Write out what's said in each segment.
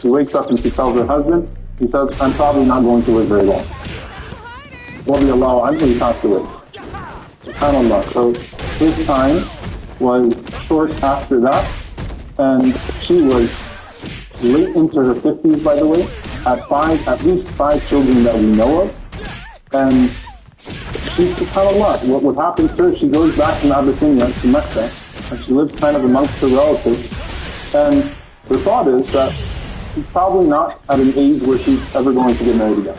she wakes up and she tells her husband, he says, I'm probably not going to live very long. Radiallahu anhu, he passed away. SubhanAllah. So his time was short after that, and she was late into her 50s, by the way, at least 5 children that we know of. And she, SubhanAllah, what would happen to her, she goes back from Abyssinia to Mecca, and she lives kind of amongst her relatives, and her thought is that she's probably not at an age where she's ever going to get married again.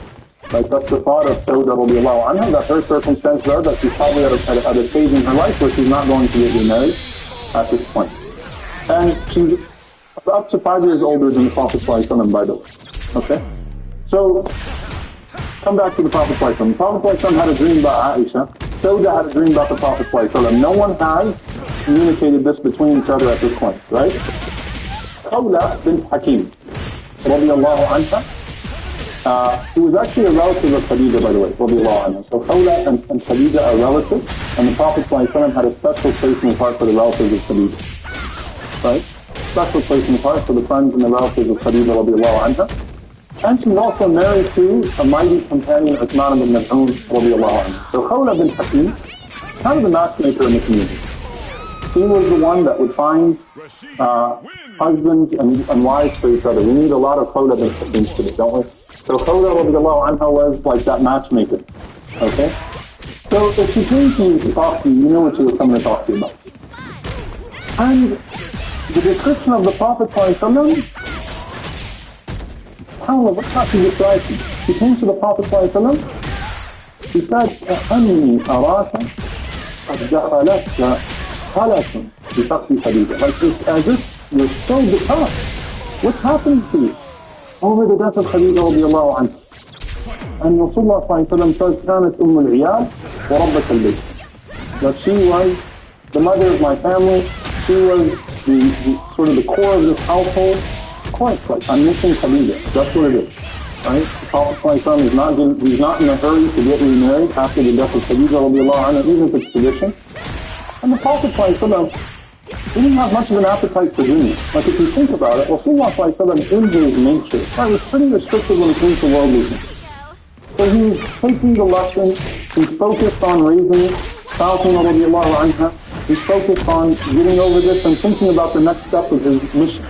Like, that's the thought of Sauda radiallahu anha, that her circumstances are that she's probably at a stage in her life where she's not going to get remarried at this point. And she's up to 5 years older than the Prophet ﷺ, by the way. Okay? So, come back to the Prophet ﷺ. The Prophet ﷺ had a dream about Aisha. Sauda had a dream about the Prophet ﷺ. No one has communicated this between each other at this point, right? Khawla bint Hakim, radiallahu anha, who was actually a relative of Khadija, by the way, radiallahu anha. So Khawla and Khadija are relatives, and the Prophet ﷺ had a special place in his heart for the relatives of Khadija. Right? Special place in his heart for the friends and the relatives of Khadija, radiallahu anha. And she's also married to a mighty companion, Uthman ibn Mas'ud, radiallahu anha. So Khawla bint Hakim, kind of the matchmaker in the community. She was the one that would find husbands and wives for each other. We need a lot of Khawla bint Hakim today, don't we? So Khawla radiallahu anha was like that matchmaker. Okay? So if she came to you to talk to you, you know what she was coming to talk to you about. And the description of the Prophet ﷺ, what's how she described him? She came to the Prophet ﷺ, she said, أَنِّي أَرَاكَ قَدْ دَخَلَتْكَ خَلَةٌ بِفَقْدِ خَدِيجَةٍ. Like, it's as if you're so depressed. What's happened to you? Over the death of Khadija radiallahu anha. And Rasulullah ﷺ says, كانت أم العيال وربة البيت. That she was the mother of my family, she was the sort of the core of this household. Of course, like, I'm missing Khadija. That's what it is. Right? The Prophet ﷺ is not he's not in a hurry to get remarried after the death of Khadija radiallahu anha, even if it's tradition. And the Prophet ﷺ didn't have much of an appetite for dunya. Like, if you think about it, Rasulullah ﷺ in his nature was pretty restricted when it came to worldly things. So he's taking the lesson, he's focused on raising Fatima radiallahu anha, he's focused on getting over this and thinking about the next step of his mission.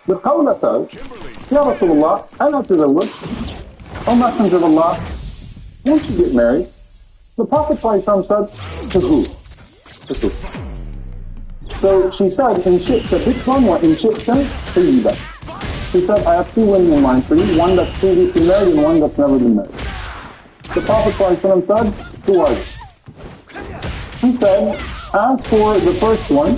But Khawla says, Ya Rasulullah, ana tazawwaj, O Messenger of Allah, won't you get married? The Prophet ﷺ said, to who? To who? So she said, in shi'ta bikran wa in shi'ta sayyiba. She said, I have 2 women in mind for you, one that's previously married and one that's never been married. The Prophet ﷺ said, who are you? He said, as for the first one,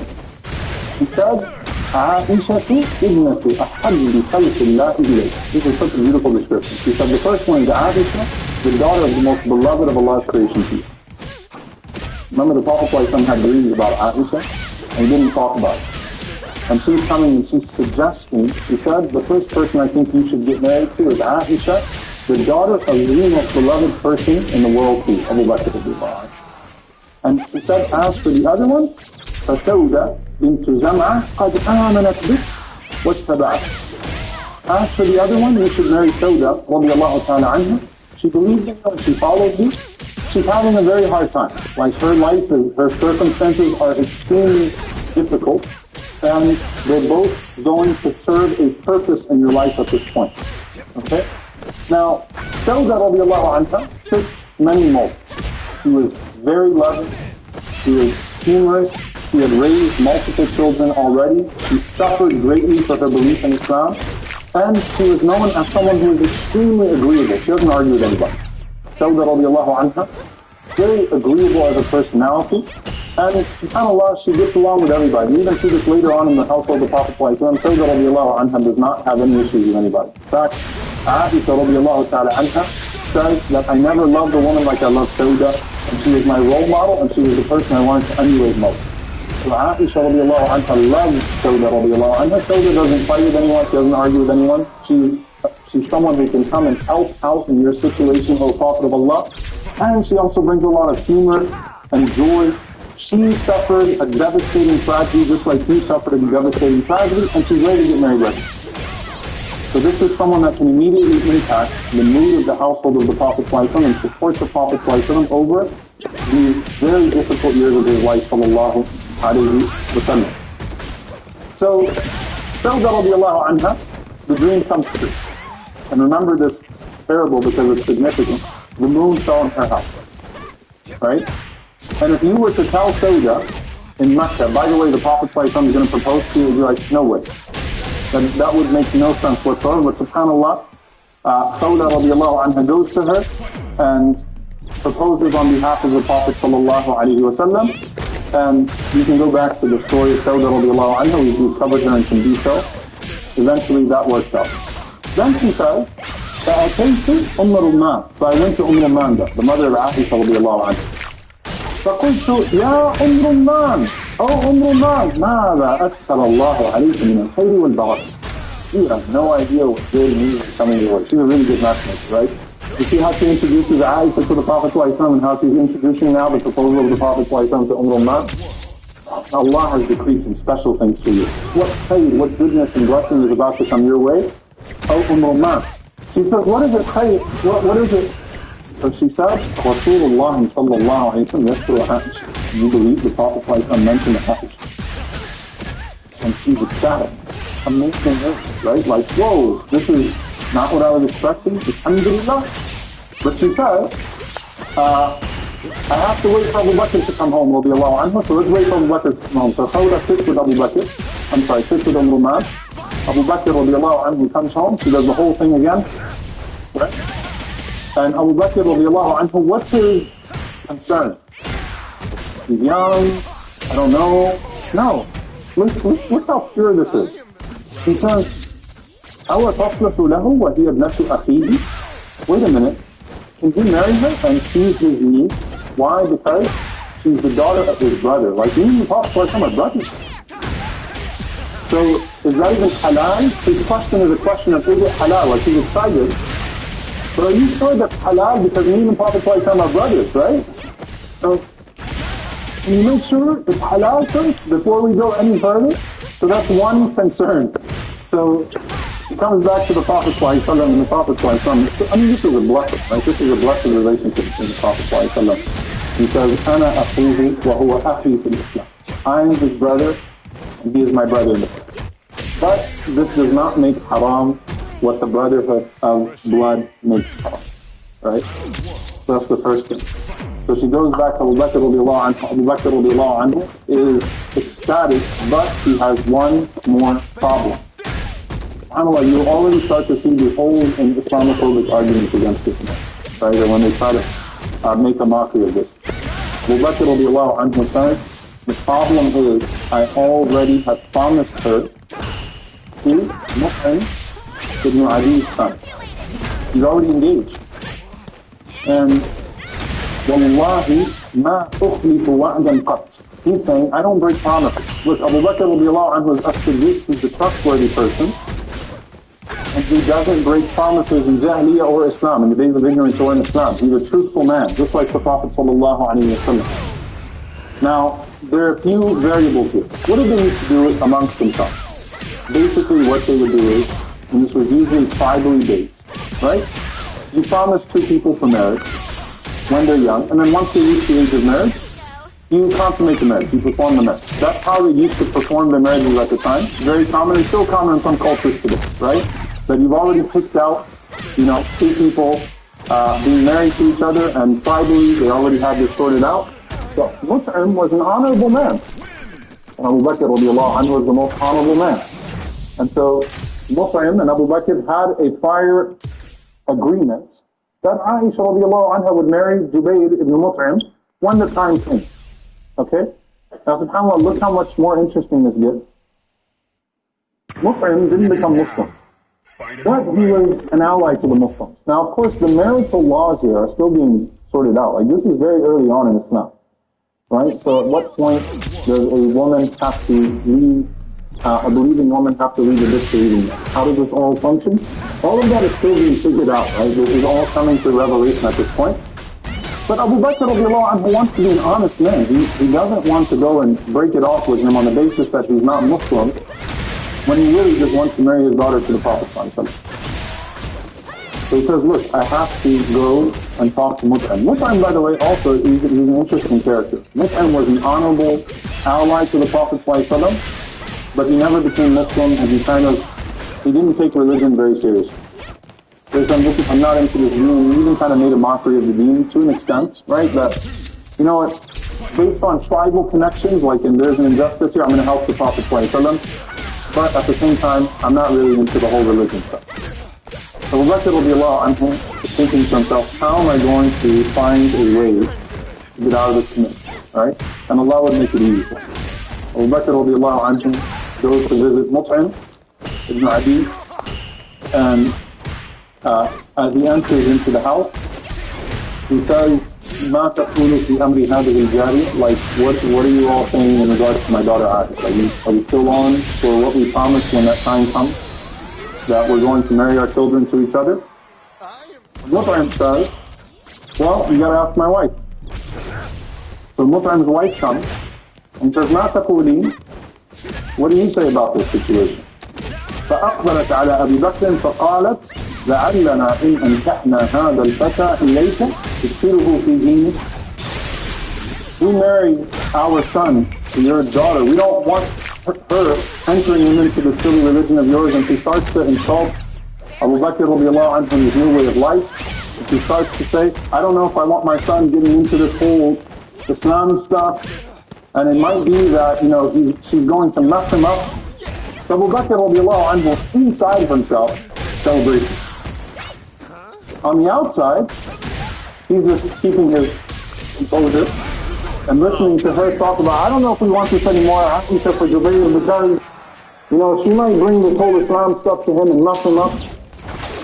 he said, عائشة ابنة أحب خلق الله إليه. This is such a beautiful description. He said, the first one is Aisha, the daughter of the most beloved of Allah's creation to you. Remember, the Prophet ﷺ had dreams about Aisha, and he didn't talk about it. And she's coming and she's suggesting, he said, the first person I think you should get married to is Aisha, the daughter of the most beloved person in the world to you, Abu Bakr radiallahu anhu. And she said, as for the other one, فَسَوْدَ بِنْتُ زَمْعَةٍ قَدْ آمَنَتْ بِكَ وَاتَّبَعَتْ. As for the other one, you should marry Sauda, radiallahu ta'ala anha. She believed in you and she followed you. She's having a very hard time. Like, her life, her circumstances are extremely difficult, and they're both going to serve a purpose in your life at this point. Okay? Now, Sauda radiallahu anha fits many molds. She was very loving, she was humorous, she had raised multiple children already, she suffered greatly for her belief in Islam, and she was known as someone who was extremely agreeable. She doesn't argue with anybody. Sauda radiallahu anha, very agreeable as a personality, and subhanAllah, she gets along with everybody. You even see this later on in the household of the Prophet ﷺ. Sauda radiallahu anha does not have any issues with anybody. In fact, Aisha radiallahu ta'ala anha says that I never loved a woman like I love Sauda, and she was my role model, and she was the person I wanted to emulate most. So Aisha radiallahu anha loves Sauda radiallahu anha. Sauda doesn't fight with anyone, she doesn't argue with anyone. She's someone who can come and help out in your situation, O Prophet of Allah. And she also brings a lot of humor and joy. She suffered a devastating tragedy, just like you suffered a devastating tragedy, and she's ready to get married ready. So this is someone that can immediately impact the mood of the household of the Prophet ﷺ and support the Prophet ﷺ over the very difficult years of his life sallallahu alayhi wa sallam. So, Sauda radiallahu anha, the dream comes true. And remember this parable because it's significant. The moon fell in her house. Right? And if you were to tell Sauda in Mecca, by the way, the Prophet ﷺ is going to propose to you, you'd be like, no way. That would make no sense whatsoever. But subhanAllah, Sauda radiallahu anha goes to her and proposes on behalf of the Prophet sallallahu alaihi wasallam. And you can go back to the story of Sauda radiallahu anha. We've covered her in some detail. Eventually that works out. Then she says, فأتيت أم رمان. So I went to Rumanda, the mother of Aisha radiallahu anha. فقلت يا رمان أو رمان ماذا أكثر الله عليك من الخير والبركة. You have no idea what good news is coming your way. She's a really good matchmaker, right? You see how she introduces Aisha to the Prophet ﷺ and how she's introducing now the proposal of the Prophet ﷺ to Rumman? Allah has decreed some special things for you. What khayr, what goodness and blessing is about to come your way? Oh, Rumman. She said, what is it khayr? What is it? So she said, Rasulullah sallallahu alayhi wa sallam yashkuru Aisha. You believe the Prophet ﷺ mentioned Aisha. And she's ecstatic. Amazing news, right? Like, whoa, this is not what I was expecting. Alhamdulillah. But she says, I have to wait for Abu Bakr to come home, radiallahu anhu. So let's wait for Abu Bakr to come home. So Khawla sits with Abu Bakr. Sits with Rumman. Abu Bakr radiallahu anhu comes home. She does the whole thing again. Right? And Abu Bakr radiallahu anhu, what's his concern? He's young. I don't know. No. Look how pure this is. He says, أَوَ تَصْلَحُ لَهُ وَهِيَ ابْنَةُ أَخِيهِ. Wait a minute. Can he marry her and she's his niece? Why? Because she's the daughter of his brother. Like me and the Prophet are brothers. So is that even halal? His question is a question of, is it halal? Like he's excited. But are you sure that's halal? Because me and the Prophet are brothers, right? So can you make sure it's halal first before we go any further? So that's one concern. So she comes back to the Prophet ﷺ and the Prophet ﷺ, I mean this is a blessing, right? This is a blessed relationship between the Prophet ﷺ. He says, أَنَا أَخُوهُ وَهُوَ أَخِي فِي الْإِسْلَامِ. I am his brother and he is my brother in Islam. But this does not make haram what the brotherhood of blood makes haram. Right? So that's the first thing. So she goes back to Abu Bakr radiallahu anhu. Abu Bakr radiallahu anhu is ecstatic, but he has one more problem. SubhanAllah, you already start to see the old and Islamophobic arguments against this man, right? And when they try to make a mockery of this. Abu Bakr radiallahu anhu says, the problem is, I already have promised her to Mut'im ibn Adi's son. He's already engaged. And Wallahi ma ukhlifu wa'dan qat. He's saying, I don't break promises. Look, Abu Bakr radiallahu anhu is as-siddiq, he's the trustworthy person. And he doesn't break promises in Jahiliyyah or Islam, in the days of ignorance or in Islam. He's a truthful man, just like the Prophet sallallahu alaihi wasallam. Now, there are a few variables here. What do they need to do amongst themselves? Basically what they would do is, and this was usually tribally based, right? You promise two people for marriage when they're young, and then once they reach the age of marriage, you consummate the marriage, you perform the marriage. That's how they used to perform their marriages at the time. Very common, and still common in some cultures today, right? That you've already picked out, two people being married to each other, and tribally they already had this sorted out. So Mut'im was an honorable man. And Abu Bakr radiallahu anhu was the most honorable man. And so Mut'im and Abu Bakr had a prior agreement that Aisha radiallahu anha would marry Jubayr ibn Mut'im when the time came. Okay? Now subhanAllah, look how much more interesting this gets. Mut'im didn't become Muslim, but he was an ally to the Muslims. Now of course the marital laws here are still being sorted out. Like this is very early on in Islam. Right? So at what point does a woman have to leave, a believing woman have to leave a disbelieving man? How does this all function? All of that is still being figured out, right? This is all coming to revelation at this point. But Abu Bakr radiallahu anhu wants to be an honest man. He doesn't want to go and break it off with him on the basis that he's not Muslim. when he really just wants to marry his daughter to the Prophet ﷺ. So he says, look, I have to go and talk to Mut'im. Mut'im, by the way, also, he's an interesting character. Mut'im was an honorable ally to the Prophet ﷺ, but he never became Muslim, and he didn't take religion very seriously. So he said, I'm not into this deen. He even kind of made a mockery of the deen to an extent, right? That, you know what, based on tribal connections, like in there's an injustice here, I'm going to help the Prophet ﷺ, but at the same time, I'm not really into the whole religion stuff. So Abu Bakr radiallahu anhu is thinking to himself, how am I going to find a way to get out of this commitment, right? And Allah would make it easy for him. Abu Bakr radiallahu anhu goes to visit Mut'im ibn Adi, and as he enters into the house, he says, مَا تَقُولُ فِي أَمْرِ هَذِهِ الْجَارِيَةِ, like, what are you all saying in regards to my daughter Aisha? Are we still on for what we promised when that time comes, that we're going to marry our children to each other? Mut'im says, well, you gotta ask my wife. So Mut'im's wife comes and says, مَا تَقُولِينَ, what do you say about this situation? فأقبلت على أبي بكر فقالت لعلنا إن أنكحنا هذا الفتى إليك تدخله في دينك. We marry our son to your daughter. We don't want her entering him into the silly religion of yours, and she starts to insult Abu Bakr radiallahu anhu in his new way of life. And she starts to say, I don't know if I want my son getting into this whole Islam stuff, and it might be that, you know, she's going to mess him up. So Abu Bakr radiallahu anhu, inside of himself, celebration. On the outside, he's just keeping his composure and listening to her talk about, I don't know if we want this anymore, Aisha for Jubayr, because, you know, she might bring this whole Islam stuff to him and mess him up.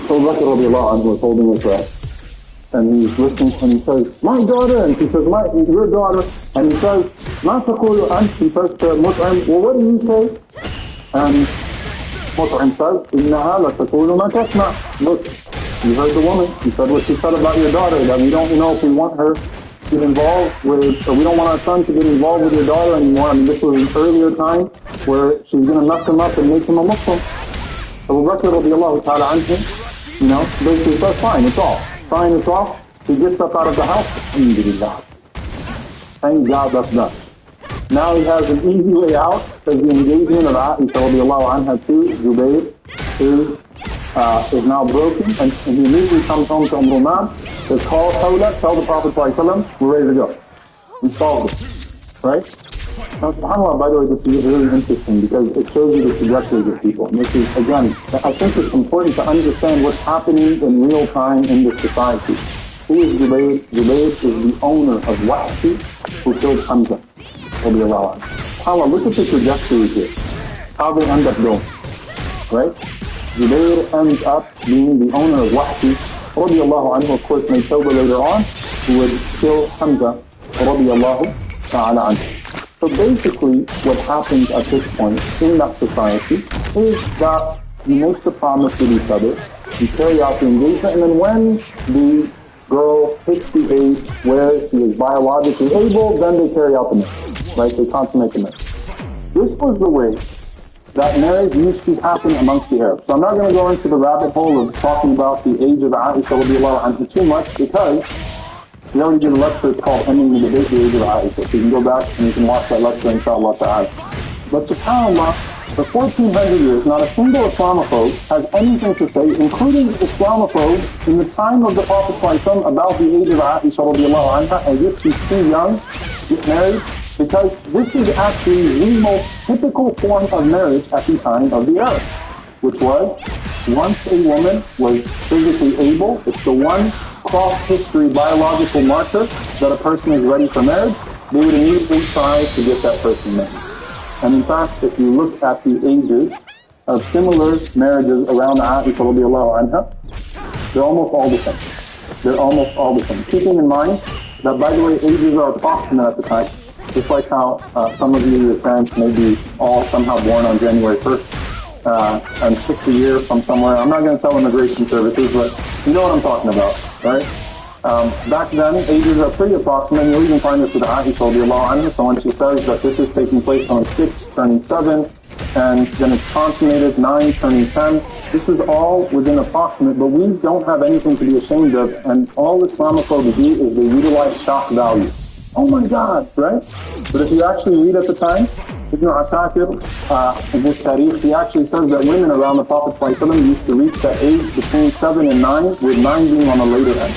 So Abu Bakr radiallahu anhu was holding his breath. And he's listening, and he says, my daughter, and she says, your daughter, and he says, مَا تَقُولُ أَنْتِ, he says to Mut'im, well, what do you say? And Mut'im says, إِنَّهَا لَتَقُولُ مَا تَسْمَعُ. Look, you heard the woman, she said what she said about your daughter, that we don't know if we want her to get involved with, or we don't want our son to get involved with your daughter anymore. I mean, this was an earlier time where she's going to mess him up and make him a Muslim. Abu Bakr radiallahu ta'ala anhu, you know, basically says, fine, it's off. Fine, it's off. He gets up out of the house. Alhamdulillah. Thank God that's done. Now he has an easy way out, because the engagement of Aisha radiallahu anha to Jubayr is now broken, and he immediately comes home to Ruman, says, call Khawla, tell the Prophet ﷺ, we're ready to go. We solved it. Right? Now, subhanAllah, by the way, this is really interesting because it shows you the trajectories of people. And this is, again, I think it's important to understand what's happening in real time in this society. Who is Jubayr? Jubayr is the owner of Wahshi, who killed Hamza. SubhanAllah, look at the trajectory here. How they end up going. Right? Jubayr ends up being the owner of Wahshi, radiallahu anhu, of course, made tawbah later on, who would kill Hamza, radiallahu ta'ala anhu. So basically, what happens at this point in that society is that you make the promise with each other, you carry out the engagement, and then when the girl hits the age where she is biologically able, then they carry out the marriage, right? They consummate the marriage. This was the way that marriage used to happen amongst the Arabs. So I'm not going to go into the rabbit hole of talking about the age of Aisha radiallahu anha too much, because we already did a lecture, it's called Ending the Debate, the Age of Aisha. So you can go back and you can watch that lecture, inshallah ta'ala. But subhanAllah, for 1400 years, not a single Islamophobe has anything to say, including Islamophobes in the time of the Prophet ﷺ, about the age of Aisha radiallahu anha, as if she's too young to get married, because this is actually the most typical form of marriage at the time of the Arabs, which was, once a woman was physically able, it's the one cross-history biological marker that a person is ready for marriage, they would immediately try to get that person married. And in fact, if you look at the ages of similar marriages around Aisha radiallahu anha, they're almost all the same. They're almost all the same. Keeping in mind that, by the way, ages are approximate at the time. Just like how some of you, your parents may be all somehow born on January 1st and 6th a year from somewhere. I'm not going to tell immigration services, but you know what I'm talking about, right? Back then, ages are pretty approximate. You'll even find this with Aisha radiallahu anha. So when she says that this is taking place on 6, turning 7, and then it's consummated 9 turning 10. This is all within approximate, but we don't have anything to be ashamed of, and all Islamophobes do is they utilize shock value. Oh my God, right? But if you actually read at the time, Ibn Asakir, in his Tariq, he actually says that women around the Prophet ﷺ used to reach that age between 7 and 9, with 9 being on the later end.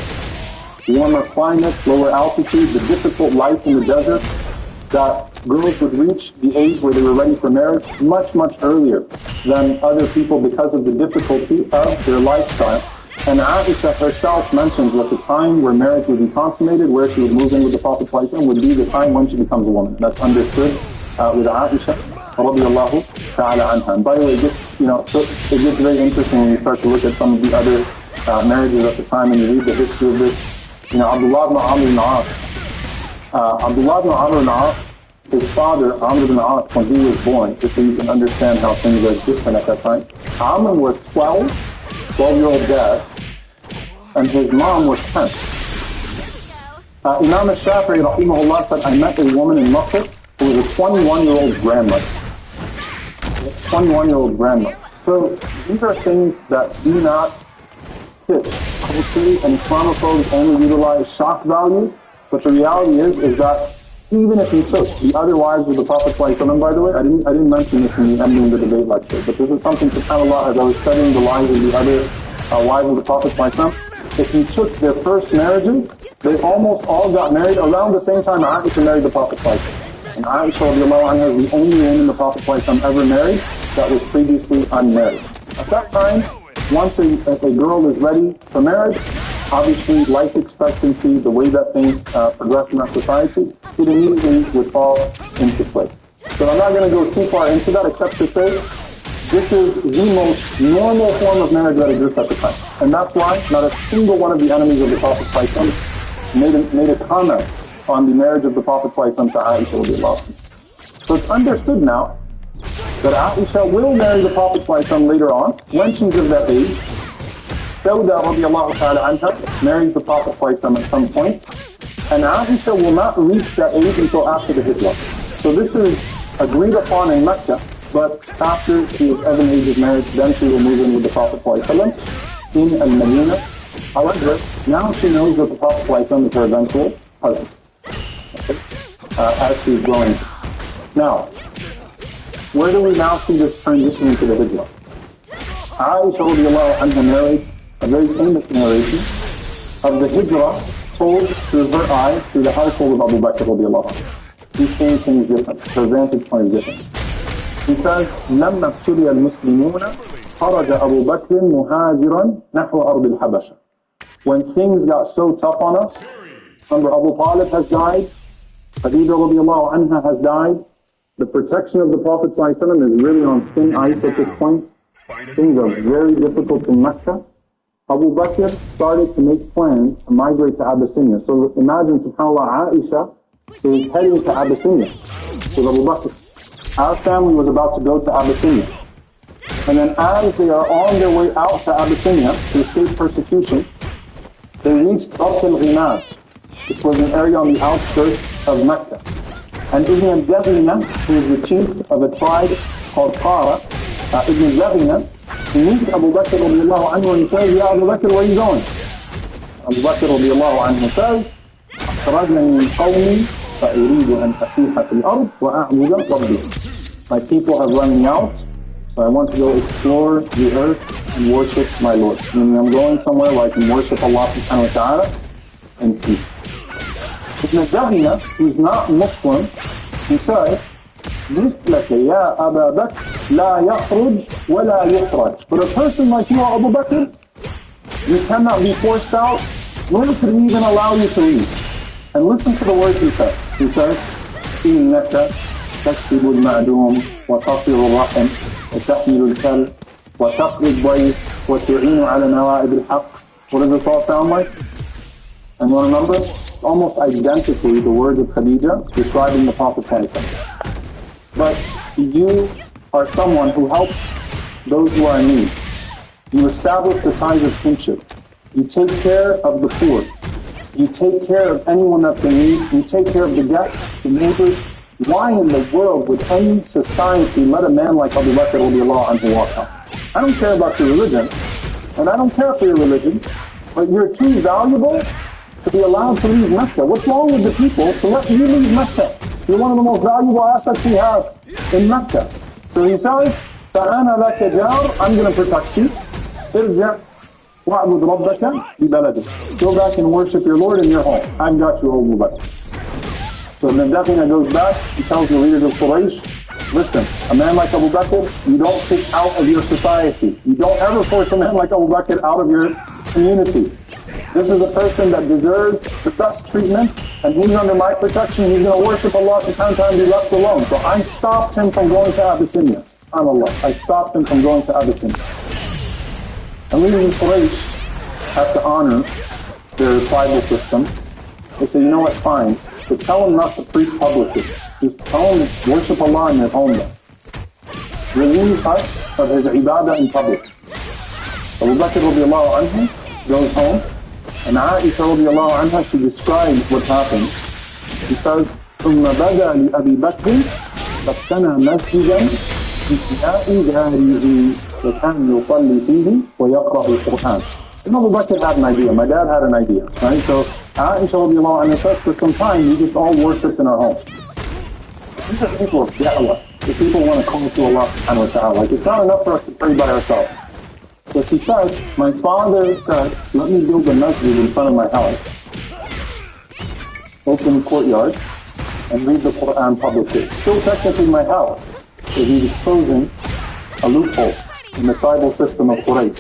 Warmer climate, lower altitude, the difficult life in the desert, that girls would reach the age where they were ready for marriage much, much earlier than other people because of the difficulty of their lifestyle. And Aisha herself mentions that the time where marriage would be consummated, where she would move in with the Prophet ﷺ, would be the time when she becomes a woman. That's understood with Aisha radiallahu ta'ala anha. And by the way, it gets very interesting when you start to look at some of the other marriages at the time and you read the history of this. Abdullah ibn Amr ibn As. Abdullah ibn Amr ibn As, his father, Amr ibn As, when he was born, just so you can understand how things are different at that time, Amr was 12-year-old dad, and his mom was 10. Imam al-Shafi'i rahimahullah said, I met a woman in Masr who was a 21-year-old grandmother. 21-year-old grandmother. So these are things that do not fit culturally, and Islamophobes only utilize shock value, but the reality is that even if you took the other wives of the Prophet ﷺ, by the way, I didn't mention this in the ending of the debate lecture, but this is something, subhanAllah, as I was studying the lives of the other wives of the Prophet ﷺ, if you took their first marriages, they almost all got married around the same time Aisha married the Prophet ﷺ. And Aisha radiallahu anha is the only woman the Prophet ﷺ ever married that was previously unmarried. At that time, once a girl is ready for marriage, obviously life expectancy, the way that things progress in our society, it immediately would fall into play. So I'm not going to go too far into that except to say this is the most normal form of marriage that exists at the time. And that's why not a single one of the enemies of the Prophet ﷺ made a comment on the marriage of the Prophet ﷺ to Aisha radiallahu anha. So it's understood now that Aisha will marry the Prophet ﷺ later on, when she's of that age. Sauda radiallahu ta'ala anha marries the Prophet ﷺ at some point, and Aisha will not reach that age until after the Hijrah. So this is agreed upon in Mecca, but after she is of an age of marriage, then she will move in with the Prophet ﷺ in Al-Madinah. However, now she knows that the Prophet ﷺ is her eventual husband, as she's growing. Now, where do we now see this transition into the Hijrah? Aisha radiallahu anha narrates a very famous narration of the Hijrah told through her eyes, through the household of Abu Bakr radiallahu anhu. She's saying things different. Her vantage point is different. He says, لما ابتلي المسلمون خرج أبو بكر مهاجرا نحو أرض الحبشة. When things got so tough on us, remember Abu Talib has died, Khadija radiallahu anha has died, the protection of the Prophet ﷺ is really on thin ice at this point. Things are very difficult in Mecca. Abu Bakr started to make plans to migrate to Abyssinia. So imagine, subhanAllah, Aisha is heading to Abyssinia with Abu Bakr. Our family was about to go to Abyssinia. And then as they are on their way out to Abyssinia to escape persecution, they reached Arq al-Ghinaz, which was an area on the outskirts of Mecca. And Ibn Zaghina, who is the chief of a tribe called Qara, Ibn Zaghina, he meets Abu Bakr radiallahu anhu and he says, Ya Abu Bakr, where are you going? Abu Bakr radiallahu anhu says, أخرجني من قومي فأريد أن أسيح في الأرض وأعبد ربي. My people have run me out, so I want to go explore the earth and worship my Lord. Meaning I'm going somewhere where I can worship Allah subhanahu wa ta'ala in peace. Ibn Zaghina, who's not Muslim, he says, مثلك يا أبا بكر لا يخرج ولا يخرج. But a person like you, Abu Bakr, you cannot be forced out, nor could we even allow you to leave. And listen to the words he says. He says, إنك تكسب المعدوم وتصل الرحم وتحمل الكلب وتقضي الضيف وتعين على نوائب الحق. What does this all sound like? And you remember? Almost identically the words of Khadija describing the Prophet ﷺ. But you are someone who helps those who are in need. You establish the ties of kinship. You take care of the poor. You take care of anyone that's in need. You take care of the guests, the neighbors. Why in the world would any society let a man like Abu Bakr radiallahu anhu walk out? I don't care about your religion, and I don't care for your religion, but you're too valuable to be allowed to leave Mecca. What's wrong with the people to let you leave Mecca? You're one of the most valuable assets we have in Mecca. So he says, فَأَنَا لَكَ جَارٌ, I'm going to protect you. ارجع وَعْبُدْ رَبَّكَ بِبَلَدِكَ. Go back and worship your Lord in your home. I've got you, Abu Bakr. So then Daphne goes back, he tells the leaders of Quraysh, listen, a man like Abu Bakr, you don't kick out of your society. You don't ever force a man like Abu Bakr out of your community. This is a person that deserves the best treatment, and he's under my protection. He's going to worship Allah subhanahu and be left alone. So I stopped him from going to Abyssinia. SubhanAllah. I stopped him from going to Abyssinia. And leaders of Quraysh have to honor their tribal system. They say, you know what, fine. But tell him not to preach publicly. Just tell him to worship Allah in his home then. Relieve us of his ibadah in public. Abu Bakr radiallahu anhu goes home, and Aisha radiallahu anha, she describes what happened. She says, ثُمَّ بَدَى لِأَبِي بَكْرٍ فَابْتَنَى مَسْجِدًا بِفِنَاءِ دَارِهِ وَكَانَ يُصَلِّي فِيهِ وَيَقْرَأُ الْقُرْآنِ. And Abu Bakr had an idea, my dad had an idea, right? So Aisha radiallahu anha says, for some time, we just all worshipped in our home. These are people of da'wah. The people want to call to Allah subhanahu wa ta'ala. Like, it's not enough for us to pray by ourselves. So she says, my father said, let me build a masjid in front of my house, open courtyard, and read the Quran publicly. Still technically my house, so he's exposing a loophole in the tribal system of Quraysh.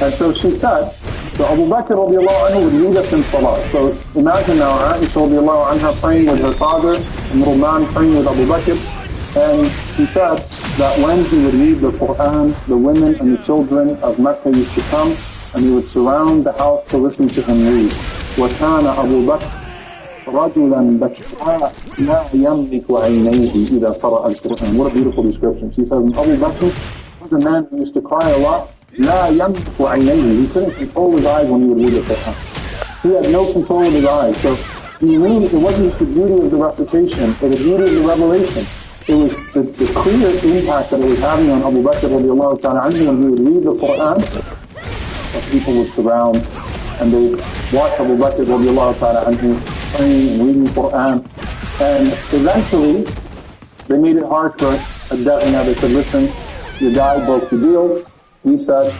And so she said, so Abu Bakr radiallahu anhu would lead us in salah. So imagine now Aisha radiallahu anha praying with her father, and Ruman praying with Abu Bakr. And she said that when he would read the Quran, the women and the children of Mecca used to come, and he would surround the house to listen to him read. وَكَانَ أَبُو بَكْرٍ رَجُلًا بَكَّاءَ لَا يَمْلِكُ عَيْنَيْهِ إِذَا قَرَأَ الْقُرْآنِ. What a beautiful description. She says, Abu Bakr was a man who used to cry a lot. لا يملك عينيه. He couldn't control his eyes when he would read the Quran. He had no control of his eyes. So you mean it wasn't just the beauty of the recitation, or the beauty of the revelation. It was the clear impact that it was having on Abu Bakr radiallahu ta'ala anhu when he would read the Quran, that people would surround and they would watch Abu Bakr radiallahu ta'ala anhu praying and reading the Quran. And eventually, they made it hard for Ad-Da'ina. They said, listen, your guy broke the deal. He said,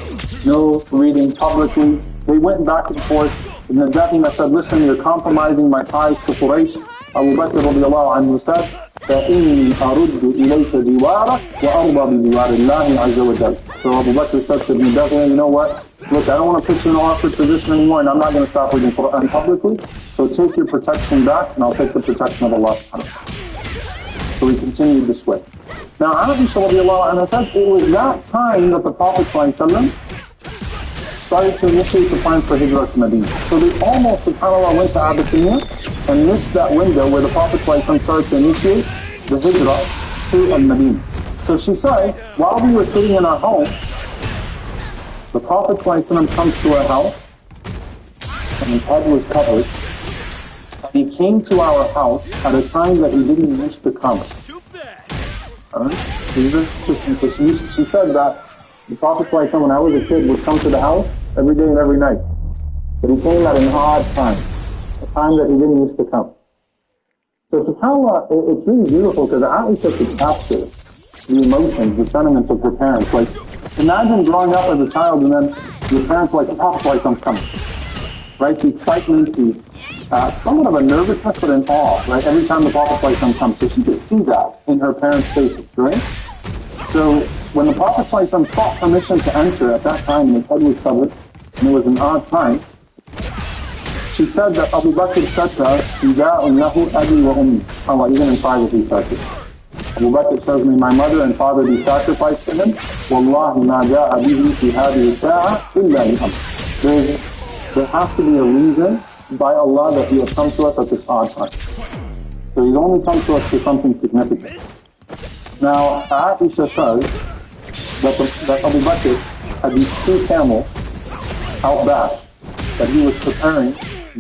no reading publicly. They went back and forth. And then Daphne said, listen, you're compromising my ties to Quraysh. Abu Bakr radiallahu anhu said, فَإِنِّي أَرُدُّ إِلَيْكَ دِوَارَكَ وَأَرْضَى بِدِوَارِ اللَّهِ عَزَّ وَجَلَّ. So Abu Bakr said to me, Daphne, you know what? Look, I don't want to put you in an awkward position anymore, and I'm not going to stop reading Quran publicly. So take your protection back, and I'll take the protection of Allah subhanahu wa ta'ala. So we continued this way. Now, Aisha radiallahu anha said, it was that time that the Prophet ﷺ started to initiate the plan for Hijrah to Medina. So they almost, subhanAllah, went to Abyssinia and missed that window where the Prophet ﷺ started to initiate the Hijrah to Medina. So she says, while we were sitting in our home, the Prophet ﷺ comes to our house, and his head was covered, and he came to our house at a time that he didn't wish to come. She said that the Prophet ﷺ, when I was a kid, would come to the house every day and every night. But he came at an odd time, a time that he didn't used to come. So subhanAllah, it's really beautiful because Aisha could capture the emotions, the sentiments of her parents. Like, imagine growing up as a child and then your parents are like, the Prophet ﷺ's coming. Right? The excitement, somewhat of a nervousness, but an awe, right? Every time the Prophet ﷺ comes. So she could see that in her parents' faces, right? So when the Prophet ﷺ sought permission to enter at that time, and his head was covered, and it was an odd time, she said that Abu Bakr said to us, فِدَاءٌ لَهُ أَبِي وَأُمِّي. Allah, even in privacy, said this. Abu Bakr says, may my mother and father be sacrificed to him. وَاللَّهِ مَا جَاءَ بِهِ فِي هَذِهِ السَّاعَةِ إِلَّا لِأَمْرٍ. There has to be a reason by Allah that he has come to us at this odd time. So he's only come to us for something significant. Now, Aisha says that Abu Bakr had these 2 camels out back that he was preparing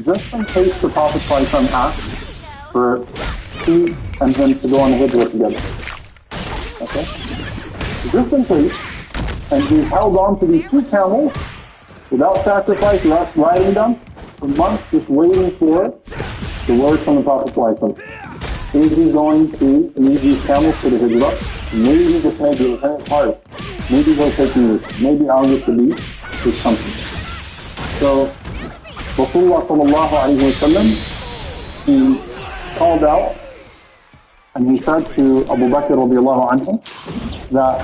just in case the Prophet ﷺ asked for food and him to go on the hijrah together. Okay? Just in case, and he held on to these 2 camels without sacrifice, without riding them, for months just waiting for the word from the Prophet ﷺ. Is he going to lead these camels to the hijrah? Maybe this may be in his heart. Maybe he'll take me with him. Maybe I'll get to be his company. So, Rasulullah ﷺ, he called out and he said to Abu Bakr radiallahu anhu that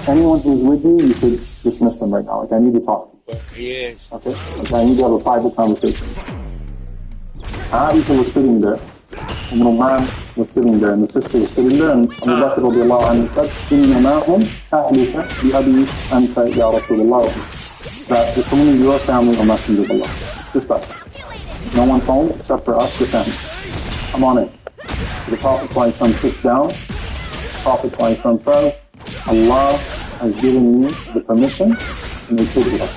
anyone who's with you, you should dismiss them right now. Like, I need to talk to you. Yes. Okay? Like, I need to have a private conversation. Aisha was sitting there, and Roman was sitting there, and the sister was sitting there, and Abu Bakr radiallahu anhu said, إِنَّمَا هُمْ أَهْلُكَ بِأَبِي أَنْتَ يَا رَسُولَ اللَّهِ. That it's only your family or Messenger of Allah. Just us. No one's home except for us, the family. I'm on it. The Prophet ﷺ sits down. The Prophet ﷺ says, Allah has given you the permission to make hijrah.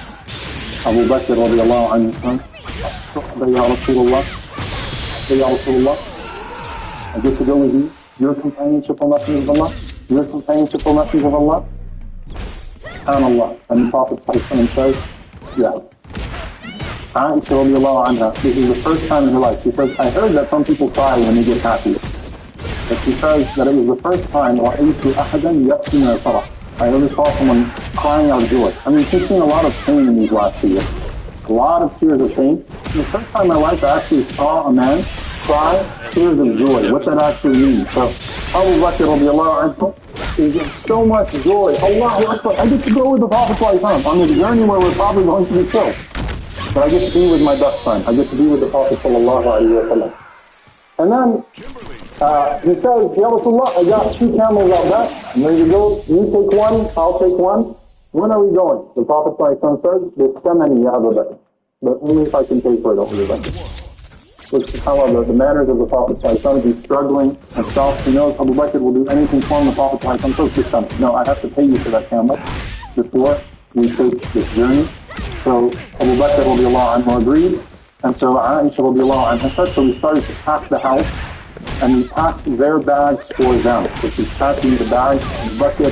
Abu Bakr radiallahu anhu says, As-suhba ya Rasulullah. Ya Rasulullah. I get to go with you. Your companionship, O Messenger of Allah. Your companionship, O Messenger of Allah. SubhanAllah. And the Prophet ﷺ says, yes. Aisha radiallahu anha, this is the first time in her life. She says, I heard that some people cry when they get happy. But she says that it was the first time رَأَيْتُ أَحَدًا يَبْكِي مِنَ الْفَرَحِ. I really saw someone crying out of joy. I mean, she's seen a lot of pain in these last 2 years. A lot of tears of pain. The first time in my life I actually saw a man cry tears of joy. What that actually means. So, Abu Bakr radiallahu anhu is in so much joy. Allahu Akbar. I get to go with the Prophet ﷺ on this journey where we're probably going to be killed. But I get to be with my best friend. I get to be with the Prophet ﷺ. And then he says, Ya Rasulullah, I got 2 camels out back. I'm ready to go. You take one, I'll take one. When are we going? The Prophet ﷺ says, بِالثَّمَنِ يَا أَبَا بَكْرٍ. But only if I can pay for it, Abu Bakr. Which, however, the manners of the Prophet ﷺ, he's struggling himself. He knows Abu Bakr will do anything for him. The Prophet ﷺ says, just come. No, I have to pay you for that camel before we take this journey. So Abu Bakr radiallahu anhu agreed, and so Aisha radiallahu anha said, so we started to pack the house, and we packed their bags for them. So she's packing the bags for Abu Bakr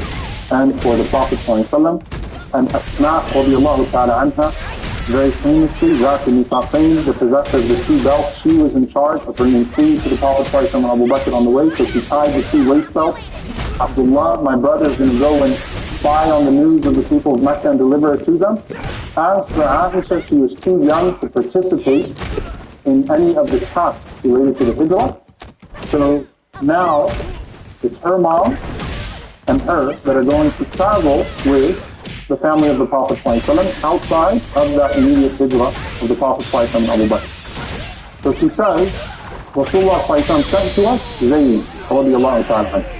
and for the Prophet ﷺ. And Asma radiallahu ta'ala anha, very famously, Zat al-Nifaqain, the possessor of the 2 belts, she was in charge of bringing food to the Prophet ﷺ and Abu Bakr on the way, so she tied the 2 waist belts. Abdullah, my brother, is going to go and spy on the news of the people of Mecca and deliver it to them. As for Aisha, she was too young to participate in any of the tasks related to the hijrah. So now, it's her mom and her that are going to travel with the family of the Prophet ﷺ outside of that immediate hijrah of the Prophet ﷺ and Abu Bakr. So she says, Rasulullah ﷺ sent to us Zayd radiallahu ta'ala anhu.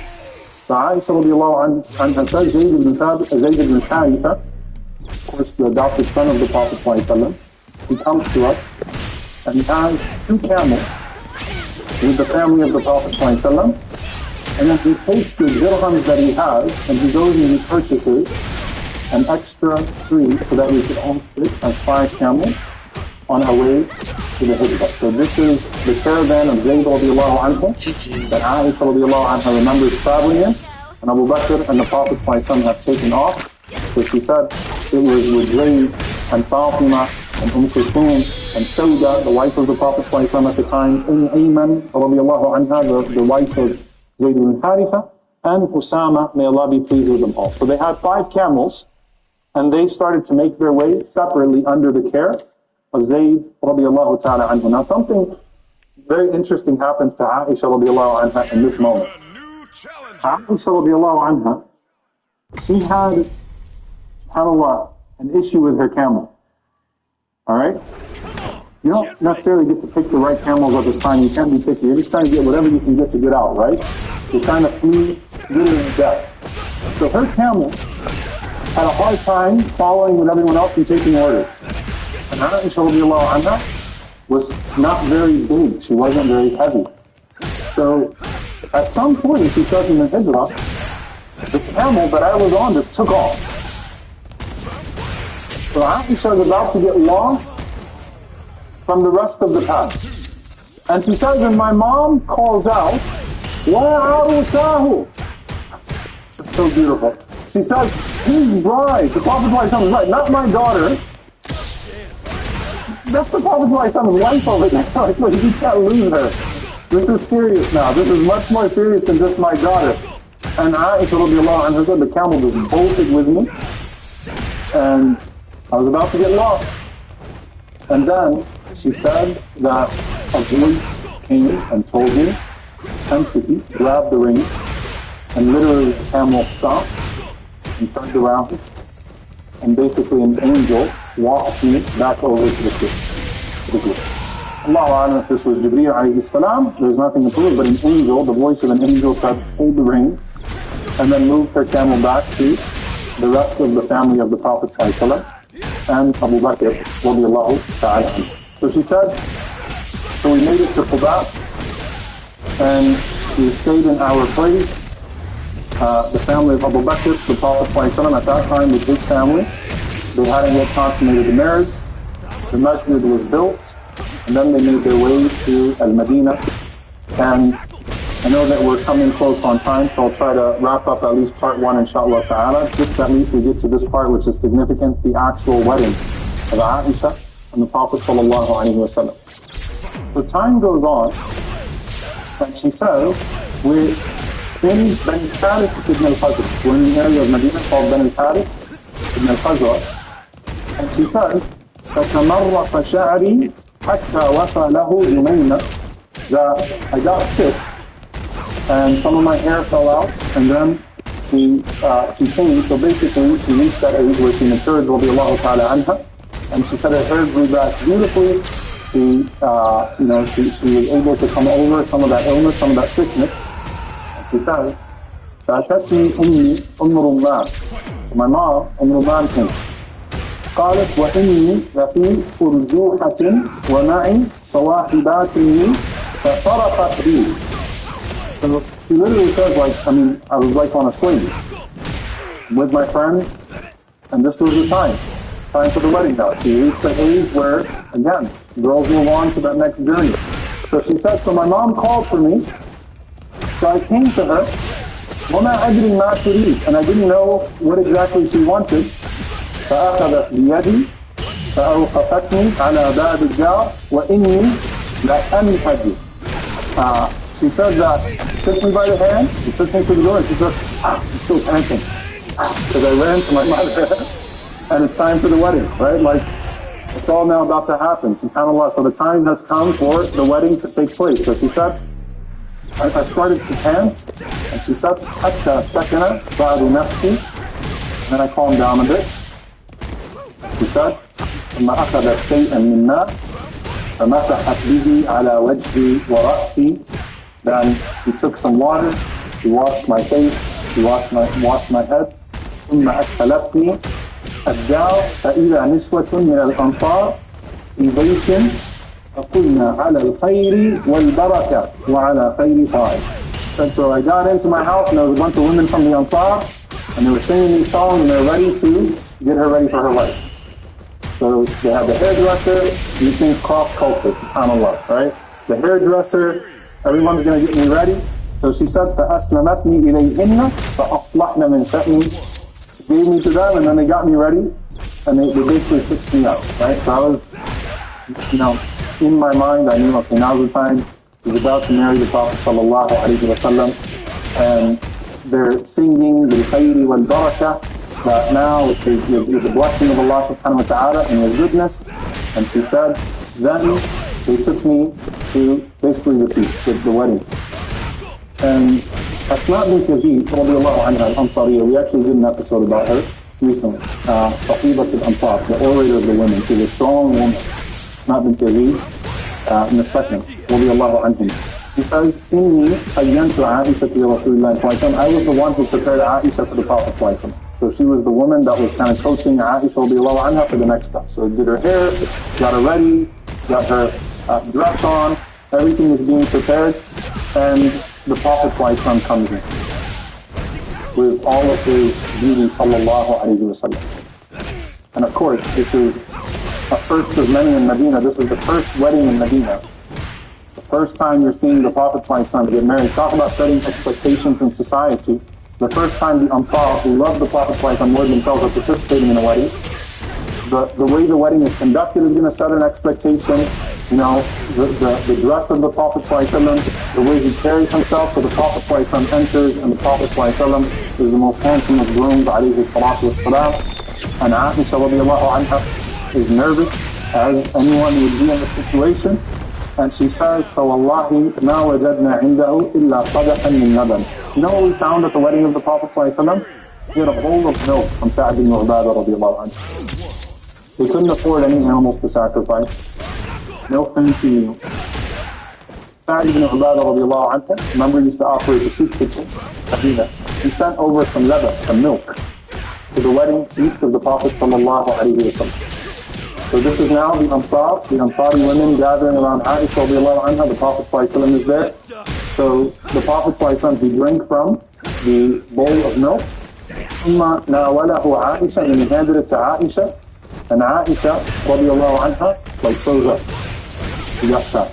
So Aisha radiallahu anha says, Zayd ibn Haritha, of course the adopted son of the Prophet ﷺ, he comes to us and he has 2 camels with the family of the Prophet ﷺ, and then he takes the dirhams that he has and he goes and he purchases an extra 3 so that we could all fit as 5 camels on our way to the hijrah. So this is the caravan of Zayd radiallahu anhu that Aisha radiallahu anha remembers traveling in, and Abu Bakr and the Prophet ﷺ have taken off. So she said it was with Zayd and Fatima and Kulthum and Sauda, the wife of the Prophet ﷺ at the time, Ayman radiallahu anha, the wife of Zayd ibn Haritha, and Usama, may Allah be pleased with them all. So they had 5 camels, and they started to make their way separately under the care of Zayd radiallahu ta'ala anhu. Now something very interesting happens to Aisha radiallahu anha in this moment. Aisha radiallahu anha, she had, subhanAllah, an issue with her camel. Alright? You don't necessarily get to pick the right camels at this time. You can't be picky. You're just trying to get whatever you can get out, right? You're trying to flee literally death. So her camel had a hard time following with everyone else and taking orders. And Aisha radiallahu anha was not very big. She wasn't very heavy. So at some point, she started in the hijrah, the camel that I was on just took off. So Aisha was about to get lost from the rest of the path. And she says, and my mom calls out, وَعَرُسَاهُ. This is so beautiful. She said, his bride, the Prophet ﷺ's bride, not my daughter. That's the Prophet ﷺ's wife over there. Like, you can't lose her. This is serious now. This is much more serious than just my daughter. And Aisha radiallahu anha said, the camel just bolted with me. And I was about to get lost. And then she said that a voice came and told me, Hamsiki, grabbed the ring, and literally the camel stopped and turned around. And basically an angel walked me back over to the cliff. Allahu A'lam if this was Jibreel alayhi salam, there's nothing to prove, but an angel, the voice of an angel said, hold the rings, and then moved her camel back to the rest of the family of the Prophet ﷺ and Abu Bakr radiallahu ta'ala. So she said, so we made it to Quba, and we stayed in our place. The family of Abu Bakr, the Prophet ﷺ at that time with his family, they hadn't yet consummated the marriage. The masjid was built, and then they made their way to Al-Madinah. And I know that we're coming close on time, so I'll try to wrap up at least part one, inshallah ta'ala. Just at least we get to this part, which is significant, the actual wedding of Aisha and the Prophet sallallahu alaihi wasallam. So time goes on, and she says, we're in Bani Tharith ibn al-Khazraj. We're in the area of Medina called Bani Tharith ibn al-Khazraj. And she says, فَتَمَرَّقَ شَعْرِي حَتَّى وَفَى لَهُ يُمَيْنَ. That I got sick, and some of my hair fell out, and then she changed. So basically, she reached that age where she matured, radiallahu ta'ala anha, and she said her hair grew back beautifully. She was able to come over some of that illness, some of that sickness. And she says, فَأَتَتْنِي أُمِّي أُمُّ رُمَّانٍ. My mom, Ruman came. قالت وإني لفي أرجوحة ومعي صواحبات لي فصرخت بي. So she literally says, I was like on a swing with my friends, and this was the time for the wedding now. She reached the age where, again, girls move on to that next journey. So she said, so my mom called for me, so I came to her, وَمَا أَدْرِي مَا تُرِيدُ, and I didn't know what exactly she wanted. فأخذت بيدي فأوقفتني على باب الدار وإني لأنهج. She said that, took me by the hand, she took me to the door, and she said, I'm still panting. Because I ran to my mother, and it's time for the wedding, right? Like, it's all now about to happen, subhanAllah. So the time has come for the wedding to take place. So she said, I started to pant, and she said, حتى سكن بعض نفسي. Then I calmed down a bit. She said, ثم أخذت شيئا من ماء فمسحت به على وجهي ورأسي. Then she took some water, she washed my face, she washed my head. ثم أدخلتني الدار فإذا نسوة من الأنصار في بيت فقلنا على الخير والبركة وعلى خير فاعل. So I got into my house, and there was a bunch of women from the Ansar, and they were singing these songs, and they were ready to get her ready for her wedding. So they had the hairdresser, you think cross-culture, subhanAllah, right? The hairdresser, everyone's going to get me ready. So she said, فَأَسْلَمَتْنِي إِلَيْهِنَّ فَأَصْلَحْنَ مِنْ شَأْنِي. She gave me to them, and then they got me ready, and they basically fixed me up, right? So I was, in my mind, I knew, okay, now's the time. She's about to marry the Prophet sallallahu alaihi wasallam, and they're singing bil khayri wal barakah, that now with the blessing of Allah subhanahu wa ta'ala and His goodness. And she said, then they took me to basically the feast, the wedding. And Asma bint Yazid, radiallahu anha, al-Ansariya, we actually did an episode about her recently. Sahibat al-Ansar, the orator of the women. She's a strong woman. Asma bint Yazid, in the second, radiallahu anhum. He says, إِنِّي أَيَّنْتُ عَائِشَةِ لِرَسُولِ اللَّهِ. I was the one who prepared Aisha for the Prophet ﷺ. So she was the woman that was kind of coaching Aisha radiallahu anha for the next step. So did her hair, got her ready, got her dress on, everything was being prepared, and the Prophet ﷺ comes in with all of his beauty, sallallahu alayhi wa sallam. And of course, this is a first of many in Medina. This is the first wedding in Medina. The first time you're seeing the Prophet ﷺ get married. Talk about setting expectations in society. The first time the Ansar, who loved the Prophet ﷺ more than themselves, are participating in a wedding. The way the wedding is conducted is going to set an expectation. You know, the dress of the Prophet ﷺ, the way he carries himself. So the Prophet ﷺ enters, and the Prophet ﷺ is the most handsome of grooms, alayhi salatu wassalam. And Aisha radiallahu anha is nervous, as anyone would be in the situation. And she says, فَوَاللَّهِ مَا وَجَدْنَا عِنْدَهُ إِلَّا قَدَحًا مِّن لَبَنٍ. You know what we found at the wedding of the Prophet ﷺ? He had a bowl of milk from Sa'd ibn Ubadah radiallahu anhu. They couldn't afford any animals to sacrifice. No fancy meals. Sa'd ibn Ubadah radiallahu anhu, remember, he used to operate the soup kitchen. He sent over some lebanon, some milk, to the wedding feast of the Prophet sallallahu alaihi wasallam. So this is now the Ansari women gathering around Aisha radiallahu anha. The Prophet ﷺ is there. So the Prophet ﷺ, he drank from the bowl of milk. ثم ناوله عائشة, and he handed it to Aisha. And Aisha radiallahu anha, like, throws up. She got shot.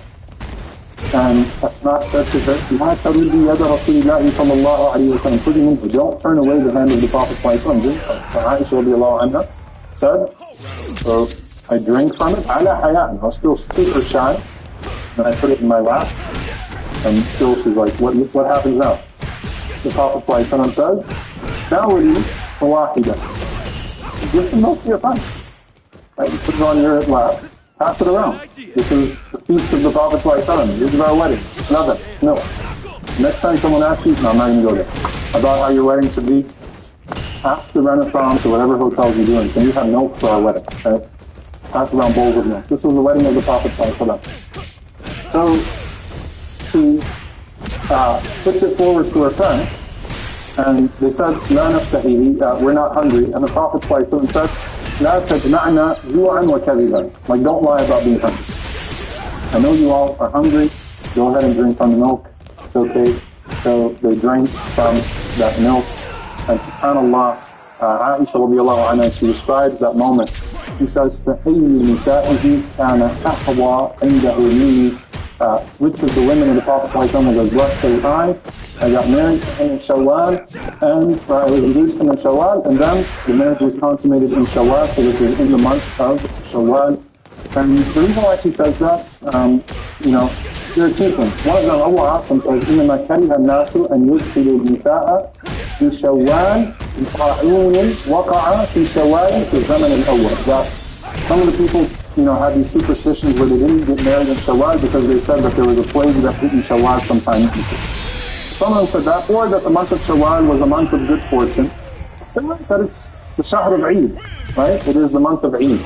And Asma said to her, لا تردي يد رسول الله صلى الله عليه وسلم, put him in, don't turn away the hand of the Prophet ﷺ. So Aisha radiallahu anha said, so I drank from it, ala hayat. I was still super shy. And I put it in my lap. And still she's like, what happens now? The Prophet ﷺ said, Dawali salahida. Give some milk to your face. Right? You put it on your lap. Pass it around. This is the feast of the Prophet ﷺ. This is our wedding. Nothing. No. Next time someone asks you, no, I'm not going to go there. About how your wedding should be, ask the Renaissance or whatever hotels you're doing, can you have milk for our wedding? Right? Pass around bowls of milk. This is the wedding of the Prophet ﷺ. So she puts it forward to her friend, and they said, "La nashtahihi, we're not hungry." And the Prophet ﷺ said, "La tajma'na ju'an wa kadhiban." Like, don't lie about being hungry. I know you all are hungry. Go ahead and drink from the milk. It's okay. So they drank from that milk, and subhanallah, Aisha radiallahu anha, she describes that moment. He says, فَأَيُّ نِسَائِهِ كَانَ أَحْوَى عِنْدَهُ مِنِّي. Which of the women of the Prophet ﷺ was as blessed as I got married in Shawwal, and I was engaged in Shawwal, and then the marriage was consummated in Shawwal, so this was in the month of Shawwal. And the reason why she says that, you know, there are two things. One of them, Allah says, إِنَّمَا كَرِهَ النَّاسُ أَنْ يُدْخِلُوا النِّسَاءَ في شوال طاعون وقع في شوال في الزمن الأول. That some of the people, you know, had these superstitions where they didn't get married in Shawwal because they said that there was a plague that hit in Shawwal sometime in the future. Some of them said that, or that the month of Shawwal was a month of good fortune. That it's the Shahr of Eid, right? It is the month of Eid,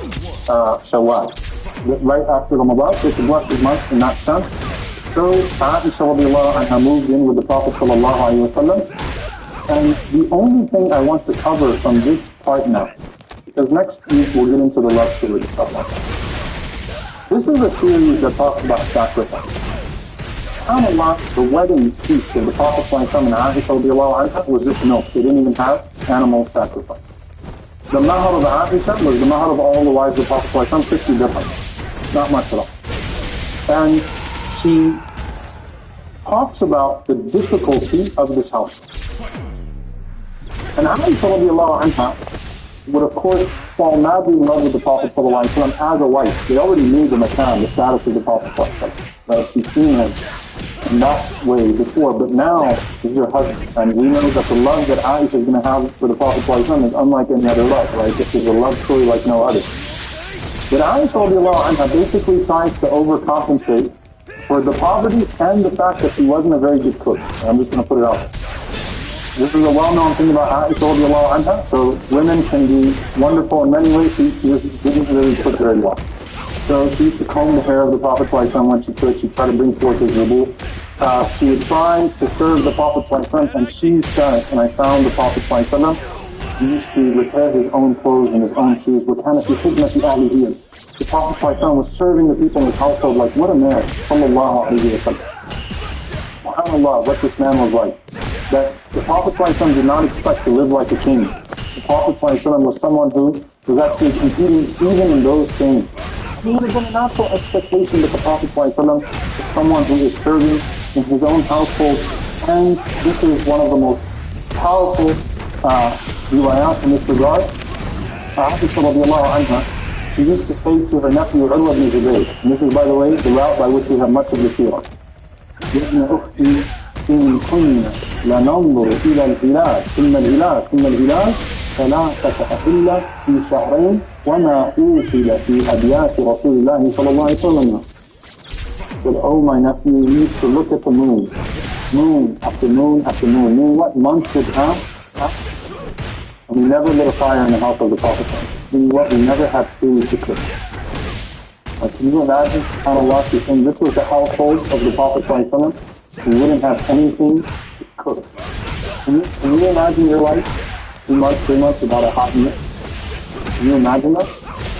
Shawwal, right after Ramadan. It's a blessed month in that sense. So Aisha radiallahu anha moved in with the Prophet sallallahu alaihi wasallam. And the only thing I want to cover from this part now, because next week we'll get into the love story stuff like that. This is a series that talks about sacrifice. SubhanAllah, the wedding feast of the Prophet ﷺ and Aisha radiallahu anha was just milk. They didn't even have animal sacrifice. The mahar of Aisha was the mahar of all the wives of the Prophet ﷺ, 50 dirhams. Not much at all. And she talks about the difficulty of this household. And Aisha radiallahu anha would of course fall madly in love with the Prophet ﷺ as a wife. They already knew the makan, the status of the Prophet ﷺ. Right? She'd seen him in that way before, but now he's her husband. And we know that the love that Aisha is going to have for the Prophet ﷺ is unlike any other love, right? This is a love story like no other. But Aisha radiallahu anha basically tries to overcompensate for the poverty and the fact that she wasn't a very good cook. And I'm just going to put it out there. This is a well-known thing about Aisha radiallahu anha. So women can be wonderful in many ways. She just didn't really cook very well. So she used to comb the hair of the Prophet ﷺ when she could. She'd try to bring forth his wudu. She would try to serve the Prophet ﷺ, and she says, and I found the Prophet ﷺ, he used to repair his own clothes and his own shoes. وَكَانَ فِي خِدْمَةِ أَهْلِهِ. The Prophet ﷺ was serving the people in his household like, what a man, sallallahu alayhi wa sallam. SubhanAllah, what this man was like. That the Prophet ﷺ did not expect to live like a king. The Prophet ﷺ was someone who was actually competing even in those things. It would have been a natural expectation that the Prophet ﷺ is someone who is serving in his own household, and this is one of the most powerful riwayat in this regard. Aisha radiallahu anha, she used to say to her nephew Urwa ibn Zubayr, and this is, by the way, the route by which we have much of the seerah. يَبْنَ أُخْتِي إِن كُنَّ لَنَنْظُرُ إِلَى الْهِلَالِ ثُمَّ الْهِلَالِ ثُمَّ الْهِلَالِ ثلاثة أحلة في شهرين وما أوصل في أبيات رسول الله صلى الله عليه وسلم. Said, oh my nephew, you need to look at the moon. Moon after moon after moon. Moon what months would have? And we never lit a fire in the house of the Prophet. We never had food to cook. Like, can you imagine, subhanAllah, she's saying this was the household of the Prophet ﷺ, who wouldn't have anything to cook. Can you imagine your life? 2 months, 3 months without a hot meal? Can you imagine that?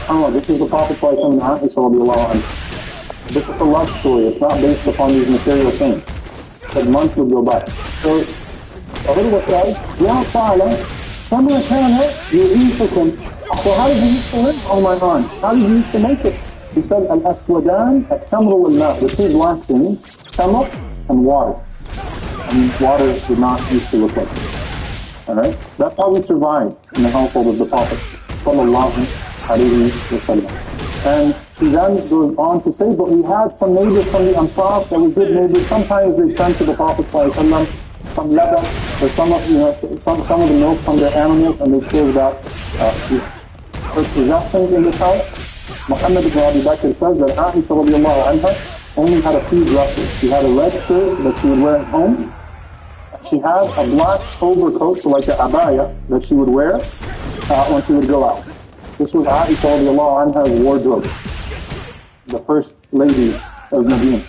Oh, this is the Prophet ﷺ and Aisha radiallahu anha. This is a love story. It's not based upon these material things. But months would go by. So, Urwa says, Ya Ta'ala, كما كان يعيشكم. So how did you used to live, oh my aunt? How did you used to make it? He said, Al-Aswadan, Al-Tamr wal-Ma, the two black things, Tamr and water. And water did not used to look like this. Alright? That's how we survived in the household of the Prophet sallallahu alayhi wa sallam. And she then goes on to say, but we had some neighbors from the Ansar that were good neighbors. Sometimes they sent to the Prophet sallallahu alayhi wa sallam some leather or some of the milk from their animals, and they cared about her possessions in this house. Muhammad ibn Abi Bakr says that Aisha radiallahu anha only had a few dresses. She had a red shirt that she would wear at home. She had a black overcoat, so like an abaya, that she would wear when she would go out. This was Aisha radiallahu anha's wardrobe, the first lady of Medina,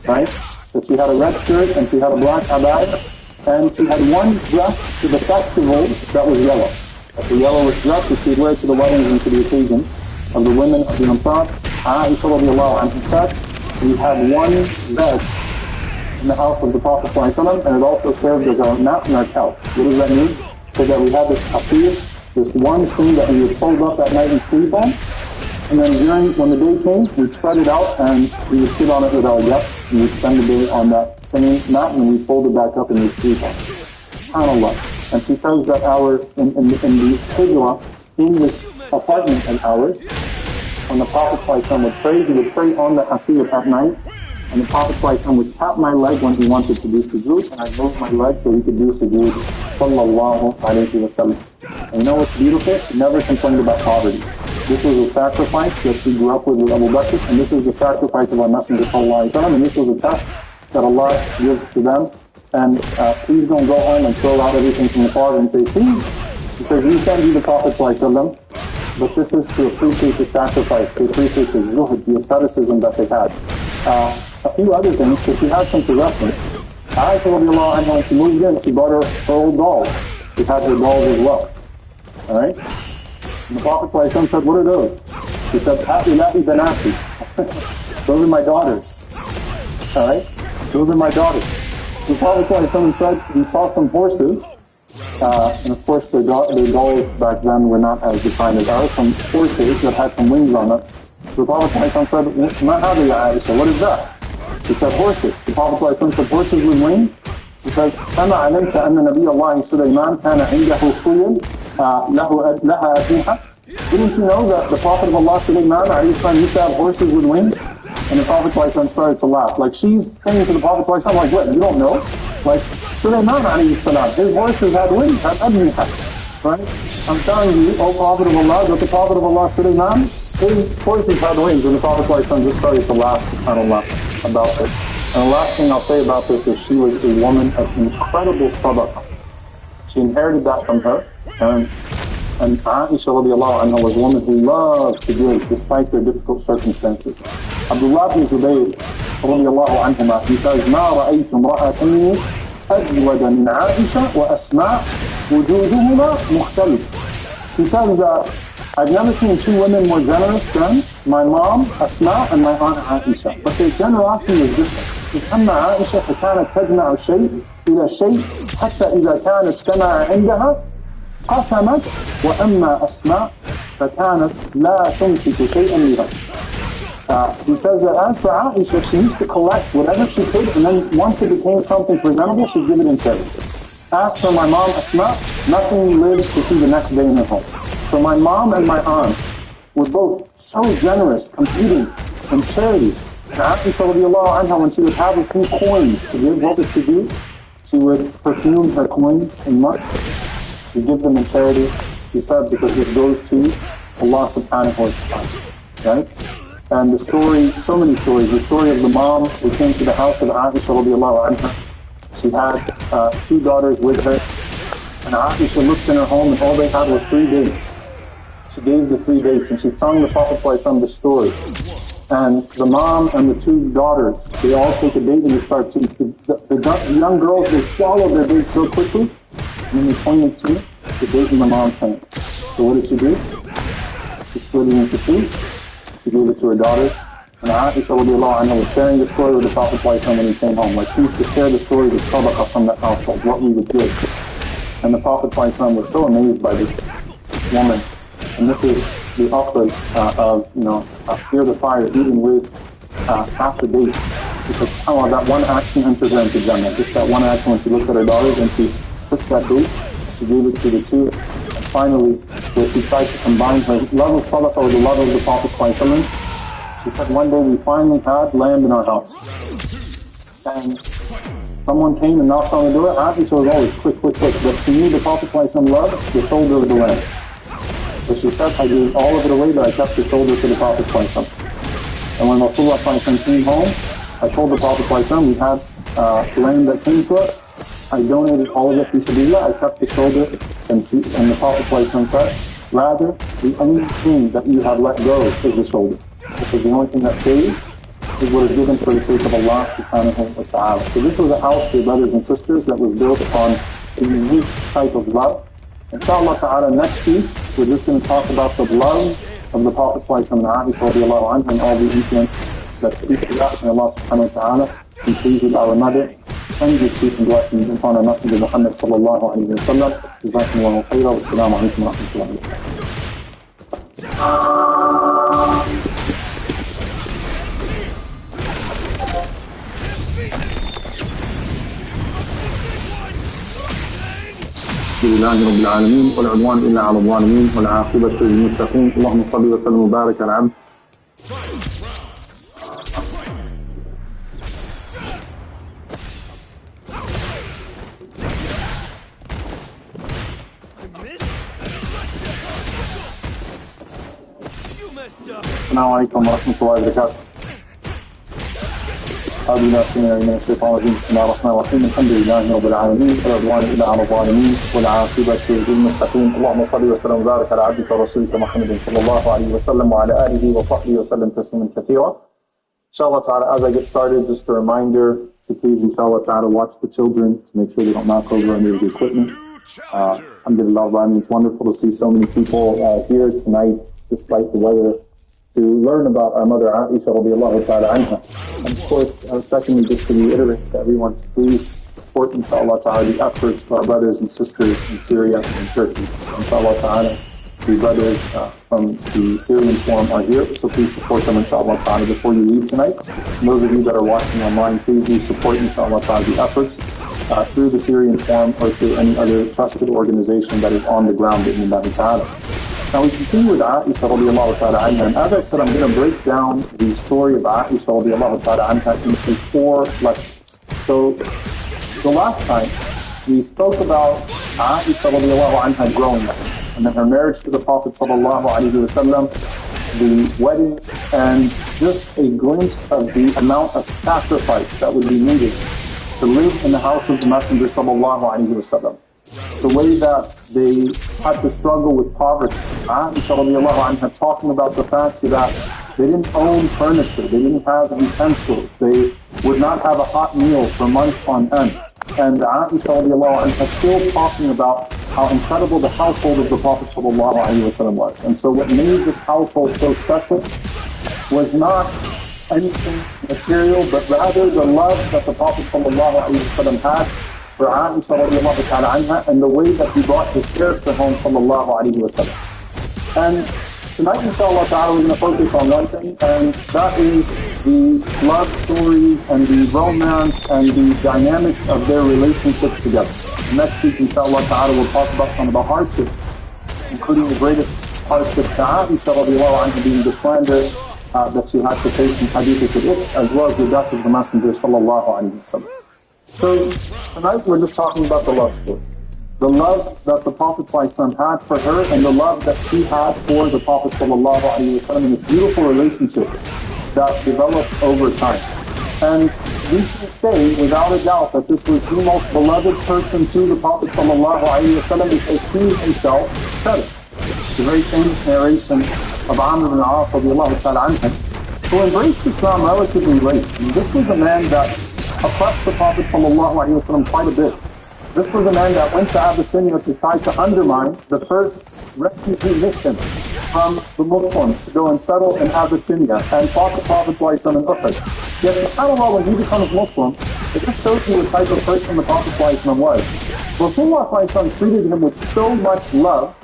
right? That she had a red shirt and she had a black abaya, and she had one dress to the festivals that was yellow. Like the yellowish dress that she would wear to the weddings and to the occasions of the women of the Ansar. Aisha radiallahu anha said, we had one bed in the house of the Prophet ﷺ, and it also served as our mat and our couch. What does that mean? So that we had this asir, this one thing that we would fold up at night and sleep on, and then when the day came, we'd spread it out and we would sit on it with our guests, and we'd spend the day on that same mat, and we'd fold it back up and we'd sleep on it. SubhanAllah. And she says that in the hijrah, in this apartment of ours, when the Prophet ﷺ would pray, he would pray on the asir at night, and the Prophet ﷺ would tap my leg when he wanted to do sujood, and I'd move my leg so he could do sujood, sallallahu alayhi wa sallam. And you know what's beautiful? He never complained about poverty. This was a sacrifice that she grew up with Abu Bakr, and this is the sacrifice of our Messenger sallallahu alayhi wa sallam, and this was a test that Allah gives to them. And please don't go home and throw out everything from the Father and say, see, because we can't be the Prophet ﷺ, but this is to appreciate the sacrifice, to appreciate the zuhud, the asceticism that they had. A few other things, because she had some possessions. Aisha radiallahu anha, when she moved in, she brought her old dolls. She had her dolls as well. Alright? And the Prophet ﷺ said, what are those? He said, Ha'ila'i banati. Those are my daughters. Alright? Those are my daughters. The Prophet ﷺ said he saw some horses, and of course their dolls back then were not as defined as ours, some horses that had some wings on it. The Prophet ﷺ said, Ma hada ya Aisha, what is that? He said, horses. The Prophet ﷺ said, horses with wings? He says, أَمَا عَلَمْتَ أَنَّ نَبِيَ اللَّهِ سُلَيْمَانَ كَانَ عِنْدَهُ خُيُّلٌ لَهَا أَجْنِحَةٌ. Didn't you know that the Prophet of Allah, Sulaiman, used to have horses with wings? And the Prophet ﷺ started to laugh. Like she's saying to the Prophet ﷺ, like, what, you don't know? Like, Sulaiman, his horses had wings, had ajniha. Right? I'm telling you, O Prophet of Allah, that the Prophet of Allah, Sulaiman, his horses had wings. And the Prophet ﷺ just started to laugh, subhanAllah, about this. And the last thing I'll say about this is she was a woman of incredible sadaqah. She inherited that from her parents. And Aisha radiallahu anha was a woman who loved to give despite their difficult circumstances. Abdullah ibn Zubayr radiallahu anhuma, he says, مَا رَأَيْتُ امْرَأَةً أَجْوَدَ مِنْ عَائِشَةَ وَأَسْمَاءَ وُجُودُهُمَا مُخْتَلِفٌ. He says that I've never seen two women more generous than my mom, Asma, and my aunt Aisha. But their generosity is different. أما عائشة فكانت تجمع الشيء إلى شيء حتى إذا كان اجتمع عندها قسمت، وأما أسماء فكانت لا تمسك شيئا لغيرها. He says that as for Aisha, she used to collect whatever she could, and then once it became something presentable, she'd give it in charity. As for my mom, Asma, nothing lived to see the next day in her home. So my mom and my aunt were both so generous, competing in charity. And Aisha radiallahu anha, when she would have a few coins to give, what would she do? She would perfume her coins in musk. She'd give them in charity. She said, because it goes to Allah subhanahu wa ta'ala. Right? And the story, so many stories. The story of the mom who came to the house of Aisha radiallahu anha. She had 2 daughters with her. And Aisha looked in her home and all they had was 3 dates. She gave the 3 dates and she's telling the Prophet ﷺ the story. And the mom and the 2 daughters, they all take a date and they start to eat. The young girls, they swallow their date so quickly, and then they pointed to the date in the mom's hand. So what did she do? She split it into 2. She gave it to her daughters. And Aisha radiallahu anha was sharing the story with the Prophet ﷺ when he came home. Like she used to share the story with sadaqah from that household, what we would give. And the Prophet ﷺ was so amazed by this woman. And this is the offer of, fear the fire, even with half the dates. Because that one action entered her into Jannah. Just that one action when she looked at her daughters and she took that date, she gave it to the 2. And finally, where she tried to combine her love of sadaqah with the love of the Prophet ﷺ, she said one day we finally had land in our house. And someone came and knocked on the door. Aisha was always quick. But she knew the Prophet ﷺ loved the shoulder of the land. So she said, I gave all of it away, but I kept the shoulder to the Prophet ﷺ. And when Rasulullah ﷺ came home, I told the Prophet ﷺ we had land that came to us. I donated all of it to Bismillah. I kept the shoulder, and the Prophet ﷺ said, rather, the only thing that you have let go is the shoulder. Because the only thing that stays is what is given for the sake of Allah subhanahu wa ta'ala. So this was a house for brothers and sisters that was built upon a unique type of love. Inshallah ta'ala, next week, we're just going to talk about the love of the Prophet ﷺ and Aisha radiallahu anha and all the incidents that speak to that. May Allah subhanahu wa ta'ala be pleased with our mother and give peace and blessings upon our Messenger Muhammad sallallahu alayhi wa sallam. Jazakumullahu khairan. Wassalamu alaikum wa rahmatullahi wa barakatuh. الحمد لله رب العالمين والعدوان إلا على الظالمين والعاقبة للمتقين اللهم صل وسلم وبارك على عبد السلام عليكم ورحمة الله وبركاته. أعوذ بالله السميع العليم من الشيطان الرجيم. بسم الله الرحمن الرحيم. الحمد لله رب العالمين والعدوان إلا على الظالمين والعاقبة للمتقين اللهم صل وسلم وبارك على عبدك ورسولك محمد صلى الله عليه وسلم وعلى آله وصحبه وسلم تسليما كثيرا. Inshallah ta'ala, as I get started, just a reminder to please, inshallah ta'ala, watch the children to make sure they don't knock over any of the equipment. Alhamdulillah, it's wonderful to see so many people here tonight, despite the weather, to learn about our mother Aisha radiallahu ta'ala anha. And of course, secondly, just to reiterate to everyone to please support, inshallah ta'ala, the efforts of our brothers and sisters in Syria and Turkey. Inshallah ta'ala, the brothers from the Syrian Forum are here, so please support them, inshallah ta'ala, before you leave tonight. And those of you that are watching online, please do support, inshallah ta'ala, the efforts through the Syrian Forum or through any other trusted organization that is on the ground in Allah ta'ala. Now we continue with Aisha radiallahu ta'ala anha, and as I said, I'm going to break down the story of Aisha radiallahu ta'ala anha into 4 lectures. So the last time we spoke about Aisha radiallahu anha growing up, and then her marriage to the Prophet sallallahu alaihi wasallam, the wedding, and just a glimpse of the amount of sacrifice that would be needed to live in the house of the Messenger sallallahu alaihi wasallam. The way that they had to struggle with poverty. Aisha radiallahu anha talking about the fact that they didn't own furniture, they didn't have utensils, they would not have a hot meal for months on end. And Aisha radiallahu anha still talking about how incredible the household of the Prophet sallallahu alaihi wasallam was. And so what made this household so special was not anything material, but rather the love that the Prophet sallallahu alaihi wasallam had for Aisha radiallahu ta'ala anha, and the way that he brought his character home sallallahu alaihi wasallam. And tonight, inshallah ta'ala, we're going to focus on one thing, and that is the love stories and the romance and the dynamics of their relationship together. Next week, inshallah ta'ala, we'll talk about some of the hardships, including the greatest hardship to Aisha radiallahu anha being the slander that she had to face in Hadith al-Ifk, as well as the death of the Messenger sallallahu alayhi wa sallam. So tonight we're just talking about the love story. The love that the Prophet ﷺ had for her and the love that she had for the Prophet ﷺ in this beautiful relationship that develops over time. And we can say without a doubt that this was the most beloved person to the Prophet ﷺ because he himself said it. The very famous narration of Amr ibn al-As who embraced Islam relatively late. And this was a man that oppressed the Prophet ﷺ quite a bit. This was a man that went to Abyssinia to try to undermine the first refugee mission from the Muslims to go and settle in Abyssinia and fought the Prophet ﷺ in Uhud. Yet, subhanAllah, when he becomes Muslim, it just shows you the type of person the Prophet ﷺ was. Rasulullah ﷺ treated him with so much love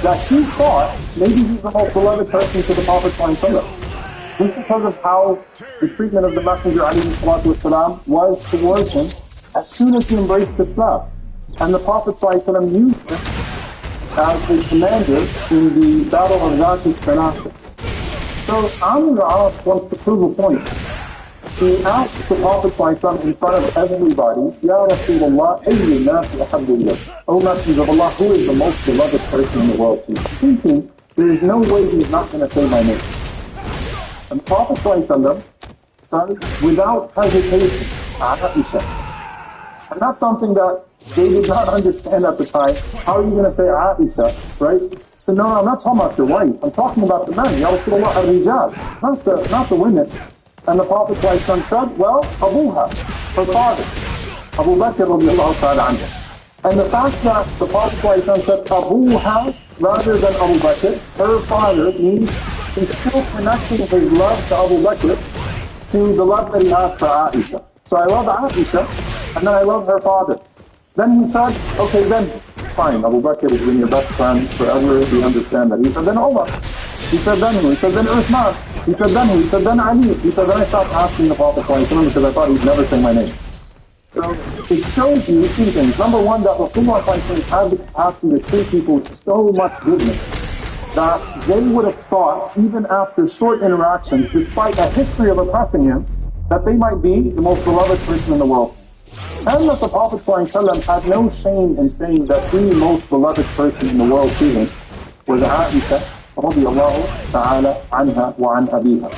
that he thought maybe he's the most beloved person to the Prophet ﷺ. Just because of how the treatment of the Messenger ﷺ was towards him as soon as he embraced Islam. And the Prophet ﷺ used him as the commander in the battle of Zat al-Sanasir. So Amr ibn al-As wants to prove a point. He asks the Prophet ﷺ in front of everybody, Ya Rasulullah, ayyu nasi ahabbu ilayk? O Messenger of Allah, who is the most beloved person in the world to you? Thinking, there is no way he's not going to say my name. And the Prophet ﷺ says, without hesitation, Aisha. And that's something that they did not understand at the time. How are you going to say Aisha, right? So no, I'm not talking about your wife. I'm talking about the men. Ya Rasulullah, al-rijal, not the women. And the Prophet ﷺ said, well, Abuha, her father, Abu Bakr radiallahu ta'ala anhu. And the fact that the Prophet ﷺ said Abuha rather than Abu Bakr, her father, means he's still connecting his love to Abu Bakr to the love that he has for Aisha. So I love Aisha, and then I love her father. Then he said, okay, then fine, Abu Bakr has been your best friend forever, we understand that. He said, then Umar. He said, then who? He said, then Uthman. He said, then who? He said, then Ali. He said, then I stopped asking the Prophet ﷺ because I thought he'd never say my name. So it shows you two things. Number one, that Rasulullah ﷺ had the capacity to treat people with so much goodness that they would have thought, even after short interactions, despite a history of oppressing him, that they might be the most beloved person in the world. And that the Prophet ﷺ had no shame in saying that the most beloved person in the world to him was Aisha radiyallahu ta'ala anha wa an abiha.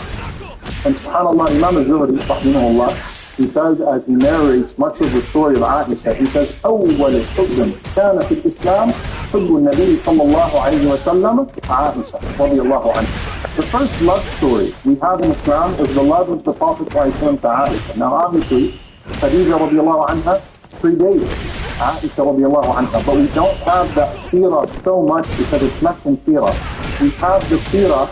And subhanAllah, Imam al-Zuhri, rahimahullah, he says, as he narrates much of the story of Aisha, he says, أول حب كان في الإسلام حب النبي صلى الله عليه وسلم عائشة رضي الله عنها. The first love story we have in Islam is the love of the Prophet ﷺ to Aisha. Now obviously, Khadija radiallahu anha predates Aisha radiallahu anha, but we don't have that seerah so much because it's not in seerah. We have the seerah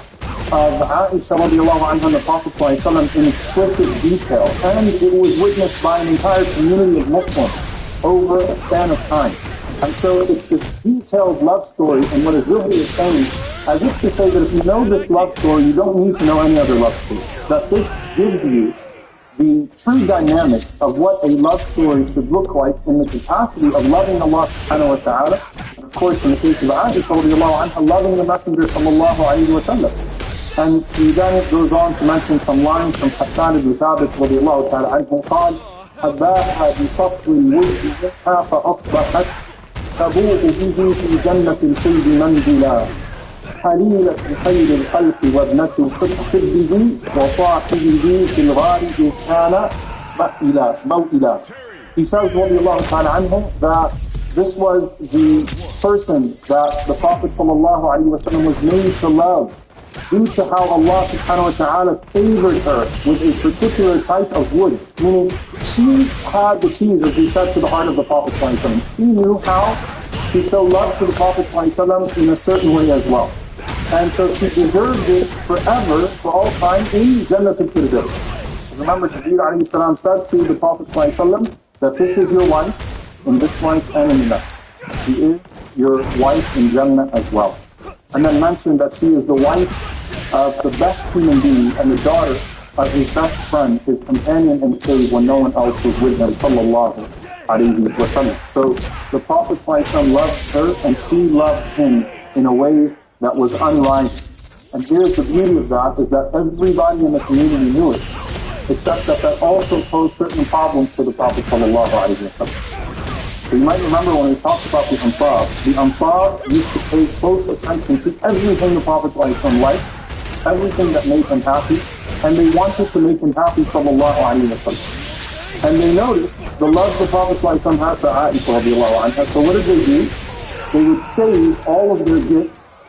of Aisha radiallahu anha and the Prophet ﷺ in explicit detail, and it was witnessed by an entire community of Muslims over a span of time. And so it's this detailed love story, and what Az-Zuhri is saying, as if to say that if you know this love story, you don't need to know any other love story. That this gives you the true dynamics of what a love story should look like in the capacity of loving Allah subhanahu wa ta'ala, and of course in the case of Aisha radiallahu anha, loving the Messenger sallallahu alayhi wa sallam. And he then goes on to mention some lines from Hassan ibn Thabit radiallahu ta'ala anhu, قال حباها بصفو الود منها فأصبحت تبوء به في جنة الخلد منزلا حليلة خير الخلق وابنة حبه وصاحبه في الغار إذ كان موئلا. He says radiallahu ta'ala anhu that this was the person that the Prophet sallallahu alaihi wasallam was made to love due to how Allah subhanahu wa ta'ala favored her with a particular type of wood. Meaning, she had the keys, as we said, to the heart of the Prophet sallallahu alaihi wasallam. She knew how to show love to the Prophet sallallahu alaihi wasallam in a certain way as well. And so she deserved it forever, for all time, in Jannat al-Firdaus. Remember, Jibreel alayhi salam said to the Prophet sallallahu alaihi wasallam that this is your wife in this life and in the next. She is your wife in Jannah as well. and then mentioned that she is the wife of the best human being and the daughter of his best friend, his companion in the cave when no one else was with him, sallallahu alayhi wa sallam. So the Prophet ﷺ loved her and she loved him in a way that was unrivaled. And here's the beauty of that, is that everybody in the community knew it, except that that also posed certain problems to the Prophet ﷺ. So you might remember when we talked about the Ansar used to pay close attention to everything the Prophet ﷺ liked, everything that made him happy, and they wanted to make him happy, sallallahu alayhi wa sallam. And they noticed the love the Prophet ﷺ had for Aisha radiallahu anha. So what did they do? They would save all of their gifts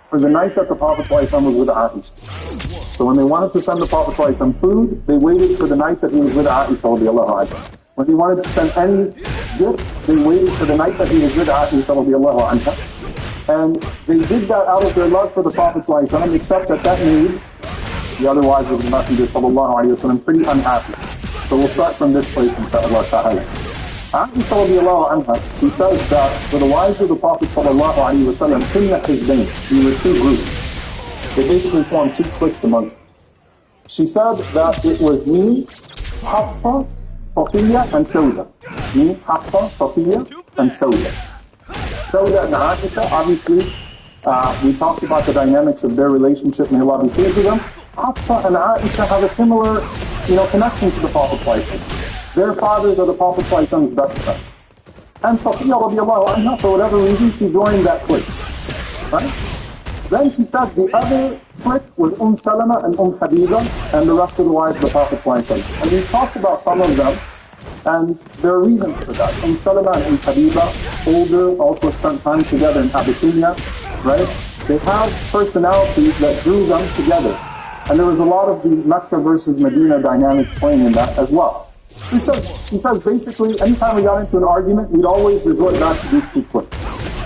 for the night that the Prophet ﷺ was with Aisha. So when they wanted to send the Prophet ﷺ food, they waited for the night that he was with Aisha radiallahu anha. When they wanted to send any gift, they waited for the night that he was with Aisha radiallahu anha. And they did that out of their love for the Prophet ﷺ, except that that made the other wives of the Messenger sallallahu alayhi wa sallam pretty unhappy. So we'll start from this place, inshaAllah ta'ala. Aisha radiallahu anha, she says that for the wives of the Prophet sallallahu alayhi wa sallam, kunna hizbayn, we were two groups. They basically formed two cliques amongst them. She said that it was me, Hafsa, Safiya, and Sauda. Me, Hafsa, Safiya, and Sauda. Sauda and Aisha, obviously, we talked about the dynamics of their relationship, may Allah be pleased with them. Hafsa and Aisha have a similar, connection to the Prophet ﷺ. Their fathers are the Prophet ﷺ's best friend. And Safiya radiallahu anha, for whatever reason, she joined that clique. Right? Then she said the other clique was Salama and Habiba and the rest of the wives of the Prophet ﷺ. And we talked about some of them, and there are reasons for that. Salama and Habiba, older, also spent time together in Abyssinia, right? They have personalities that drew them together. And there was a lot of the Mecca versus Medina dynamics playing in that as well. She says basically, anytime we got into an argument, we'd always resort back to these two cliques,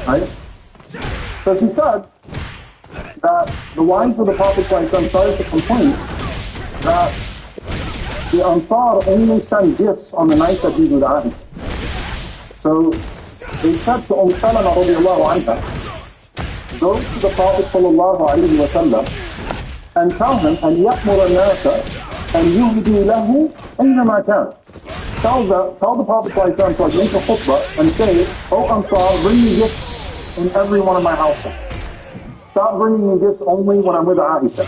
right? So she said that the wives of the Prophet ﷺ started to complain that the Ansar only send gifts on the night that he was with Aisha. So they said to Salama radiallahu anha, go to the Prophet sallallahu alayhi wa sallam and tell him, and يَأْمُرَ النَّاسَ and يُهْدِي لَهُ أَيْنَمَا كَانَ. Tell the Prophet ﷺ to make a khutbah and say, "Oh Ansar, bring me gifts in every one of my households. Stop bringing me gifts only when I'm with Aisha."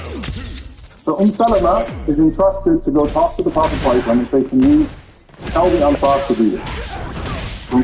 So Salama is entrusted to go talk to the Prophet ﷺ and say, "Can you tell the Ansar to do this?"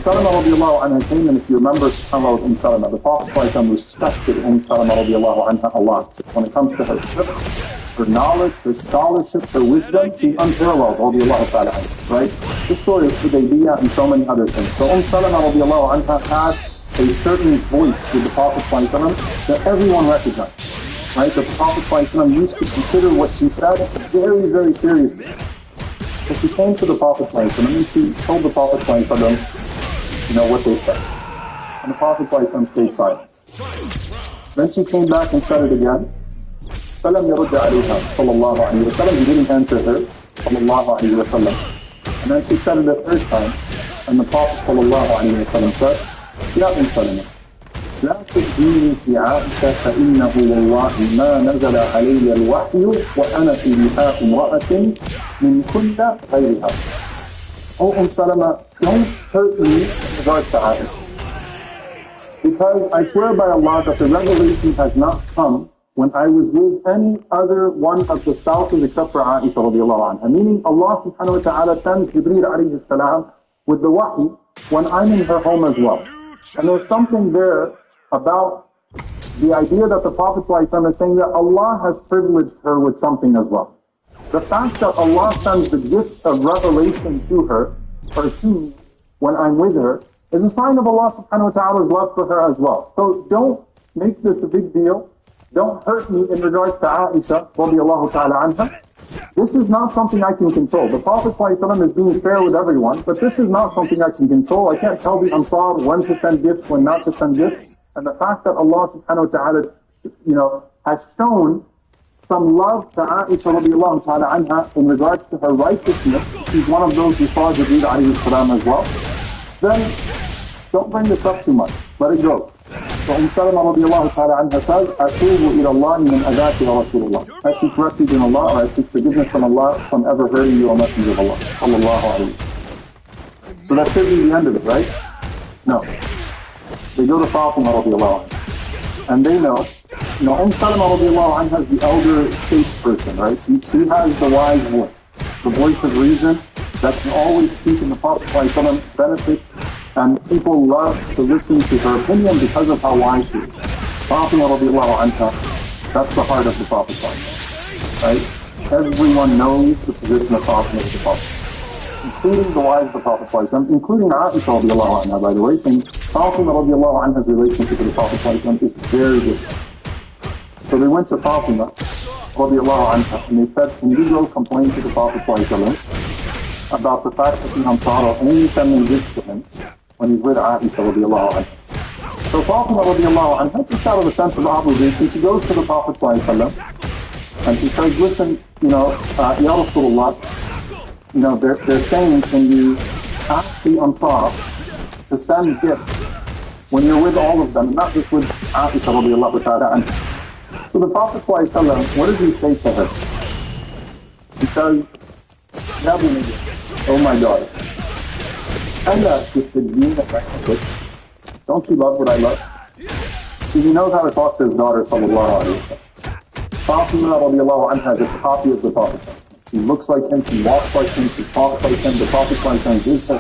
Salama radiallahu anha came, and if you remember subhanAllah Salama, the Prophet ﷺ respected Salama radiallahu anha a lot. When it comes to her knowledge, her scholarship, her wisdom, she's unparalleled radiallahu ta'ala anha, right? The story of Hudaybiyah and so many other things. So Salama radiallahu anha had a certain voice with the Prophet ﷺ that everyone recognized, right? The Prophet ﷺ used to consider what she said very, very seriously. So she came to the Prophet ﷺ and she told the Prophet ﷺ, what they said. And the Prophet ﷺ stayed silent. Then she came back and said it again. فَلَمْ يَرُدَّ عَلَيْهَا صَلَى اللَّهُ عَلَيْهِ وَسَلَّمَ. He didn't answer her, صَلَى اللَّهُ عَلَيْهِ وَسَلَّمَ. And then she said it a third time, and the Prophet صلى الله عليه وسلم said, يا سلمة لا تؤذيني في عائشة فإنه والله ما نزل علي الوحي وأنا في لحاف امرأة من كل غيرها. Oh Salama, don't hurt me in regards to Aisha. Because I swear by Allah that the revelation has not come when I was with any other one of the spouses except for Aisha radiallahu anha. Meaning Allah subhanahu wa ta'ala sends Jibreel alayhi salam with the wahi when I'm in her home as well. And there's something there about the idea that the Prophet ﷺ is saying that Allah has privileged her with something as well. The fact that Allah sends the gift of revelation to her, or to me, when I'm with her, is a sign of Allah subhanahu wa ta'ala's love for her as well. So don't make this a big deal. Don't hurt me in regards to Aisha radiallahu ta'ala anha. This is not something I can control. The Prophet ﷺ is being fair with everyone, but this is not something I can control. I can't tell the Ansar when to send gifts, when not to send gifts. And the fact that Allah subhanahu wa ta'ala, has shown some love to Aisha radiallahu ta'ala anha in regards to her righteousness, she's one of those who saw Jibreel alayhi salam as well, then don't bring this up too much. Let it go. So Salama radiallahu ta'ala anha says, Atubu ila Allah min adati ya Rasulullah. I seek refuge in Allah, or I seek forgiveness from Allah from ever hurting you, O Messenger of Allah. Sallallahu alayhi wa sallam. So that should be the end of it, right? No. They go to Fatima radiallahu anha. And they know, Salama radiallahu anha is the elder statesperson, right? So she has the wise voice, the voice of reason that can always speak in the Prophet ﷺ benefits, and people love to listen to her opinion because of how wise she is. Fatima radiallahu anha, that's the heart of the Prophet ﷺ, right? Everyone knows the position of Fatima with the Prophet, including the wives of the Prophet ﷺ, including Aisha radiallahu anha, by the way, saying Fatima radiallahu anha's relationship with the Prophet ﷺ is very good. So they went to Fatima radiallahu anha and they said, can you go complain to the Prophet ﷺ about the fact that the Ansar are only sending gifts to him when he's with Aisha radiallahu anha. So Fatima radiallahu anha, just out of a sense of obligation, she goes to the Prophet ﷺ and she says, listen, Ya Rasulullah, they're saying, can you ask the Ansar to send gifts when you're with all of them, and not just with Aisha radiallahu ta'ala anha. So the Prophet ﷺ, what does he say to her? He says, Ya bunayya, oh my daughter, don't you love what I love? He knows how to talk to his daughter, sallallahu alayhi wa sallam. Fatima radiallahu anha is a copy of the Prophet. She looks like him, she walks like him, she talks like him. The Prophet gives her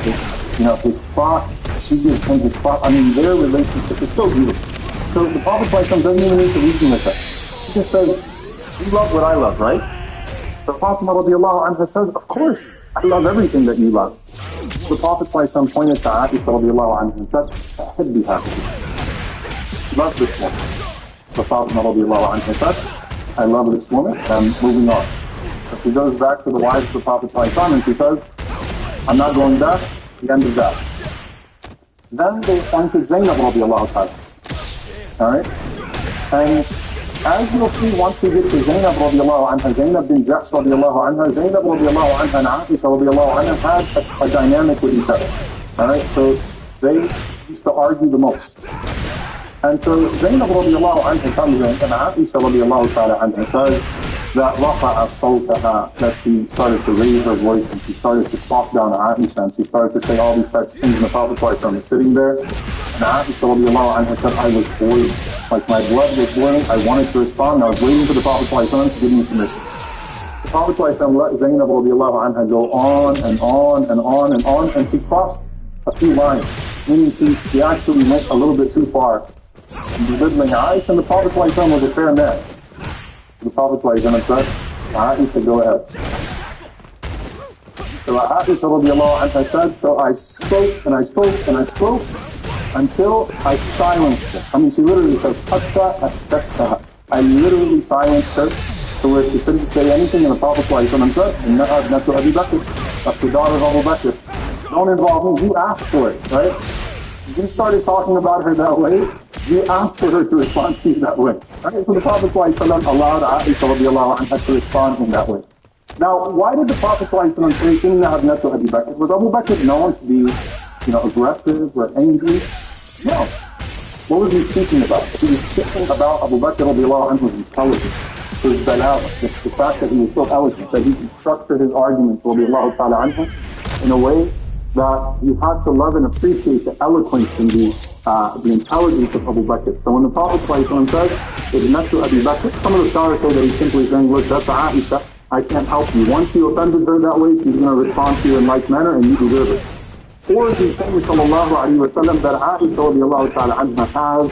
his spot, she gives him his spot. I mean, their relationship is so beautiful. So the Prophet doesn't even need to reason with her. He just says, you love what I love, right? So Fatima radiallahu anha says, of course, I love everything that you love. So the Prophet pointed to Aisha radiallahu anha and said, أحبها. Love this woman. So Fatima radiallahu anha said, I love this woman, and moving on. So she goes back to the wives of the Prophet and she says, I'm not going back, the end of that. Then they appointed Zainab radiallahu ta'ala. Alright? And as you'll see, once we get to Zainab radiallahu anha, Zainab bin Jahsh radiallahu anha, Zainab radiallahu anha and Aisha radiallahu anha had a dynamic with each other. Alright, so they used to argue the most. And so Zainab radiallahu anha comes in, and Aisha radiallahu ta'ala anha says that رَفَعَتْ صَوْتَهَا, that she started to raise her voice and she started to talk down to Aisha and she started to say all these types of things, and the Prophet was sitting there. And Aisha radiallahu anha said, I was boiling. Like my blood was boiling, I wanted to respond, I was waiting for the Prophet to give me permission. The Prophet let Zainab radiallahu anha go on and on and on and on, and she crossed a few lines, meaning she actually went a little bit too far. Belittling Aisha, and the Prophet was a fair man. The Prophet said, Aisha, go ahead. So Aisha radiallahu anha said, so I spoke and I spoke and I spoke until I silenced her. I mean, she literally says, Hatta astaktaha. I literally silenced her to where she couldn't say anything, and the Prophet said, Innaha ibnatu Abi Bakr. That's the daughter of Abu Bakr. Don't involve me. You asked for it, right? You started talking about her that way. You asked for her to respond to you that way. Right? So the Prophet allowed Aisha radiallahu anha to respond in that way. Now, why did the Prophet say, Inna ibnatu Abi Bakr? Was Abu Bakr known to be, aggressive or angry? No. What was he speaking about? He was speaking about Abu Bakr radiallahu anhu's intelligence, his balagh, the fact that he was so eloquent, that he structured his arguments radiallahu ta'ala anhu in a way that you had to love and appreciate the eloquence and the intelligence of Abu Bakr. So when the Prophet says, Ibnatu Abi Bakr, some of the scholars say that he's simply saying, look, that's Aisha, I can't help you. Once you offended her that way, she's going to respond to you in like manner, and you deserve it. Or is he saying, sallallahu alayhi wa sallam, that Aisha radiallahu ta'ala anha has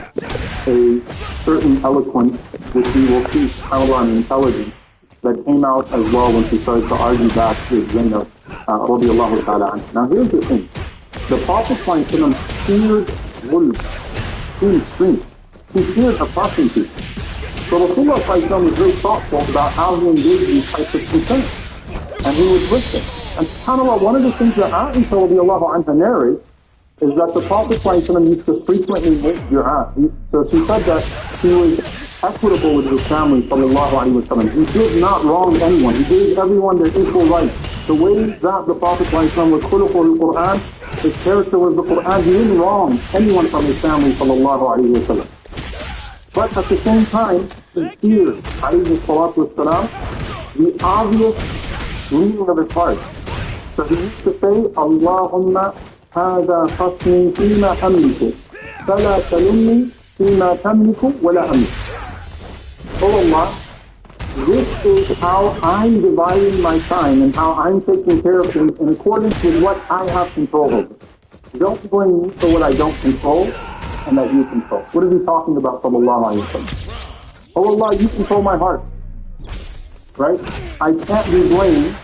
a certain eloquence, which we will see, subhanAllah, and intelligence, that came out as well when she started to argue back with Zainab radiallahu ta'ala anha. Now here's the thing. The Prophet feared wolves to an extreme. He feared oppressing people. So Rasulullah was very thoughtful about how he engaged these types of concerns. And he would listen. And subhanAllah, one of the things that Aisha radiallahu anha narrates is that the Prophet used to frequently make dua. So she said that he was equitable with his family, sallallahu alayhi wa sallam. He did not wrong anyone. He gave everyone their equal rights. The way that the Prophet was khuluqul Quran, his character was the Quran. He didn't wrong anyone from his family, sallallahu alayhi wa sallam. But at the same time, he fears, alayhi salatu wasalam, the obvious reading of his heart. So he used to say, Allahumma hada khasmi fima amliku, fala talumni fima tamliku wala amliku. Oh Allah, this is how I'm dividing my time and how I'm taking care of things in accordance with what I have control over. Don't blame me for what I don't control and that you control. What is he talking about, sallallahu alayhi wa sallam? Oh Allah, you control my heart. Right? I can't be blamed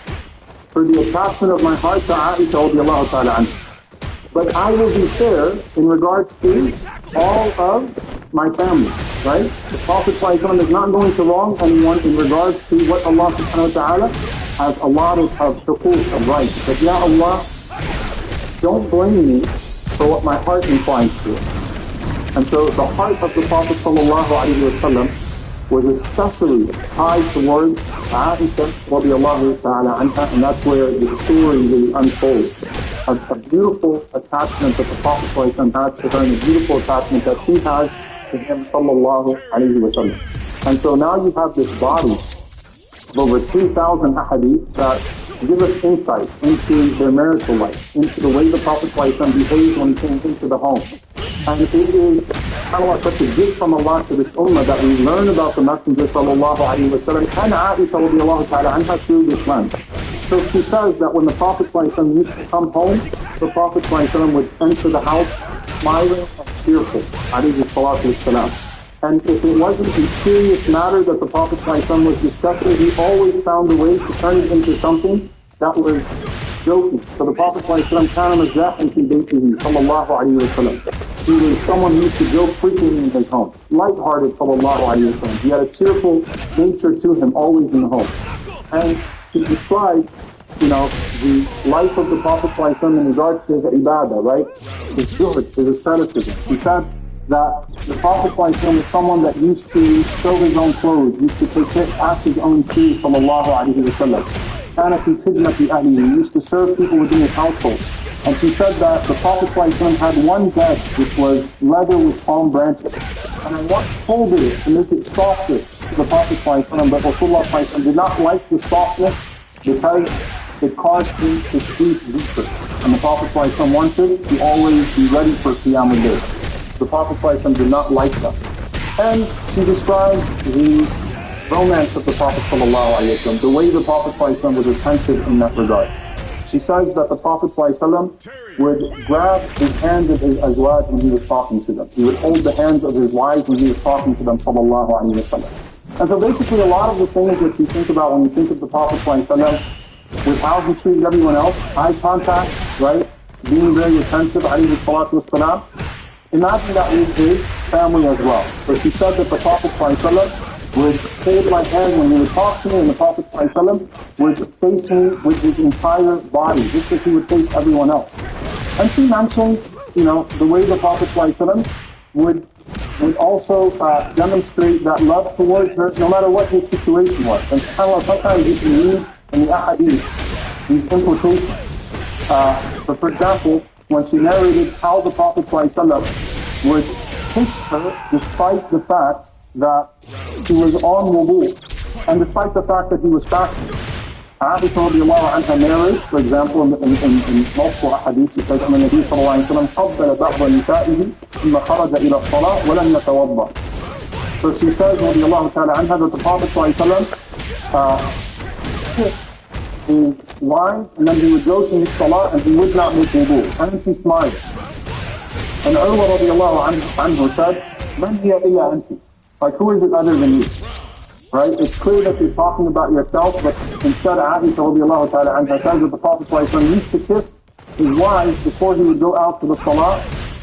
for the attachment of my heart to Aisha radiallahu ta'ala anha. But I will be fair in regards to all of my family, right? The Prophet ﷺ is not going to wrong anyone in regards to what Allah subhanahu wa ta'ala has a lot of huquq, of rights. But Ya Allah, don't blame me for what my heart inclines to. And so the heart of the Prophet ﷺ was especially tied towards Aisha radiallahu ta'ala anha, and that's where the story really unfolds. A beautiful attachment that the Prophet ﷺ has to her, and a beautiful attachment that she has to him sallallahu alayhi wa sallam. And so now you have this body of over 2,000 ahadith that give us insight into their marital life, into the way the Prophet ﷺ behaved when he came into the home. And it is subhanAllah, such a gift from Allah to this ummah that we learn about the Messenger sallallahu alayhi wa sallam and Aisha radiallahu ta'ala anha through this lens. So she says that when the Prophet ﷺ used to come home, the Prophet ﷺ would enter the house smiling and cheerful, alayhi salatu wassalam. And if it wasn't a serious matter that the Prophet ﷺ was discussing, he always found a way to turn it into something that was joking. So the Prophet ﷺ كان مزاحا في بيته صلى الله عليه وسلم. He was someone who used to joke frequently in his home, lighthearted sallallahu alayhi wa sallam. He had a cheerful nature to him, always in the home. And she described, the life of the Prophet ﷺ in regards to his ibadah, right? His zuhd, his asceticism. He said that the Prophet ﷺ was someone that used to sew his own clothes, used to patch his own shoes, sallallahu alayhi wa sallam. He used to serve people within his household. And she said that the Prophet ﷺ had one bed which was leather with palm branches. And I once folded it to make it softer to the Prophet ﷺ, but Rasulullah ﷺ did not like the softness because it caused him to sleep deeper. And the Prophet ﷺ wanted to always be ready for Qiyam al-Layl. The Prophet ﷺ did not like that. And she describes the romance of the Prophet ﷺ, the way the Prophet ﷺ was attentive in that regard. She says that the Prophet ﷺ would grab the hands of his azwaj when he was talking to them. He would hold the hands of his wives when he was talking to them, sallallahu alayhi wa sallam. And so basically a lot of the things that you think about when you think of the Prophet ﷺ, with how he treated everyone else, eye contact, right? Being very attentive, alayhi salatu wassalam. Imagine that with his family as well. Where she said that the Prophet ﷺ would hold my hand when he would talk to me, and the Prophet ﷺ would face me with his entire body, just as he would face everyone else. And she mentions, the way the Prophet ﷺ would also demonstrate that love towards her, no matter what his situation was. And subhanAllah, sometimes you can read in the ahadith these implications. So for example, when she narrated how the Prophet ﷺ would kiss her despite the fact that he was on wudu, and despite the fact that he was fasting. Aisha radiallahu anha narrates, for example, in multiple hadiths, she says, أن النبي صلى الله عليه وسلم قبل بعض نسائه ثم خرج إلى الصلاة ولم يتوضأ. So she says, radiallahu ta'ala anha, that the Prophet صلى الله عليه وسلم kissed his wives, and then he would go to his salah and he would not make wudu. And then she smiled. And Urwa radiallahu anhu said, من هي إلا أنت? Like, who is it other than you? Right? It's clear that you're talking about yourself, but instead Aisha radiallahu ta'ala anha says that the Prophet ﷺ used to kiss his wives before he would go out to the salah,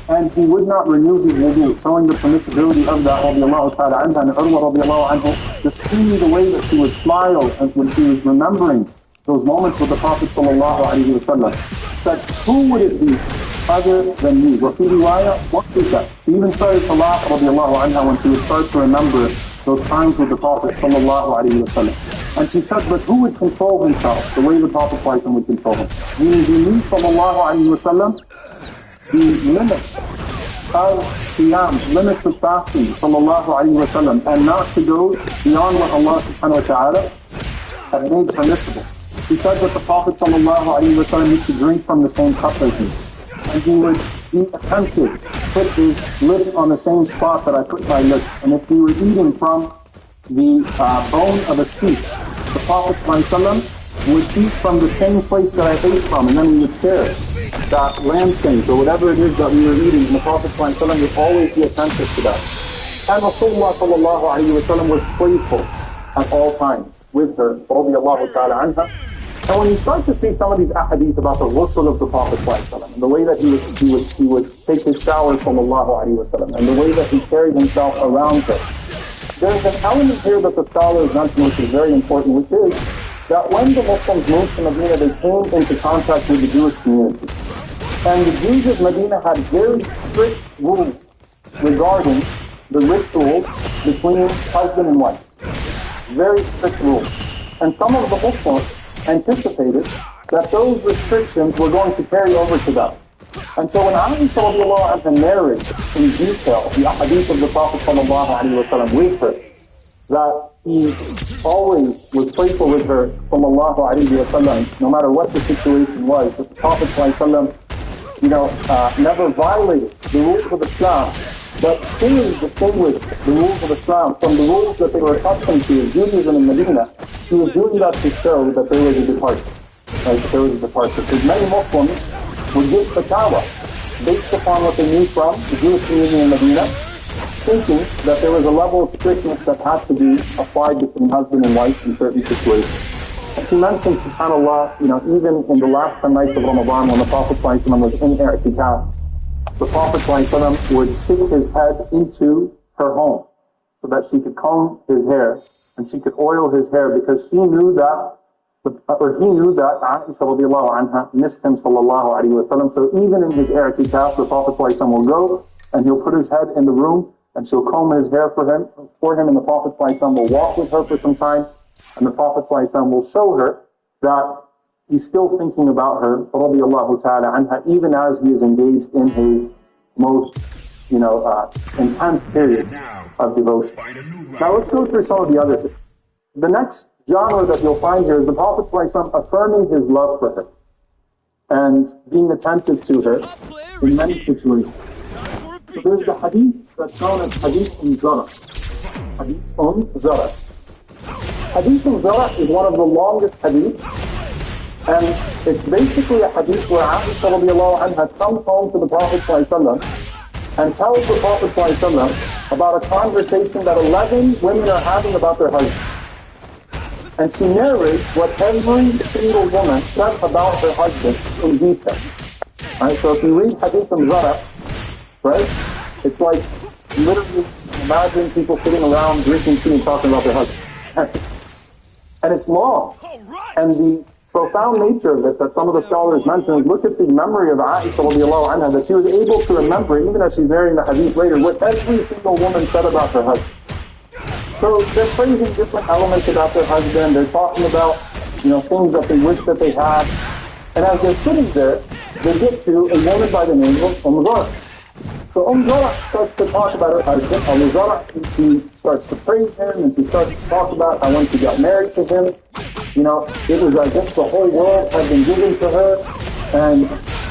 and he would not renew his wudu, showing the permissibility of that radiallahu ta'ala anha. And Urwa radiallahu anhu, just seeing the way that she would smile and when she was remembering those moments with the Prophet sallallahu alayhi wa sallam, said, who would it be other than me? Wa fi riwayah, what is that? She even started to laugh radiallahu anha when she would start to remember those times with the Prophet sallallahu alayhi wa sallam. And she said, but who would control himself the way the Prophet sallallahu alayhi wa sallam would control him? Meaning he knew sallallahu alayhi wa sallam the limits of qiyam, limits of fasting, sallallahu alayhi wa sallam, and not to go beyond what Allah subhanahu wa ta'ala had made permissible. He said that the Prophet sallallahu alayhi wa sallam used to drink from the same cup as me. And he would be attentive, put his lips on the same spot that I put my lips. And if we were eating from the bone of a sheep, the Prophet ﷺ would eat from the same place that I ate from, and then we would share that lamb shank or whatever it is that we were eating, and the Prophet ﷺ would always be attentive to that. And Rasulullah ﷺ was playful at all times with her, radiyallahu ta'ala anha. And when you start to see some of these ahadith about the ghusl of the Prophet ﷺ, and the way that he would take his shower, sallallahu alaihi wasallam, and the way that he carried himself around her, there's an element here that the scholars mention which is very important, which is that when the Muslims moved to Medina, they came into contact with the Jewish community. And the Jews of Medina had very strict rules regarding the rituals between husband and wife. Very strict rules. And some of the Muslims anticipated that those restrictions were going to carry over to them. And so when Aisha radiallahu anha narrates in detail the ahadith of the Prophet sallallahu alaihi wasallam with her, that he always was playful with her sallallahu alaihi wasallam, no matter what the situation was, that the Prophet sallallahu alaihi wasallam, never violated the rules of Islam, but clearly distinguished the rules of Islam from the rules that they were accustomed to in Judaism in Medina. He was doing that to show that there was a departure. Right? That there was a departure. Because many Muslims would give fatwa based upon what they knew from the Jewish community in Medina, thinking that there was a level of strictness that had to be applied between husband and wife in certain situations. And she mentioned, subhanAllah, even in the last 10 nights of Ramadan when the Prophet ﷺ was in i'tikaf, the Prophet ﷺ would stick his head into her home so that she could comb his hair and she could oil his hair, because he knew that Aisha radiallahu anha missed him sallallahu alaihi wasallam. So even in his i'tikaf, the Prophet ﷺ will go and he'll put his head in the room and she'll comb his hair for him, and the Prophet ﷺ will walk with her for some time, and the Prophet ﷺ will show her that he's still thinking about her, radiyallahu ta'ala anha, even as he is engaged in his most, intense periods of devotion. Now let's go through some of the other things. The next genre that you'll find here is the Prophet ﷺ affirming his love for her and being attentive to her in many situations. So there's the hadith that's known as hadith Zara. Hadith Zara. Hadith Zara is one of the longest hadiths, and it's basically a hadith where Aisha radiallahu anha comes home to the Prophet ﷺ and tells the Prophet ﷺ about a conversation that 11 women are having about their husbands. And she narrates what every single woman said about her husband in detail. Right? So if you read hadith Zara, right, it's like literally imagine people sitting around drinking tea and talking about their husbands. And it's long. And the profound nature of it that some of the scholars mention is, look at the memory of Aisha radiallahu anha, that she was able to remember, even as she's narrating the hadith later, what every single woman said about her husband. So they're praising different elements about their husband, they're talking about, things that they wish that they had. And as they're sitting there, they get to a woman by the name of Zara. So Zara starts to talk about her husband, Zara, and she starts to praise him, and she starts to talk about how when she got married to him, it was as if the whole world had been given to her, and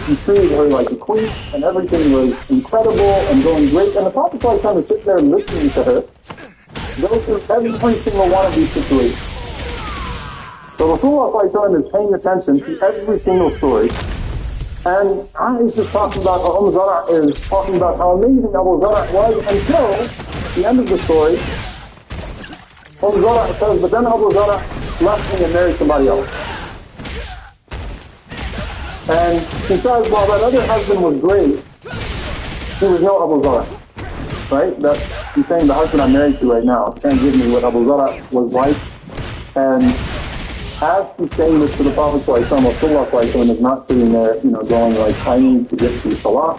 he treated her like a queen, and everything was incredible and going great. And the Prophet ﷺ is sitting there listening to her go through every single one of these situations. So Rasulullah ﷺ is paying attention to every single story. And Aisha is talking about how Zara is talking about how amazing Abu Zara was, until the end of the story. Zara says, but then Abu Zara left me and married somebody else. And she says, well, that other husband was great. He was no Abu Zara. Right? That he's saying the husband I'm married to right now can't give me what Abu Zara was like. And as she's saying this to the Prophet ﷺ is not sitting there, going like, I need to get to Salah,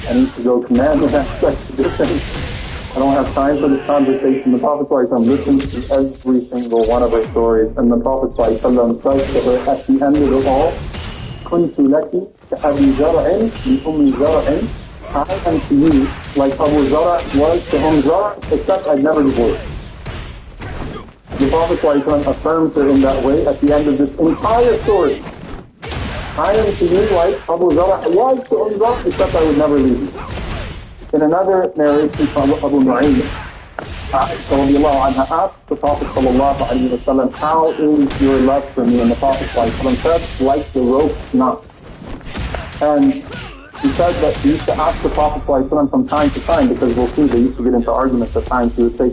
I need to go command the next expedition, I don't have time for this conversation. The Prophet ﷺ listens to every single one of her stories, and the Prophet ﷺ says to her at the end of it all, كنت لك كأبي زرع لأم زرع I am to you like Abu Zara was to Zara, except I've never divorced. The Prophet ﷺ affirms her in that way at the end of this entire story. I am to you like Abu Zara was to Zara, except I would never leave you. In another narration from Abu Nu'aym, Aisha asked the Prophet ﷺ, how is your love for me? And the Prophet ﷺ said, like the rope knot. And he said that he used to ask the Prophet ﷺ from time to time, because we'll see they used to get into arguments at times. He would say,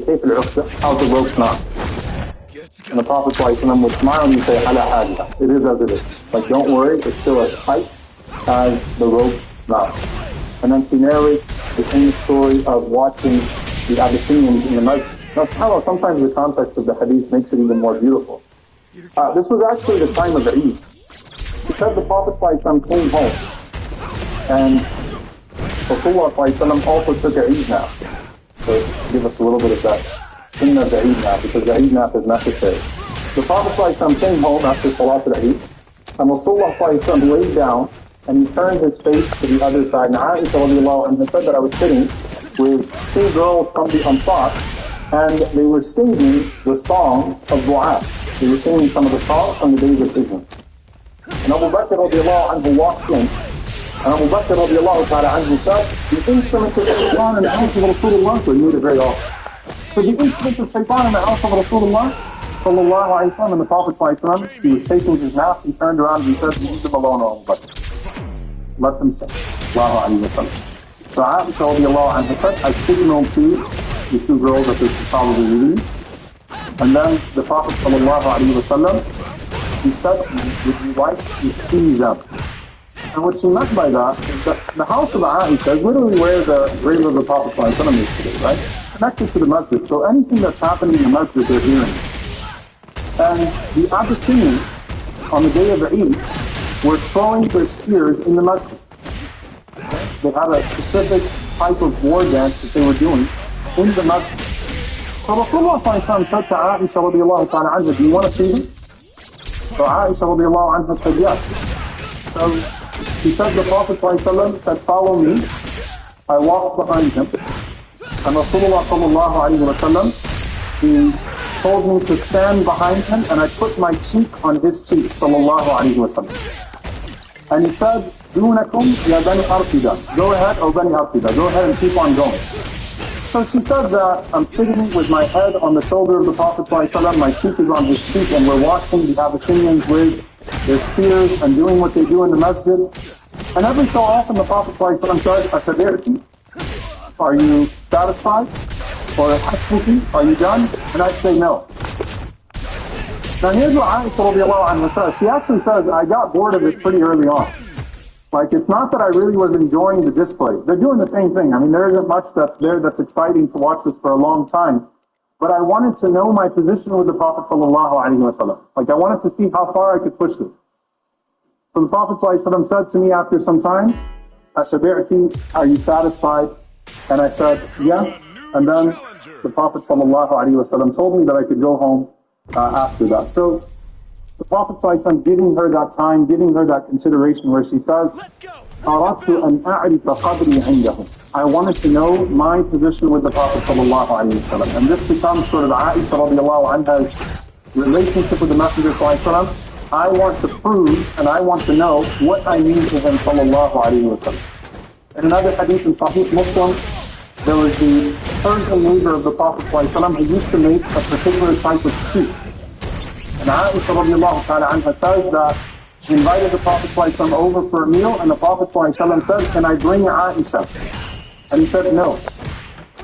how's the rope knot? And the Prophet ﷺ would smile and he'd say, ala hajda. It is as it is. Like, don't worry, it's still as tight as the rope knot. And then she narrates the famous story of watching the Abyssinians in the night. Now, subhanAllah, sometimes the context of the hadith makes it even more beautiful. This was actually the time of Eid. Because the Prophet ﷺ came home, and Rasulullah ﷺ also took an Eid nap. So give us a little bit of that sunnah of the Eid nap, because the Eid nap is necessary. The Prophet ﷺ came home after Salat al-Eid, and Rasulullah ﷺ laid down, and he turned his face to the other side. And Aisha radiallahu anha said that I was sitting with two girls from the Ansar, and they were singing the songs of dua. They were singing some of the songs from the days of ignorance. And Abu Bakr radiallahu anhu walks in, and Abu Bakr radiallahu ta'ala anhu said, the instruments of shaitan in the house of Rasulullah, we knew it very often. So the instruments of shaitan in the house of Rasulullah, sallallahu alayhi wa sallam, and the Prophet sallallahu alayhi wa sallam, he was taking his nap, he turned around and he said, leave them alone, Abu Bakr. Let them sing. Sallallahu alayhi wa sallam. So Aisha radiallahu anha said, I signaled to the two girls that they should probably leave. And then the Prophet sallallahu alayhi wa sallam, he said, would you like to see them? And what she meant by that is that the house of Aisha is literally where the grave of the Prophet sallallahu alayhi wa sallam is today, right? It's connected to the masjid. So anything that's happening in the masjid, they're hearing it. And the Abyssinians, on the day of the Eid, were throwing their spears in the masjid. They had a specific type of war dance that they were doing in the masjid. So Rasulullah said to Aisha radiallahu ta'ala anha, do you want to see them? So Aisha radiallahu anha said yes. So he said the Prophet said, follow me. I walked behind him. And Rasulullah sallallahu alayhi wa sallam, he told me to stand behind him, and I put my cheek on his cheek, sallallahu alayhi wa sallam. And he said, Dunakum ya bani Arqida. Go ahead, O bani Arqida. Go ahead and keep on going. So she said that I'm sitting with my head on the shoulder of the Prophet ﷺ, my cheek is on his cheek, and we're watching the Abyssinians with their spears and doing what they do in the masjid. And every so often the Prophet ﷺ said, Asadirti, are you satisfied? Or Hasbuki, are you done? And I'd say no. Now here's what Aisha radiallahu anha says. She actually says, I got bored of it pretty early on. Like, it's not that I really was enjoying the display. They're doing the same thing. I mean, there isn't much that's there that's exciting to watch this for a long time. But I wanted to know my position with the Prophet sallallahu alaihi wasallam. Like, I wanted to see how far I could push this. So the Prophet sallallahu alaihi wasallam said to me after some time, Ashabi'ati, are you satisfied? And I said, yes. And then the Prophet sallallahu alaihi wasallam told me that I could go home after that. So the Prophet ﷺ giving her that time, giving her that consideration where she says, أَرَدْتُ أَنْ أَعْرِفَ قَدْرِي عِنْدَهُ. I wanted to know my position with the Prophet ﷺ. And this becomes sort of Aisha radiallahu anha's relationship with the Messenger ﷺ. I want to prove and I want to know what I mean to him sallallahu alayhi wa sallam. In another hadith in Sahih Muslim, there was the Persian neighbor of the Prophet ﷺ who used to make a particular type of stew. And Aisha radiallahu ta'ala anha says that he invited the Prophet ﷺ over for a meal, and the Prophet ﷺ said, can I bring Aisha? And he said no.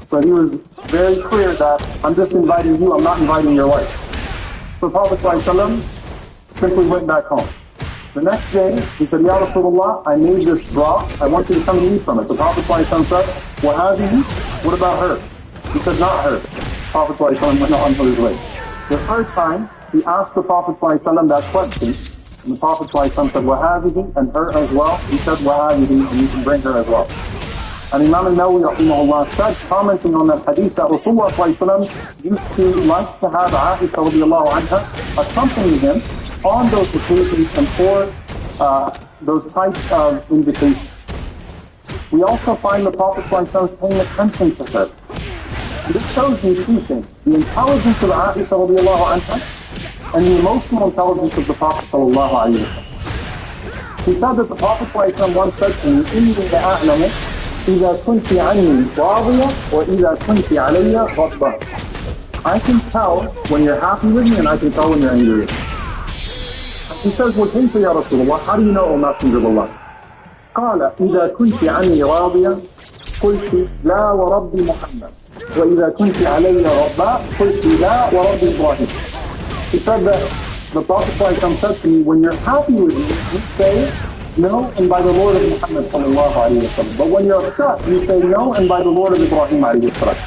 So he was very clear that I'm just inviting you, I'm not inviting your wife. So the Prophet ﷺ simply went back home. The next day, he said, Ya Rasulullah, I made this broth, I want you to come and eat from it. The Prophet ﷺ said, what about her? He said, not her. The Prophet ﷺ went on his way. The third time, he asked the Prophet ﷺ that question, and the Prophet ﷺ said, وَهَذِهِ, and her as well. He said, وَهَذِهِ, and you can bring her as well. And Imam al-Nawawi rahimahullah said, commenting on that hadith, that Rasulullah ﷺ used to like to have Aisha radiallahu anha accompany him on those occasions and for those types of invitations. we also find the Prophet ﷺ paying attention to her. And this shows you two things: the intelligence of Aisha radiallahu anha and the emotional intelligence of the Prophet sallallahu alaihi wasallam. She said that the Prophet ﷺ once said to me, إِنِّي لَأَعْلَمُ إِذَا كُنْتِ عَنِّي رَاضِيَةً وَإِذَا كُنْتِ عَلَيَّ غَضْبَةً. I can tell when you're happy with me and I can tell when you're angry with me. And she says, وَكَيْفَ يَا رَسُولَ اللَّهِ, how do you know, O Messenger of Allah? قال إذا كنت عني راضيا قلت لا ورب محمد وإذا كنت علي رضاء قلت لا ورب إبراهيم. She said that the Prophet ﷺ said to me, when you're happy with me, you say no and by the Lord of Muhammad sallallahu alayhi wa sallam. But when you're upset, you say no and by the Lord of Ibrahim alayhi salam.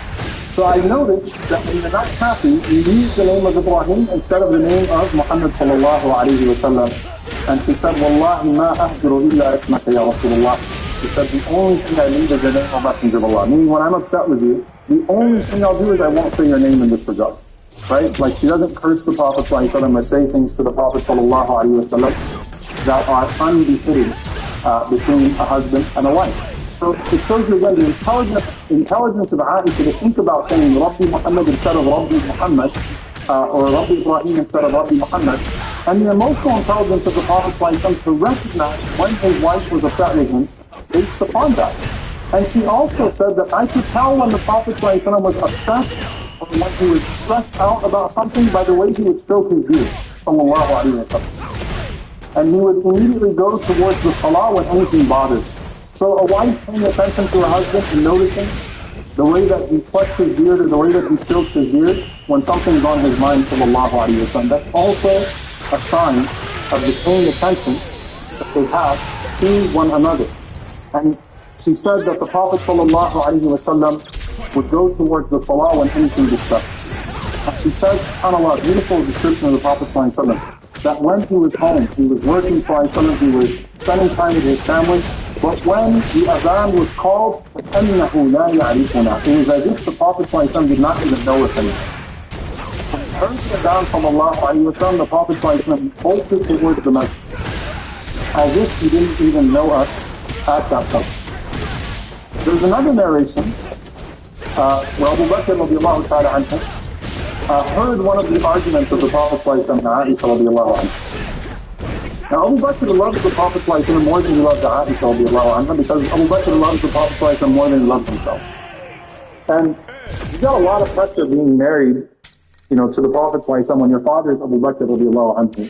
So I noticed that when you're not happy, you use the name of Ibrahim instead of the name of Muhammad sallallahu alayhi wa sallam. And she said, Wallahi ma ahdiru illa ismaka ya Rasulullah. She said, the only thing I need is the name of Messenger of Allah. Meaning when I'm upset with you, the only thing I'll do is I won't say your name in this regard. Right? Like she doesn't curse the Prophet ﷺ or say things to the Prophet ﷺ that are unbefitting between a husband and a wife. So it shows you again the intelligence of Aisha to think about saying Rabbi Muhammad instead of Rabbi Muhammad, or Rabbi Ibrahim instead of Rabbi Muhammad, and the emotional intelligence of the Prophet ﷺ to recognize when his wife was upset with him based upon that. And she also said that I could tell when the Prophet ﷺ was upset or when he was stressed out about something by the way he would stroke his beard, sallallahu alayhi wa sallam. And he would immediately go towards the salah when anything bothered. So a wife paying attention to her husband and noticing the way that he plucks his beard or the way that he strokes his beard when something's on his mind, sallallahu alayhi wa sallam, that's also a sign of the paying attention that they have to one another. And she said that the Prophet ﷺ would go towards the salah when anything distressed him. And she said, subhanAllah, a beautiful description of the Prophet ﷺ, that when he was home, he was working ﷺ, he was spending time with his family, but when the adhan was called, فَأَنَّهُ لَا يَعْرِفُنَا, it was as if the Prophet ﷺ did not even know us anymore. When he heard the adhan sallallahu alayhi wa sallam, the Prophet ﷺ bolted towards the masjid, as if he didn't even know us at that point. There's another narration where Abu Bakr radiallahu ta'ala anhu heard one of the arguments of the Prophet ﷺ and Aisha radiallahu anha. Now Abu Bakr loved the Prophet ﷺ more than he loved Aisha radiallahu anha, because Abu Bakr loved the Prophet ﷺ more than he loved himself. And you got a lot of pressure being married, to the Prophet ﷺ when your father is Abu Bakr radiallahu anhu,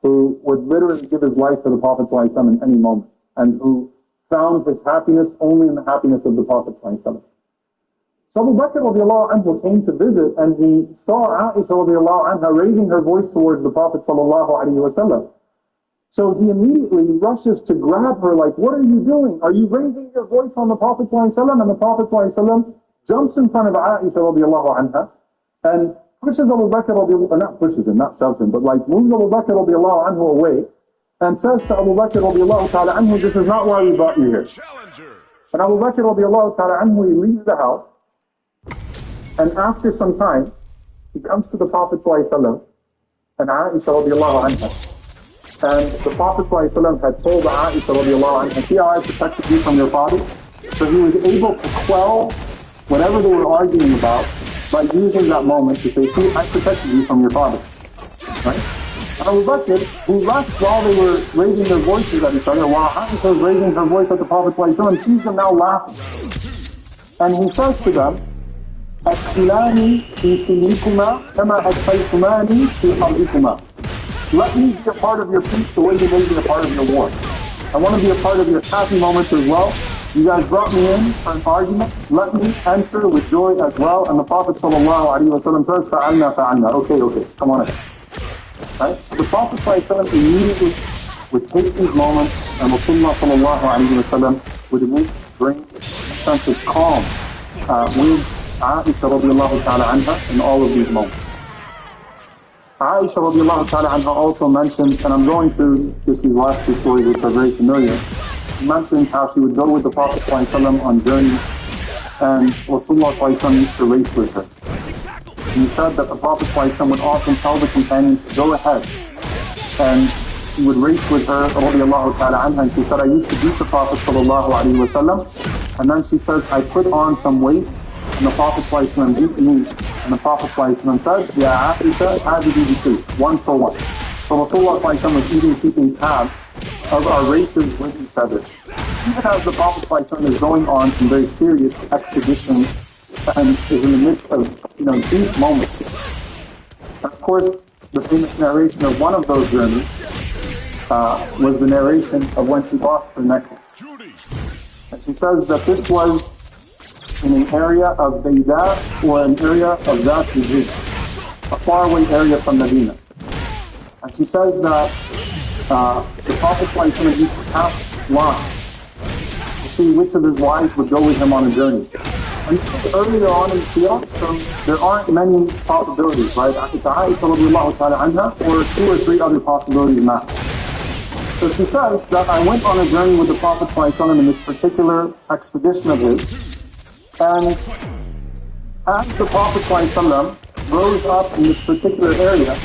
who would literally give his life for the Prophet ﷺ in any moment, and who found his happiness only in the happiness of the Prophet ﷺ. So Abu Bakr radiallahu anhu came to visit, and he saw Aisha radiallahu anha raising her voice towards the Prophet sallallahu alaihi wasallam. So he immediately rushes to grab her, like, what are you doing? Are you raising your voice on the Prophet ﷺ? And the Prophet ﷺ jumps in front of Aisha radiallahu anha and pushes Abu Bakr radiallahu anha, not pushes him, not shoves him, but like moves Abu Bakr radiallahu anhu away, and says to Abu Bakr radiallahu ta'ala anhu, this is not why we brought you here. And Abu Bakr radiallahu ta'ala anhu, he leaves the house, and after some time, he comes to the Prophet ﷺ and Aisha radiallahu anha. And the Prophet ﷺ had told Aisha radiallahu anha, see how I protected you from your father? So he was able to quell whatever they were arguing about by using that moment to say, see, I protected you from your father. Right? Abu Bakr, who left while they were raising their voices at each other, while Aisha was raising her voice at the Prophet ﷺ, sees them now laughing. And he says to them, أَدْخِلَانِي فِي سِلْمِكُمَا كَمَا أَدْخَلْتُمَانِي فِي حَرْبِكُمَا. Let me be a part of your peace the way you made me a part of your war. I want to be a part of your happy moments as well. You guys brought me in for an argument. Let me enter with joy as well. And the Prophet ﷺ says, فَعَلْنَا فَعَلْنَا. Okay, come on ahead. Right? So the Prophet ﷺ immediately would take these moments, and Rasulullah ﷺ would bring a sense of calm with Aisha radiallahu ta'ala anha in all of these moments. Aisha radiallahu ta'ala anha also mentions, and I'm going through just these last two stories which are very familiar, she mentions how she would go with the Prophet ﷺ on journeys, and Rasulullah ﷺ used to race with her. And he said that the Prophet ﷺ would often tell the companions to go ahead and he would race with her, radiallahu ta'ala anha, and she said, I used to beat the Prophet sallallahu alaihi wasallam, and then she said, I put on some weights, and the Prophet sallallahu alaihi wasallam beat me, and the Prophet sallallahu alaihi wasallam said, Ya Aisha, hadihi bi 2, 1 for 1. So Rasulullah sallallahu alaihi wasallam was even keeping tabs of our races with each other. Even as the Prophet sallallahu alaihi wasallam is going on some very serious expeditions, and is in the midst of, deep moments. And of course, the famous narration of one of those journeys was the narration of when she lost her necklace. And she says that this was in an area of Bayda, or an area of Zat al-Hijr, a faraway area from Medina. And she says that the Prophet ﷺ used to pass lines to see which of his wives would go with him on a journey. And earlier on in Qiyam, there aren't many possibilities, right? Aisha radiallahu ta'ala anha, or 2 or 3 other possibilities max. So she says that I went on a journey with the Prophet ﷺ in this particular expedition of his, and as the Prophet ﷺ rose up in this particular area,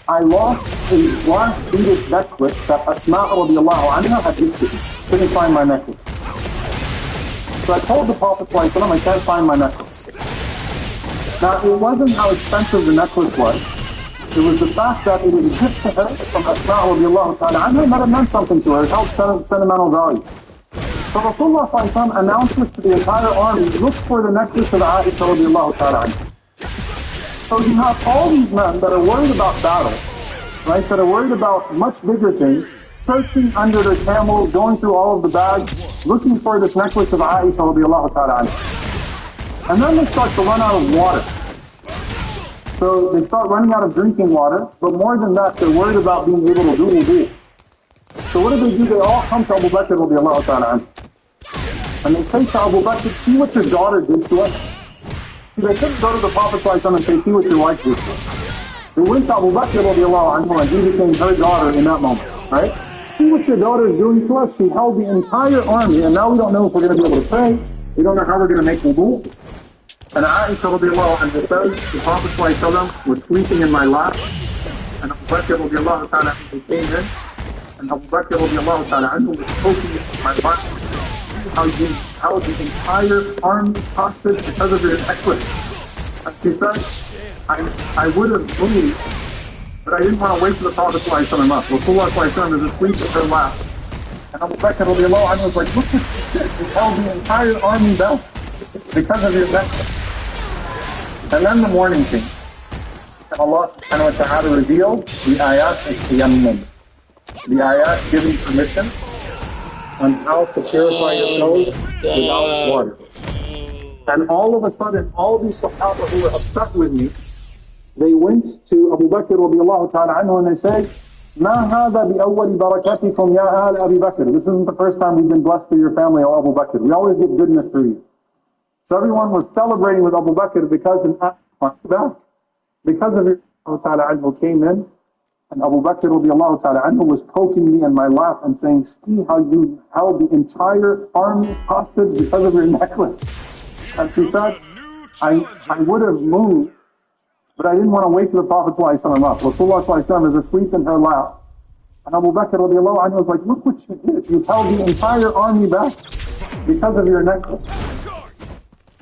I lost a large beaded necklace that Asma radiallahu anha had gifted me. Couldn't find my necklace. So I told the Prophet ﷺ, I can't find my necklace. Now, it wasn't how expensive the necklace was. It was the fact that it was a gift to her from Asma radiallahu ta'ala anha that it meant something to her. It held sentimental value. So Rasulullah ﷺ announces to the entire army, look for the necklace of Aisha radiallahu ta'ala anha. So you have all these men that are worried about battle, right? That are worried about much bigger things, searching under their camels, going through all of the bags, looking for this necklace of Aisha radiallahu ta'ala anha. And then they start to run out of water. So they start running out of drinking water, but more than that, they're worried about being able to do wudu. So what do? They all come to Abu Bakr radiallahu ta'ala anha. And they say to Abu Bakr, see what your daughter did to us. See, they couldn't go to the Prophet ﷺ and say, see what your wife did to us. They went to Abu Bakr radiallahu anhu, and he became her daughter in that moment, right? See what your daughter is doing to us. She held the entire army, and now we don't know if we're going to be able to pray. We don't know how we're going to make wudu. And Aisha radiallahu anha says, the Prophet ﷺ was sleeping in my lap, and Abu Bakr radiallahu ta'ala anhu came in, and Abu Bakr radiallahu ta'ala anhu was poking my butt. How you held the entire army hostage because of your necklace. And she said, I would have moved, but I didn't want to wait for the Prophet ﷺ up. Rasulullah ﷺ is asleep in her lap. And Abu Bakr radiallahu anhu was like, look what you did. You held the entire army back because of your necklace. And then the morning came. And Allah subhanahu wa ta'ala revealed the ayat al-Tayammum. The ayat giving permission on how to purify yourselves without water. And all of a sudden, all these Sahaba who were upset with me, they went to Abu Bakr radiallahu ta'ala anhu and they said, مَا هَذَا بِأَوَّلِ بَرَكَاتِكُمْ يَا آلَ أَبِي بَكْرِ. This isn't the first time we've been blessed through your family, O Abu Bakr. We always get goodness through you. So everyone was celebrating with Abu Bakr because of your ta'ala anhu came in, and Abu Bakr radiallahu ta'ala anhu was poking me in my lap and saying, see how you held the entire army hostage because of your necklace. And she said, I would have moved, but I didn't want to wake the Prophet ﷺ up. Rasulullah ﷺ is asleep in her lap. And Abu Bakr radiallahu anhu was like, look what you did. You held the entire army back because of your necklace.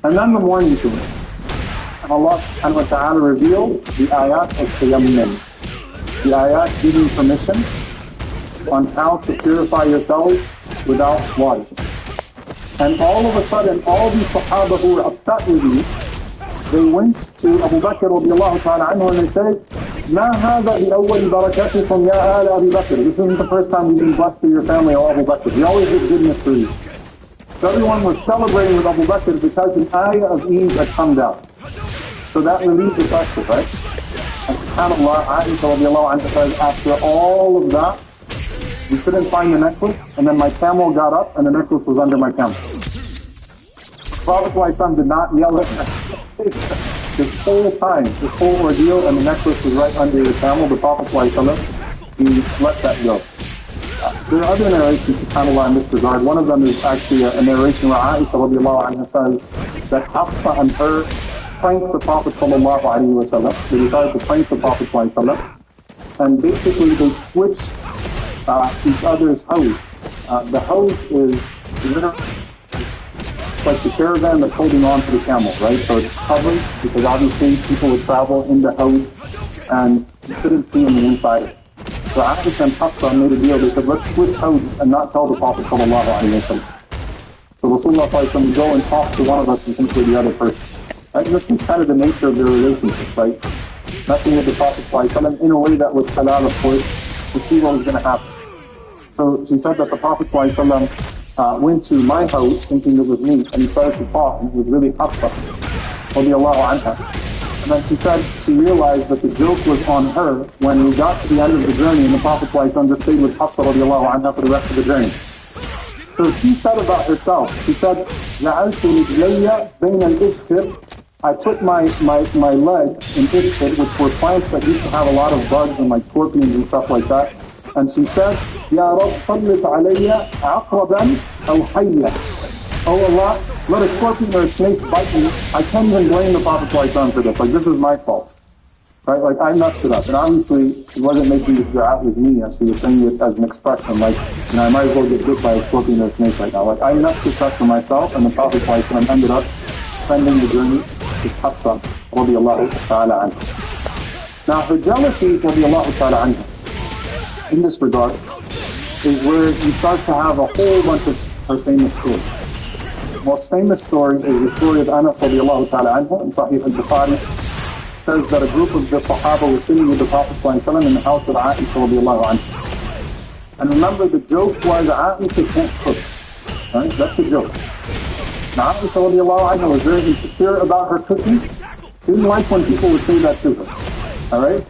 And then the morning came. And Allah subhanahu wa ta'ala revealed the ayat al-Tayammum. The ayat giving permission on how to purify yourselves without water. And all of a sudden, all these Sahaba who were upset with me, they went to Abu Bakr radiallahu ta'ala anhu and they said, مَا هَذَا بِأَوَّلِ بَرَكَاتِكُمْ يَا آلَ أَبِي بَكْرِ. This isn't the first time we've been blessed through your family, O Abu Bakr. We always get goodness through you. So everyone was celebrating with Abu Bakr because an ayah of ease had come down. So that relieved the pressure, right? And subhanAllah, Aisha radiallahu anha says, after all of that, we couldn't find the necklace, and then my camel got up, and the necklace was under my camel. The Prophet ﷺ did not yell at me this whole time, this whole ordeal, and the necklace was right under the camel. The Prophet ﷺ, he let that go. There are other narrations, subhanAllah, in this regard. One of them is actually a narration where Aisha radiallahu anha says that Hafsa and her pranked the Prophet sallallahu alaihi wasallam. They decided to prank the Prophet sallallahu alaihi wasallam, and basically they switched each other's house. The house is literally like the caravan that's holding on to the camel, right? So it's covered because obviously people would travel in the house and you couldn't see on the inside. So Aisha and Hafsa made a deal. They said, let's switch house and not tell the Prophet sallallahu alaihi wasallam. So Rasulullah would go and talk to one of us and think we're the other person. Right? This was kind of the nature of their relationship, right? Messing with the Prophet ﷺ in a way that was halal, of course, to see what was going to happen. So she said that the Prophet ﷺ went to my house thinking it was me, and he started to talk, and it was really Hafsa, radiallahu anha. And then she said she realized that the joke was on her when we got to the end of the journey, and the Prophet ﷺ just stayed with Hafsa radiallahu anha for the rest of the journey. So she said about herself, she said, جَعَلْتُ رِجْلَيَّ بَيْنَ الْإِذْكِرِ I put my leg in Idkhir, which were plants that used to have a lot of bugs and like scorpions and stuff like that. And she said, Ya Rab, sallit alayya aqraban aw hayya. Oh Allah, let a scorpion or a snake bite me. I can't even blame the Prophet ﷺ for this. Like, this is my fault. Right? Like, I messed it up. And obviously, she wasn't making this dua with me. She was saying it as an expression. Like, I might as well get bit by a scorpion or a snake right now. Like, I messed this up for myself, and the Prophet ﷺ ended up spending the journey with Hafsa radiallahu ta'ala anha. Now her jealousy radiallahu ta'ala anha in this regard is where you start to have a whole bunch of her famous stories. The most famous story is the story of Anas radiallahu ta'ala anha in Sahih al-Bukhari. It says that a group of the Sahaba were sitting with the Prophet ﷺ in the house of Aisha radiallahu anha. And remember, the joke was Aisha can't cook. Right? That's the joke. Now, Aisha radiallahu anha was very insecure about her cooking. She didn't like when people would say that to her. Alright?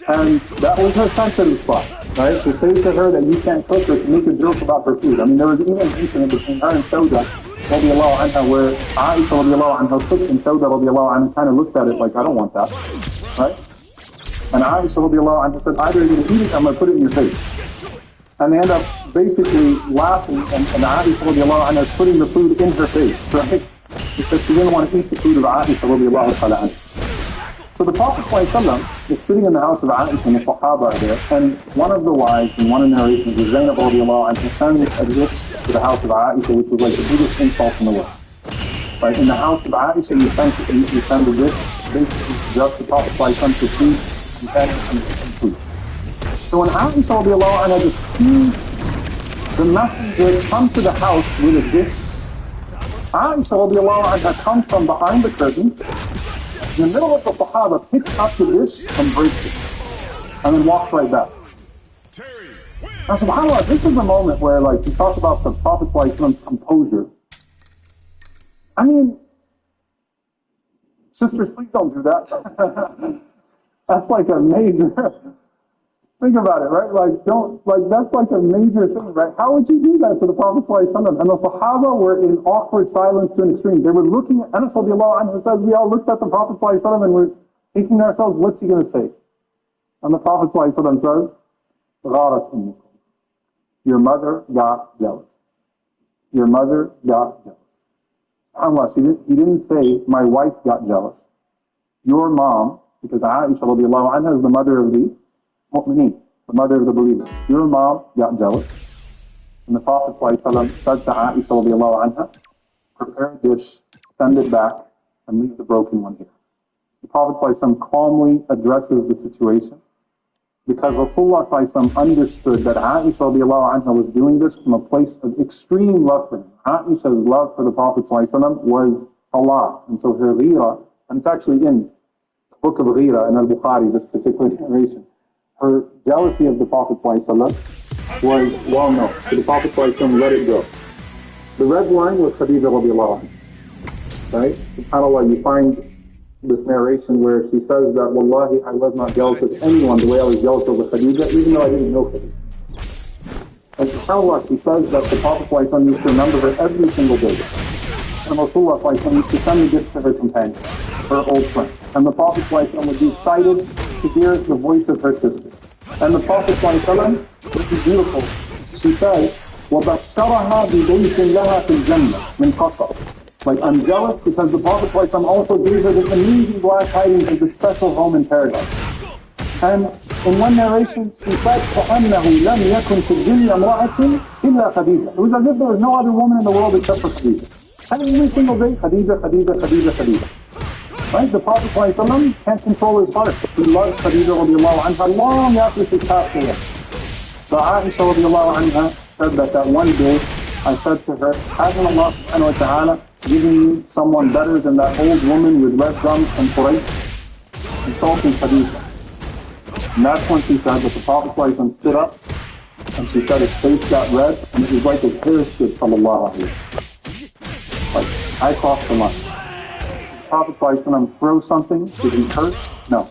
And that was her sensitive spot. Right? To say to her that you can't cook or to make a joke about her food. I mean, there was even an incident between her and Sauda radiallahu anha where Aisha radiallahu anha cooked and Sauda radiallahu anha kind of looked at it like, I don't want that. Right? And Aisha radiallahu anha said, either you're going to eat it or I'm going to put it in your face. And they end up basically laughing, and Aisha radiallahu anha putting the food in her face, right? Because she didn't want to eat the food of Aisha radiallahu anha. So the Prophet ﷺ is sitting in the house of Aisha and the Sahaba are there, and one of the wives in one of the narrations is Zainab radiallahu anha sends a dish to the house of Aisha, which was like the biggest insult in the world. Right? In the house of Aisha, you send a dish, basically suggests the Prophet ﷺ to feed companions and food. So when Aisha radiallahu anha received the messenger come to the house with a dish, Aisha radiallahu anha comes from behind the curtain, in the middle of the Sahaba, picks up the dish and breaks it, and then walks right back. Now subhanAllah, this is a moment where, like, you talk about the Prophet's composure. I mean, sisters, please don't do that. That's like a major... Think about it, right? That's like a major thing, right? How would you do that to the Prophet ﷺ? And the Sahaba were in awkward silence to an extreme. They were looking at Anas radiallahu anhu says, we all looked at the Prophet ﷺ and we're thinking to ourselves, what's he going to say? And the Prophet ﷺ says, غارت أمكم. Your mother got jealous. Your mother got jealous. SubhanAllah, he didn't say, my wife got jealous. Your mom, because Aisha radiallahu anha is the mother of the Mu'mineen, the mother of the believers. Your mom got jealous. And the Prophet ﷺ said to Aisha radiallahu anha, prepare a dish, send it back, and leave the broken one here. The Prophet ﷺ calmly addresses the situation because Rasulullah ﷺ understood that Aisha radiallahu anha was doing this from a place of extreme love for him. Aisha's love for the Prophet ﷺ was a lot. And so her ghira, and it's actually in the book of ghira in al-Bukhari, this particular narration, her jealousy of the Prophet ﷺ was well known. So the Prophet ﷺ let it go. The red line was Khadija radiallahu anha. Right? SubhanAllah, you find this narration where she says that, Wallahi, I was not jealous of anyone the way I was jealous of Khadija, even though I didn't know Khadija. And SubhanAllah, she says that the Prophet ﷺ used to remember her every single day. And Rasulullah ﷺ used to send the gifts to her companion, her old friend. And the Prophet ﷺ would be excited to hear the voice of her sister. And the Prophet ﷺ, this is beautiful, she said, وَبَشَّرَهَا بِبَيْتٍ لَهَا فِي الْجَنَّةِ مِنْ قَصَرٍ. Like, I'm jealous because the Prophet ﷺ also gave her this amazing glad tidings of this special home in paradise. And in one narration, she said, كَأَنَّهُ لَمْ يَكُنْ فِي الدُّنْيَا امْرَأَةٌ إِلَّا خَدِيجَةٌ. It was as if there was no other woman in the world except for Khadija. And every single day, Khadija, Khadija, Khadija, Khadija. Right? The Prophet ﷺ can't control his heart. He loved Khadija radiallahu anha long after she passed away. So Aisha radiallahu anha said that one day, I said to her, hasn't Allah subhanahu wa ta'ala given you someone better than that old woman with red gums from Quraysh? Insulting Khadija. And that's when she said that the Prophet ﷺ stood up and she said his face got red and it was like his hair stood, sallallahu alayhi wa sallam. Like, I crossed the line. The Prophet ﷺ throw something, did he hurt? No.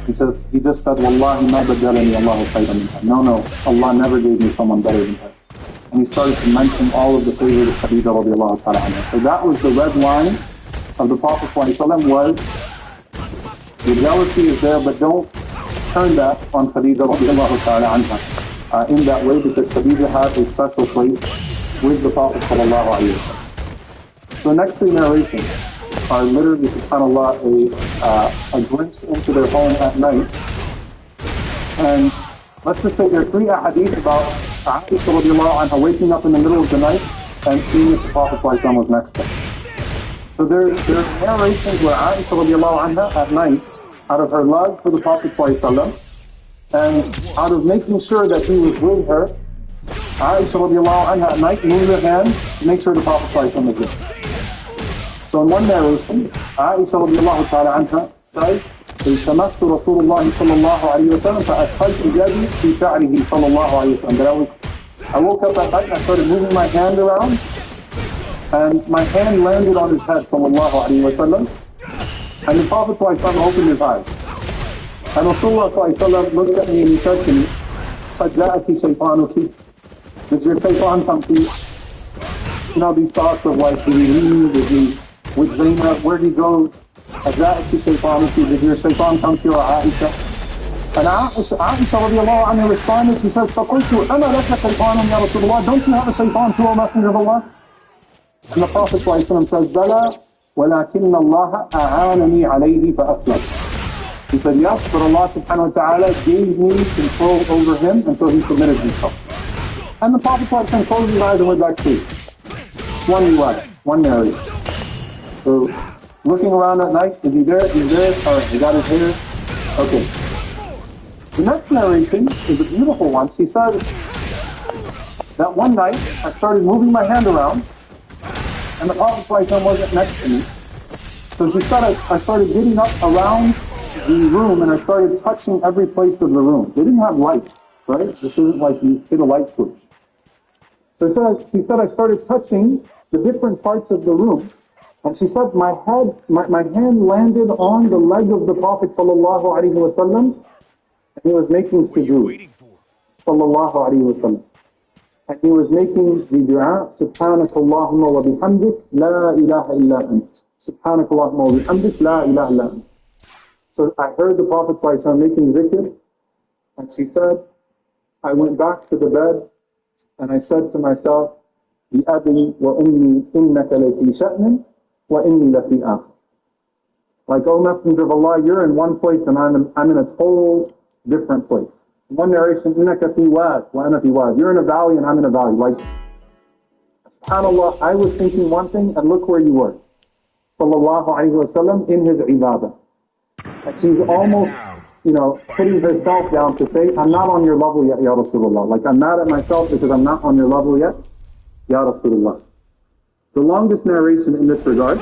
He says, he just said, Wallahi ma badalani Allahu khayran minha. No, Allah never gave me someone better than her. And he started to mention all of the favors of Khadija radiallahu ta'ala anha. So that was the red line of the Prophet ﷺ was, the jealousy is there, but don't turn that on Khadija radiallahu ta'ala anha in that way, because Khadija had a special place with the Prophet sallallahu alayhi wa sallam. So the next three narrations are literally, subhanAllah, a glimpse into their home at night. And let's just say there are three ahadith about Aisha radiallahu anha waking up in the middle of the night and seeing if the Prophet ﷺ was next to her. So there are narrations where Aisha radiallahu anha at night, out of her love for the Prophet ﷺ, and out of making sure that he was with her, Aisha radiallahu anha at night moved her hand to make sure the Prophet ﷺ was with her. So in one narration, Aisha radiallahu ta'ala anha said, التمست رسول الله صلى الله عليه وسلم فأدخلت يدي في شعره صلى الله عليه وسلم. I woke up at night and I started moving my hand around, and my hand landed on his head صلى الله عليه وسلم, and the Prophet ﷺ opened his eyes. And Rasulullah ﷺ looked at me and he said to me, قَدْ جَاءَكِ شَيْطَانُكِ. Did your shaitan come to you? You know, these thoughts of like, did he leave? Did he, with Zainab, where did he go? قَدْ جَاءَكِ شَيْطَانُكِ. Did your shaitan come to you, Aisha? And Aisha radiallahu anha responded, she says, فَقُلْتُ أَمَا لَكَ شَيْطَانٌ يَا رَسُولَ اللَّهِ. Don't you have a shaitan too, O Messenger of Allah? And the Prophet ﷺ says, بَلَى وَلَكِنَّ اللَّهَ أَعَانَنِي عَلَيْهِ فَأَسْلَمَ. He said, yes, but Allah subhanahu wa ta'ala gave me control over him until he submitted himself. And the Prophet ﷺ closed his eyes and went back to sleep. One riwayah, one narration. So, looking around at night, is he there? He's there. Alright, he got his hair. Okay. The next narration is a beautiful one. She said that one night I started moving my hand around and the Prophet ﷺ wasn't next to me. So she said I started getting up around the room and I started touching every place of the room. They didn't have light, right? This isn't like you hit a light switch. So she said I started touching the different parts of the room. And she said my hand landed on the leg of the Prophet sallallahu alaihi wasallam, and he was making sujood. Sallallahu alaihi wasallam. And he was making the dua, Subhanaka Allahumma wa bihamdik, la ilaha illa ant. Subhanaka Allahumma wa bihamdik, la ilaha illa ant. So I heard the Prophet sallallahu alaihi wasallam making dhikr, and she said, I went back to the bed, and I said to myself, bi abi wa ummi innaka lafi sha'nin, wa inni lafi akhir. Like, O Messenger of Allah, you're in one place and I'm in a total different place. In one narration, innaka fi wad wa ana fi wad. You're in a valley and I'm in a valley. Like, subhanAllah, I was thinking one thing and look where you were. Sallallahu alayhi wa sallam in his ibadah. And she's almost, putting herself down to say, I'm not on your level yet, Ya Rasulullah. Like, I'm mad at myself because I'm not on your level yet, Ya Rasulullah. The longest narration in this regard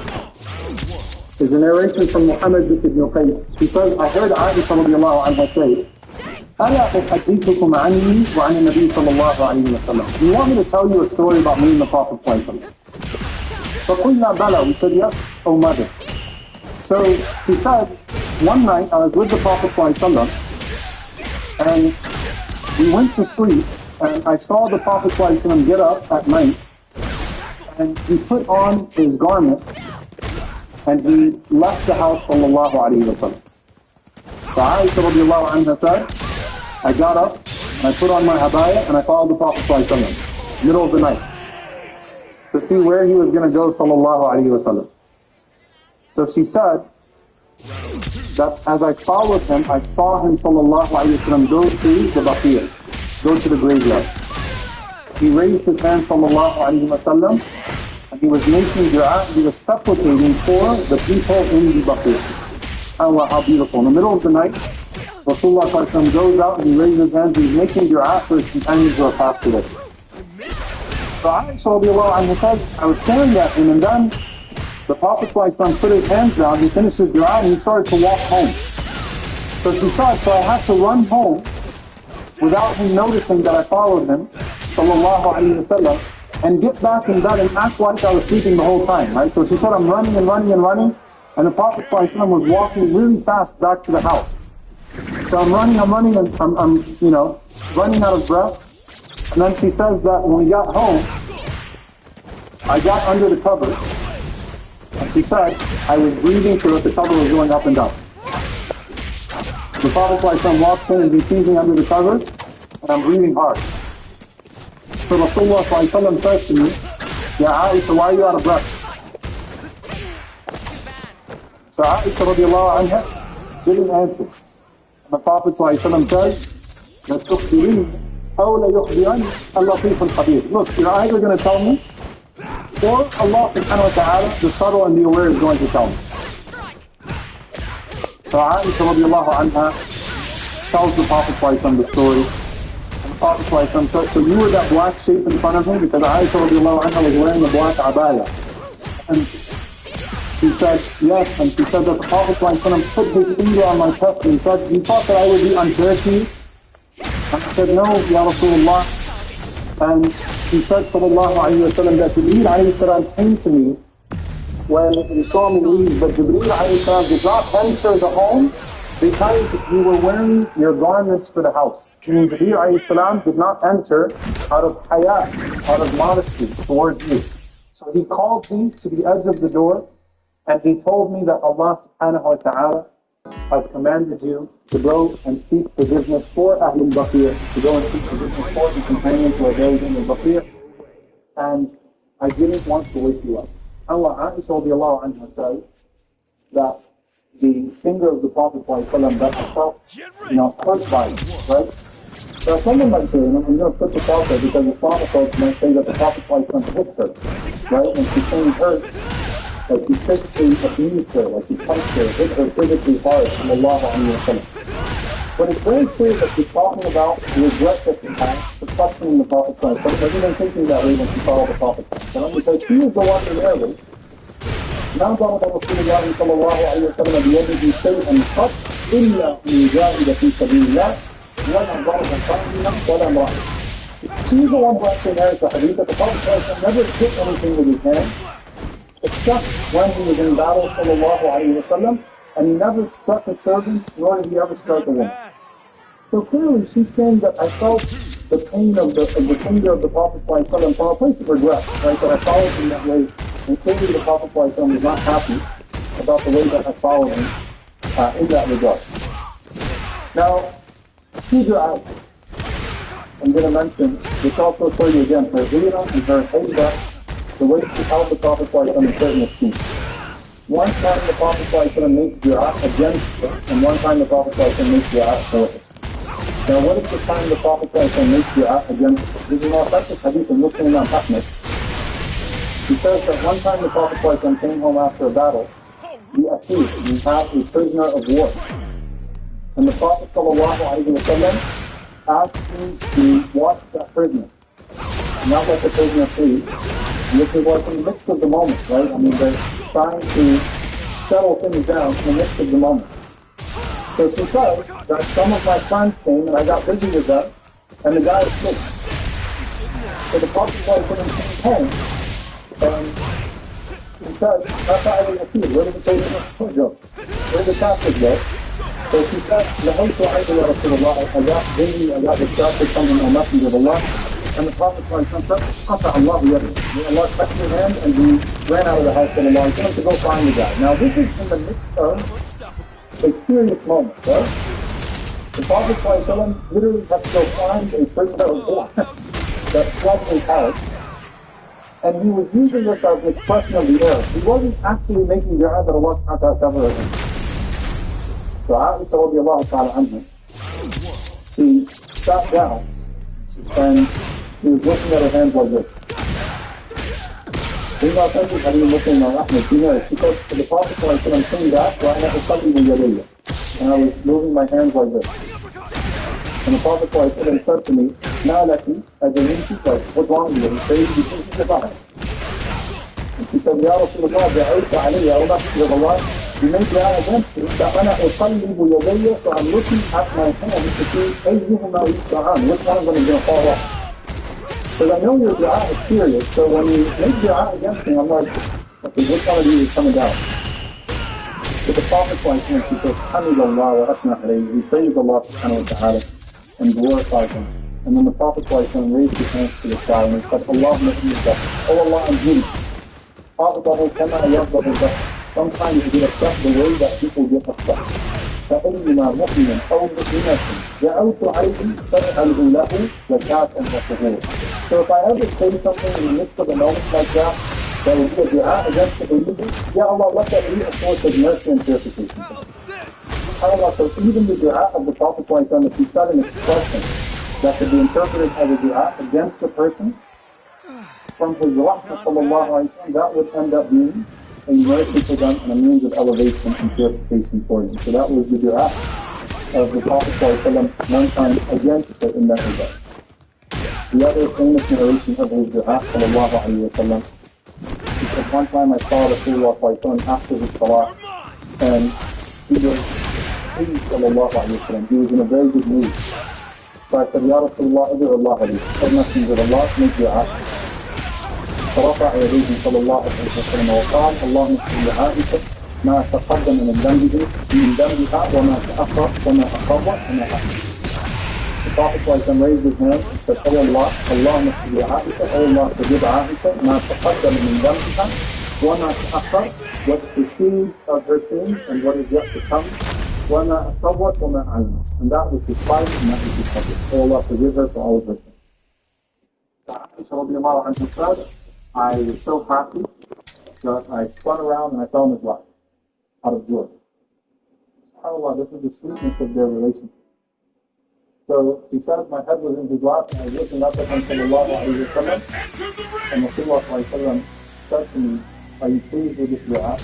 is a narration from Muhammad ibn Qais. He says, I heard Aisha radiallahu anha say, أَلَا أُحَدِّثُكُمْ عَنِّي وَعَنِ النَّبِيِّ صَلَّى اللَّهُ عَلَيْهِ وَسَلَّمَ. Do you want me to tell you a story about me and the Prophet sallallahu alaihi wasallam? فَقُلْنَا بَلَى. We said, yes, O mother. So she said, one night I was with the Prophet sallallahu alaihi wasallam, and we went to sleep, and I saw the Prophet sallallahu alaihi wasallam get up at night, and he put on his garment, and he left the house sallallahu alaihi wasallam. So Aisha radiallahu anha said, I got up, and I put on my habaya, and I followed the Prophet sallallahu alaihi wasallam, middle of the night, to see where he was going to go sallallahu alaihi wasallam. So she said, that as I followed him, I saw him sallallahu alayhi wa sallam go to the Baqir, go to the graveyard. He raised his hand sallallahu alayhi wa sallam, and he was making dua, he was supplicating for the people in the Baqir. Allah, how beautiful. In the middle of the night, Rasulullah sallallahu alayhi wa sallam goes out and he raises his hands, he's making dua for his companions who are passed away. So Aisha radiallahu anha said, I was staring at him, and then the Prophet ﷺ put his hands down, he finished his dua, and he started to walk home. So she thought, so I had to run home without him noticing that I followed him, sallallahu alayhi wa sallam, and get back in bed and act like I was sleeping the whole time, right? So she said, I'm running and running and running, and the Prophet ﷺ was walking really fast back to the house. So I'm running, and I'm running out of breath. And then she says that when we got home, I got under the cover, and she said, I was breathing so that the cover was going up and down. The Prophet ﷺ walks in and he's sees me under the cover, and I'm breathing hard. So Rasulullah ﷺ says to me, Ya Aisha, why are you out of breath? So Aisha radiallahu anha didn't answer. And the Prophet ﷺ says, La tukhbirini, aw la yukhbirani al-latif al-khabir. Look, you're either going to tell me, or Allah subhanahu wa ta'ala, the subtle and the aware, is going to tell me. So Aisha radiallahu anha tells the Prophet ﷺ the story. And the Prophet ﷺ said, so you were that black shape in front of me? Because Aisha radiallahu anha was wearing a black abaya. And she said, yes. And she said that the Prophet ﷺ put his finger on my chest and said, you thought that I would be unfair to you? And I said, no, Ya Rasulullah. And he said, sallallahu alayhi wa sallam, that Jibreel alayhi salam came to me when he saw me leave, but Jibreel alayhi salam did not enter the home because you were wearing your garments for the house. Meaning Jibreel alayhi salam did not enter out of haya, out of modesty towards you. So he called me to the edge of the door, and he told me that Allah subhanahu wa ta'ala has commanded you to go and seek forgiveness for Ahlul Baqir, to go and seek forgiveness for the companions who are buried in the Baqir, and I didn't want to wake you up. Allah, Aisha radiallahu anha says that the finger of the Prophet ﷺ that I felt, hurt by it, right? So someone might say, and I'm going to put this out there because Islamophobes might say that the Prophet ﷺ hit her, right? And she came hurt, like he physically abused her, like he punched her, hit her physically hard, sallallahu alayhi wa sallam. But it's very clear that she's talking about the regret that she had for questioning the Prophet ﷺ, but wasn't thinking that way when she followed the Prophet ﷺ, because she was the one who narrated, ما ضرب رسول الله صلى الله عليه وسلم بيده شيئا قط إلا ليجاهد في سبيل الله ولا ضرب قائلا ولا امرأة. She's the one who actually narrates the hadith that the Prophet ﷺ never hit anything with his hand, except when he was in battle, sallallahu alayhi wa sallam, and he never struck a servant, nor did he ever strike a woman. So clearly she's saying that I felt the pain of the finger of the Prophet ﷺ from a place of regret, right, that I followed him that way, and clearly the Prophet ﷺ was not happy about the way that I followed him in that regard. Now, two du'as I'm going to mention, which also show you again her ghira and her hayba, the way she held the Prophet ﷺ in certain esteem. One time the Prophet ﷺ makes dua against her, and one time the Prophet ﷺ makes dua for her. Now what is the time the Prophet ﷺ makes dua against her? This is an authentic hadith of Muslim Imam Ahmed. He says that one time the Prophet ﷺ came home after a battle, he had a prisoner of war. And the Prophet ﷺ asked him to watch that prisoner, not let the prisoner flee. And this is like in the midst of the moment, right? I mean, they're trying to settle things down in the midst of the moment. So she said that some of my friends came and I got busy with them, and the guy escaped. So the Prophet came home, and he said, where did the prisoner go? Where did the captive go? So she said, I got busy, I got distracted from the messenger of Allah. And the Prophet said, Allah touched his hand and he ran out of the house and Allah told him to go find the guy. Now this is in the midst of a serious moment, right? The Prophet literally had to go find a prisoner of war that fled his house. And he was using this as an expression of the error. He wasn't actually making dua that Allah subhanahu wa ta'ala severed him. So Aisha radiallahu ta'ala anha, she sat down and she was looking at her hands like this. She's authentic Hadith Muslim or Ahmed. She knows. She said to the Prophet came back, and I was moving my hands like this. And the Prophet said to me, "Now laki, what's wrong with you?" He said, "You think she's a bad." And she said, "Ya Rasulullah, da'ayta alayya, O Messenger of Allah, you make dua against me, that ana usallibu yadayya, so I'm looking at my hands to see ayyuhuma yusra'an, which one of them is going to fall off. Because I know your dua is serious, so when you make dua against me, I'm like, okay, which one of you is coming down?" But the Prophet she says, "Hamidullah wa asna alayhi," he praised Allah subhanahu wa ta'ala and glorified him. And then the Prophet raised his hands to the sky and he said, "Allahumma inni, oh Allah, I'm guilty. Sometimes you get upset the way that people get upset. فَإِنِّمَا مُؤْمِنًا أَوْ مُؤْمِنَةٍ جَعَوْتُ عَلَيْهِ فَأَجْعَلْهُ لَهُ زَكَاةً وَطُهُورًا." So if I ever say something in the midst of a moment like that will be a dua against the believer, Ya Allah, let that be a source of mercy and purification. SubhanAllah, so even the dua of the Prophet ﷺ, if he said an expression that could be interpreted as a dua against the person, from his rahmah sallallahu alayhi wa sallam, that would end up being a mercy for them and a means of elevation and purification for them. So that was the dua of the Prophet ﷺ one time against her in that regard. The other famous narration of his dua sallallahu alayhi wa sallam, he said, one time I saw Rasulullah sallallahu alayhi wa sallam after his salah, and he was pleased sallallahu alayhi wa sallam. He was in a very good mood. So I said, "Ya Rasulullah, ad'u Allah ali." O Messenger of Allah, make dua. فرفع يديه صلى الله عليه وسلم وقال: "اللهم اغفر لعائشة ما تقدم من ذنبها وما تأخر وما أصاب وما أخر." The Prophet raised his hand and said, "Oh Allah, اللهم اغفر لعائشة, oh Allah, forgive Aisha ما تقدم من ذنبها وما تأخر, what precedes of her sins and what is yet to come, وما أصاب وما أعلم, and that which is private and that which is public. Oh Allah, forgive her for all of her sins." So Aisha radiallahu anha said, "I was so happy that I spun around and I fell in his lap out of joy." SubhanAllah, this is the sweetness of their relationship. So she said, "My head was in his lap and I was looking up at him sallallahu alayhi wa sallam, and Rasulullah sallallahu alayhi wa sallam said to me, 'Are you pleased with this dua?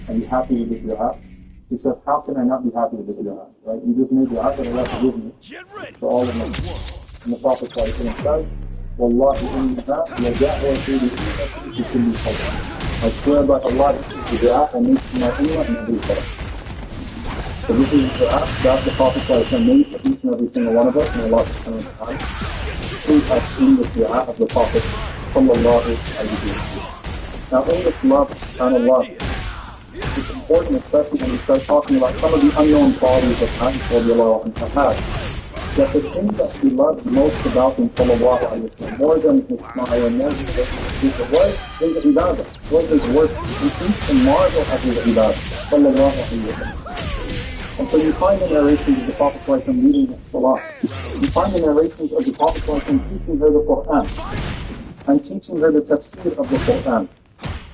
Are you happy with this dua?' She said, 'How can I not be happy with this dua?' Right? You just made dua that Allah forgive me for all of them." And the Prophet sallallahu alayhi wa sallam said, "Wallahi innaha laja'watu li kulli salat." I swear by Allah, this is the dua I make to my ummah in every salat. So this is the dua that the Prophet made for each and every single one of us, and Allah subhanahu wa ta'ala please us in this dua of the Prophet sallallahu alayhi wa sallam. Now in this love, subhanAllah, it's important, especially when we start talking about some of the unknown qualities that Aisha radiallahu anha had, that the thing that he loved most about him sallallahu alayhi wa sallam, more than his smile and more than his was his ibadah, was his work. He used to marvel at his ibadah sallallahu alayhi wa sallam. And so you find the narrations of the Prophet leading the salah. You find the narrations of the Prophet teaching her the Quran and teaching her the tafsir of the Quran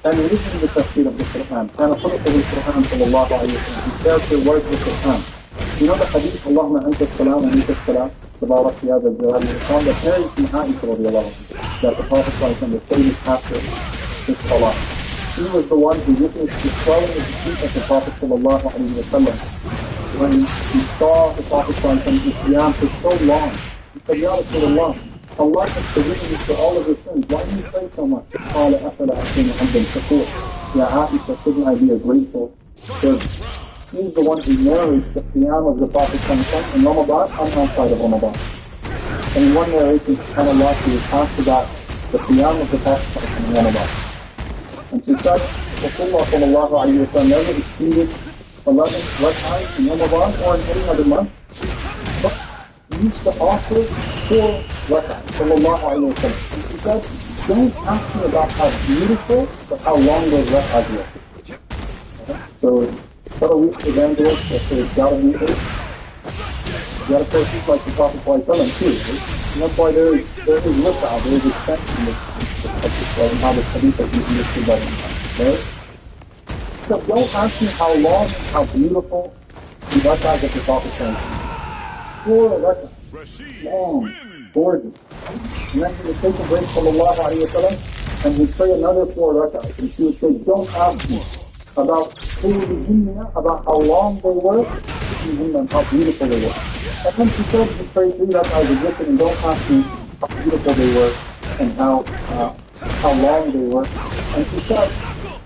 and reading the tafsir of the Quran. كان خلقه القرآن صلى الله عليه وسلم. He shared her words with the Quran. You know the hadith, Allahumma anta as-salam wa minka as-salam, tabarak ya dhal jalali wal ikram, that carries from Aisha radiallahu anha, that the Prophet would say this after his salah. She was the one who witnessed the swelling of the feet of the Prophet sallallahu alayhi wa sallam. When he saw the Prophet his qiyam for so long, he said, "Ya Rasulullah, Allah has forgiven you for all of your sins. Why do you pray so much?" قال أفلا أكون عبدا شكورا. Ya Aisha, shouldn't I be a grateful servant? He's the one who narrates the qiyam of the Prophet in Ramadan and outside of Ramadan. And in one narration, subhanAllah, she was asked about the qiyam of the Prophet in Ramadan. And she said, Rasulullah sallallahu alayhi wa sallam never exceeded 11 rak'ahs in Ramadan or in any other month, but he used to offer 4 rak'ahs sallallahu alayhi wa sallam. And she said, "Don't ask me about how beautiful, but how long those rak'ahs were." Okay? So, Tarawih evangelists, it's got to be it. You got to pray people like the Prophet too. And that's why there is rak'ah, there is a section of how the hadith is understood by them. Right? So don't ask me how long, how beautiful the rak'ahs of the Prophet ﷺ. 4 rak'ahs. Long, gorgeous. And then he would take a break, sallallahu alayhi wa sallam, and he'd pray another 4 rak'ahs. And she would say, don't ask me about about how long they were, and how beautiful they were. And then she said, he prayed 3 rak'ahs of dhikr, and don't ask me how beautiful they were and how long they were. And she said,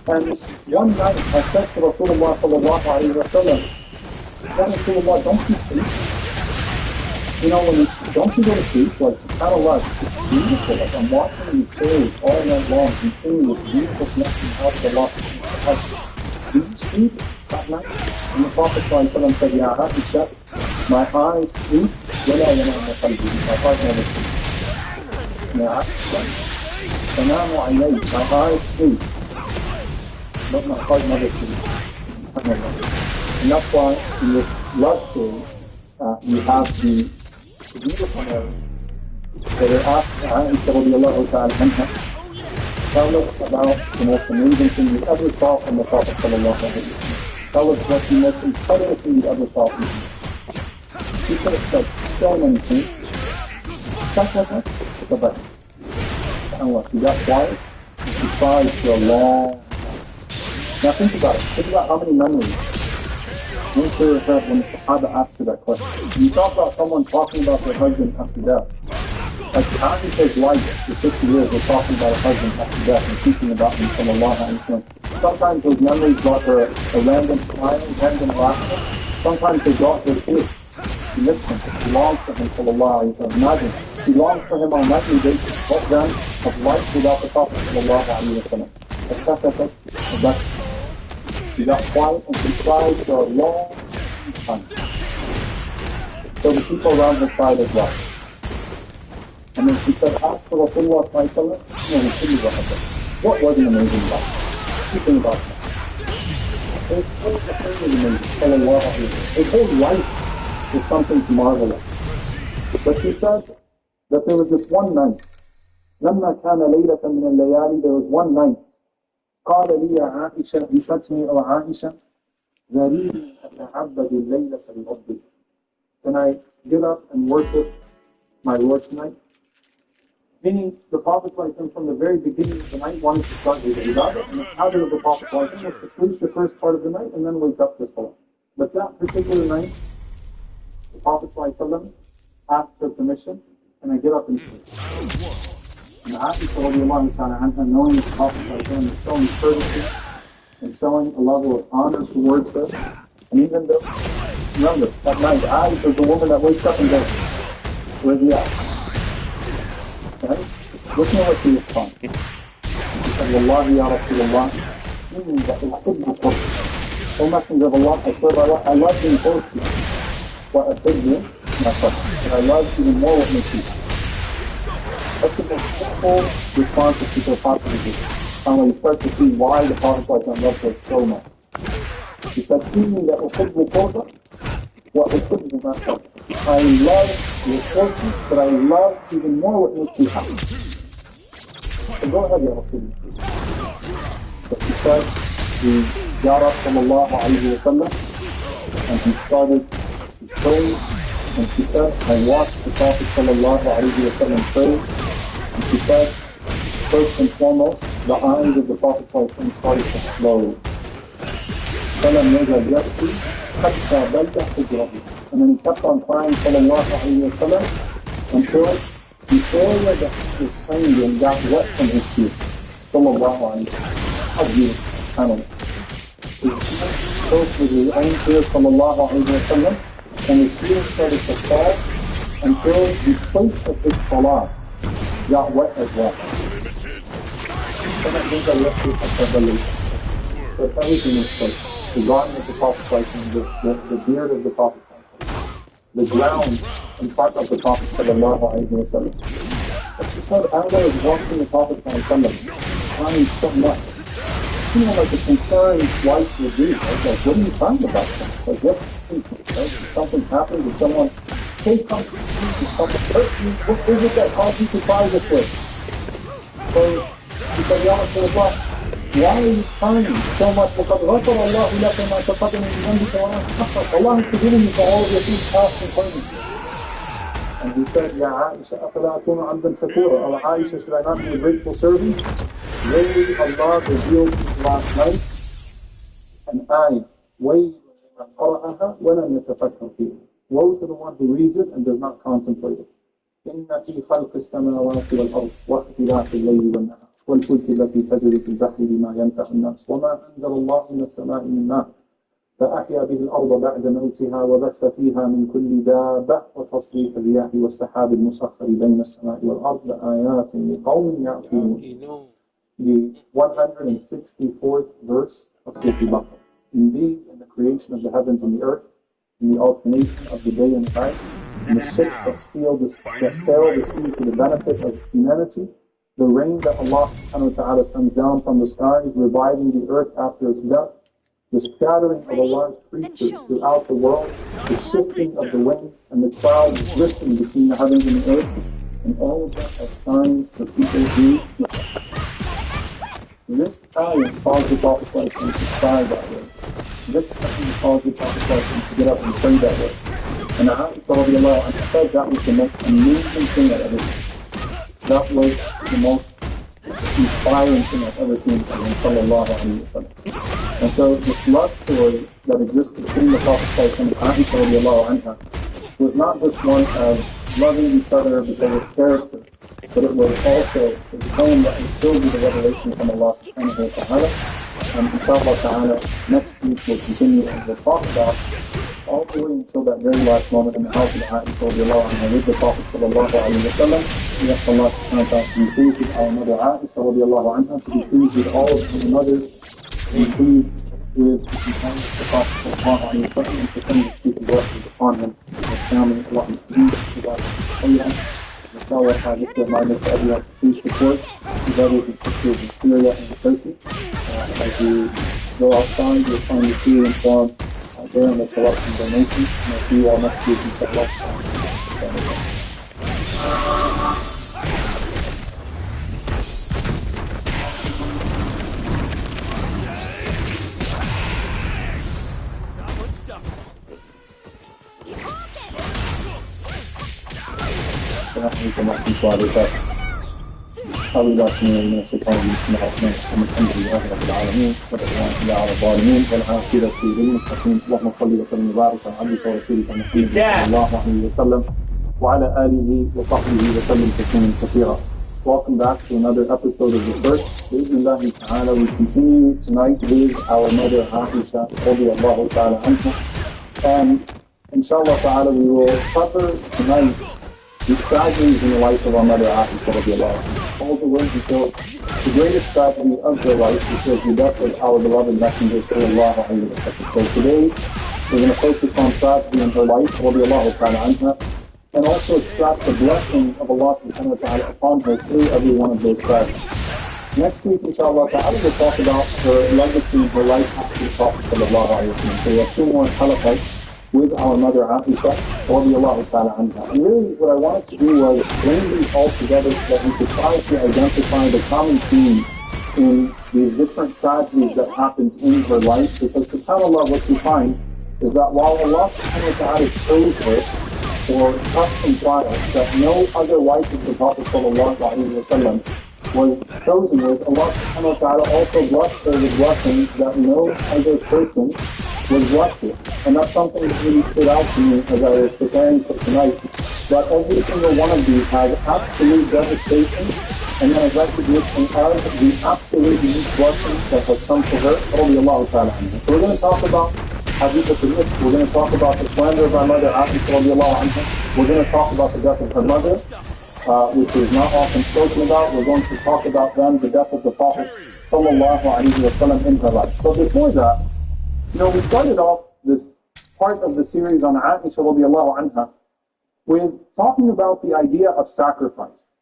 and one night I said to Rasulullah sallallahu alayhi wa sallam, Ya Rasulullah, don't you sleep? You know, don't you go to sleep? Like, subhanAllah, it's beautiful. Like, I'm watching you pray all night long, continue with beautiful connections out to Allah. Do you sleep that night? And the Prophet ﷺ said, Ya Aisha, my eyes sleep, وَلَا يَنَامُ قَلْبِي, my heart never sleeps. Ya Aisha, تَنَامُ عَيْنَيْ, my eyes sleep, but my heart never sleeps. And that's why in this love story, you have the beautiful narrative that are asked Aisha radiallahu ta'ala anha, tell us about the most amazing thing you ever saw from the Prophet sallallahu alaihi wasallam. Tell us what the most incredible thing you ever saw from him. She could have said so many things. The best. SubhanAllah, she got quiet and she cried for a long time. Now think about it. Think about how many memories went through her head when the Sahaba asked her that question. You talk about someone talking about their husband after death. Like Aisha's life for 50 years was talking about her husband after death and teaching about him sallallahu alayhi wa sallam. Sometimes those memories brought her a random smile, random laughter. Sometimes they brought her tears. She missed him. She longed for him sallallahu alayhi wa sallam. Imagine, she longed for him on a nightly basis. What then of life without the Prophet sallallahu alayhi wa sallam? Except that she got quiet and she cried for a long time. So the people around her cried as well. And then she said, ask for Rasulullah sallallahu alayhi wa sallam, what was an amazing life? What do you think about that? It was amazing, sallallahu alayhi wa sallam. His whole life was something to marvel at. But she said that there was this one night, لما كان ليلة من الليالي, there was one night, قال لي يا عائشة, he said to me, O Aisha, ذريني أتعبد الليلة لربي. Can I get up and worship my Lord tonight? Meaning, the Prophet ﷺ from the very beginning of the night wanted to start his ibadah, and the habit of the Prophet ﷺ was to sleep the first part of the night and then wake up for salah. But that particular night, the Prophet ﷺ asked her permission, and I get up and pray. And Aisha radiallahu ta'ala anha, knowing the Prophet ﷺ is showing courtesy and showing a level of honor towards her, and even though, remember, that night, Aisha is the woman that wakes up and goes, where's he at? Right? Listen to what she responds. She said, Wallahi ya Rasulullah, inni uhibbu qurb. O Messenger of Allah, I swear by Allah, I love being close to you. What uhibbu, but I love even more what makes you. That's the most simple response that people possibly do. And when you start to see why the Prophet loved her so much. He said, inni uhibbu qurb, wa uhibbu ma qurb. I love your fortune, but I love even more what makes you happy. So go ahead, Ya Rasulullah. But he said, he got up sallallahu alayhi wa sallam, and he started to pray, and she said, I watched the Prophet sallallahu alayhi wa sallam pray, and she said, first and foremost, the eyes of the Prophet sallallahu alayhi wa sallam started to flow. فَلَمْ يَزَلْ يَبْكِي حَتَّى بَلَّ حُجْرَهُ. And then he kept on crying sallallahu alayhi wa sallam until the area that was praying in got wet from his tears. Sallallahu alayhi wa sallam. How beautiful, subhanAllah. His tears with his own tears sallallahu alayhi wa sallam, and his tears started to fall until the place of his salah got wet as well. But everything is safe. The garment of the Prophet, the beard of the Prophet, the ground in front of the Prophet sallallahu alayhi wa sallam. But she said, I was watching the Prophet sallallahu alayhi wa sallam crying so much. You know, like a concerned wife would do. Like, what are you crying about? Like, what? Right? Something happened? Did someone say something? Did someone hurt you? What is it that caused you to cry this way? So she said, Ya Rasulullah, Why are you crying so much? وَقَدْ غَفَرَ اللَّهُ لَكَ مَا تَقَدَّمَ مِنْ ذَنبِكَ وَمَا تَأَخَّرَ. Allah has forgiven you for all of your things past and present. And he said, Ya Aisha, أَفَلَا أَكُونُ عَبْدًا شَكُورًا. Oh Aisha, should I not be a grateful servant? Verily Allah revealed last night an ayah, وَيْلٌ لِمَنْ قَرَأَهَا وَلَمْ يَتَفَكَّرْ فِيهَا. Woe to the one who reads it and does not contemplate it. إِنَّ فِي خَلْقِ السَّمَاوَاتِ وَالْأَرْضِ وَاخْتِلَافِ اللَّيْلِ وَالنَّهَارِ وَالْفُلْكِ الَّتِي تَجْرِي فِي الْبَحْرِ بِمَا يَنْفَعُ النَّاسَ وَمَا أَنزَلَ اللَّهُ مِنَ السَّمَاءِ مِنْ مَاءٍ فأحيا به الأرض بعد موتها وبث فيها من كل دابة وتصريف الرياح والسحاب المسخر بين السماء والأرض لآيات لقوم يعقلون. The 164th verse of Surah Al-Baqarah. Indeed, in the creation of the heavens and the earth, in the alternation of the day and the night, in the ships that sail the sea for the benefit of humanity, the rain that Allah subhanahu wa ta'ala sends down from the skies, reviving the earth after its death, the scattering of Allah's creatures throughout the world, the shifting of the winds and the clouds drifting between the heavens and the earth, and all of that are signs for people who... This ayah calls the Prophet ﷺ to cry that way. This ayah calls the Prophet ﷺ to get up and pray that way. And Aisha radiallahu anha said that was the most amazing thing I've ever seen. That was the most inspiring thing I've ever seen from him, sallallahu alayhi wa sallam. And so this love story that existed between the Prophet ﷺ and Aisha radiallahu anha was not just one of loving each other because of character, but it was also a poem that was filled with the revelation from Allah subhanahu wa ta'ala. And inshallah ta'ala, next week we'll continue and we'll talk about all the way until that very last moment in the house of Aisha radiallahu anha with the Prophet sallallahu alayhi wa sallam. We ask Allah subhanahu wa ta'ala to be pleased with our mother Aisha radiallahu anha, to be pleased with all of the mothers, to be pleased with the companions of the Prophet sallallahu alayhi wa sallam, and to send his peace and blessings upon him and his family. Allah is pleased with us. Inshallah, this will remind us to everyone to please support the brothers and sisters in Syria and Turkey. As you go outside, you'll find the Syrian forum there in the collection donation. And I'll see you all next week in the أعوذ بالله من الشيطان الرجيم. الحمد لله رب العالمين والعدوان على الظالمين والعاقبة للمتقين. اللهم صل وسلم وبارك على عبدك ورسولك محمد صلى الله عليه وسلم وعلى آله وصحبه وسلم تسليما كثيرا. Welcome back to another episode of the Verse. Bismillah ta'ala, we continue tonight with our mother Aisha radiallahu ta'ala anha. And inshallah ta'ala, we will cover tonight the tragedies in the life of our mother Aisha radiallahu anha. All the way until the greatest tragedy of her life, which was the death of our beloved Messenger sallallahu alayhi wa sallam. So today, we're going to focus on tragedy in her life, radiallahu ta'ala anha, and also extract the blessing of Allah subhanahu wa ta'ala upon her through every one of those tragedies. Next week, inshallah ta'ala, we'll talk about her legacy, her life after the Prophet sallallahu alayhi wa sallam. So we have two more halaqas with our mother Aisha radiallahu ta'ala anha. And really what I wanted to do was bring these all together so that we could try to identify the common theme in these different tragedies that happened in her life, because subhanAllah, what you find is that while Allah subhanahu wa ta'ala chose her for tests and trials that no other wife of the Prophet sallallahu alayhi wa sallam was chosen with, Allah subhanahu wa ta'ala also blessed her with blessings that no other person was blessed with. And that's something that really stood out to me as I was preparing for tonight, that every single one of these has absolute devastation and then a recognition of the absolute unique blessings that have come to her, radiallahu ta'ala anha. So we're going to talk about Hadith al-Nifs, we're going to talk about the slander of our mother Aisha radiallahu anha, we're going to talk about the death of her mother, which is not often spoken about. We're going to talk about then the death of the Prophet sallallahu alayhi wa sallam in her life. So before that, we started off this part of the series on Aisha radiallahu anha with talking about the idea of sacrifice.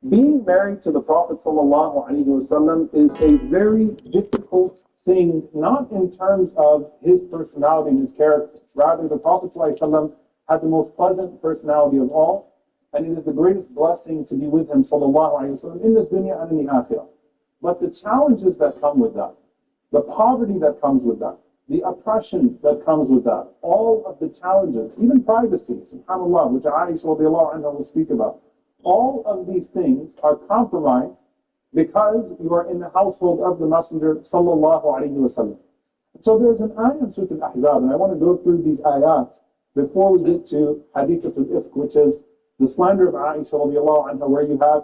Being married to the Prophet sallallahu alaihi wasallam is a very difficult thing, not in terms of his personality and his character. Rather, the Prophet sallallahu alaihi wasallam had the most pleasant personality of all, and it is the greatest blessing to be with him sallallahu alaihi wasallam in this dunya and in the akhirah. But the challenges that come with that, the poverty that comes with that, the oppression that comes with that, all of the challenges, even privacy, subhanAllah, which Aisha radiallahu anha will speak about, all of these things are compromised because you are in the household of the Messenger sallallahu alayhi wa sallam. So there's an ayah in Surah Al-Ahzab, and I want to go through these ayat before we get to Hadithatul Ifk, which is the slander of Aisha radiallahu anha, where you have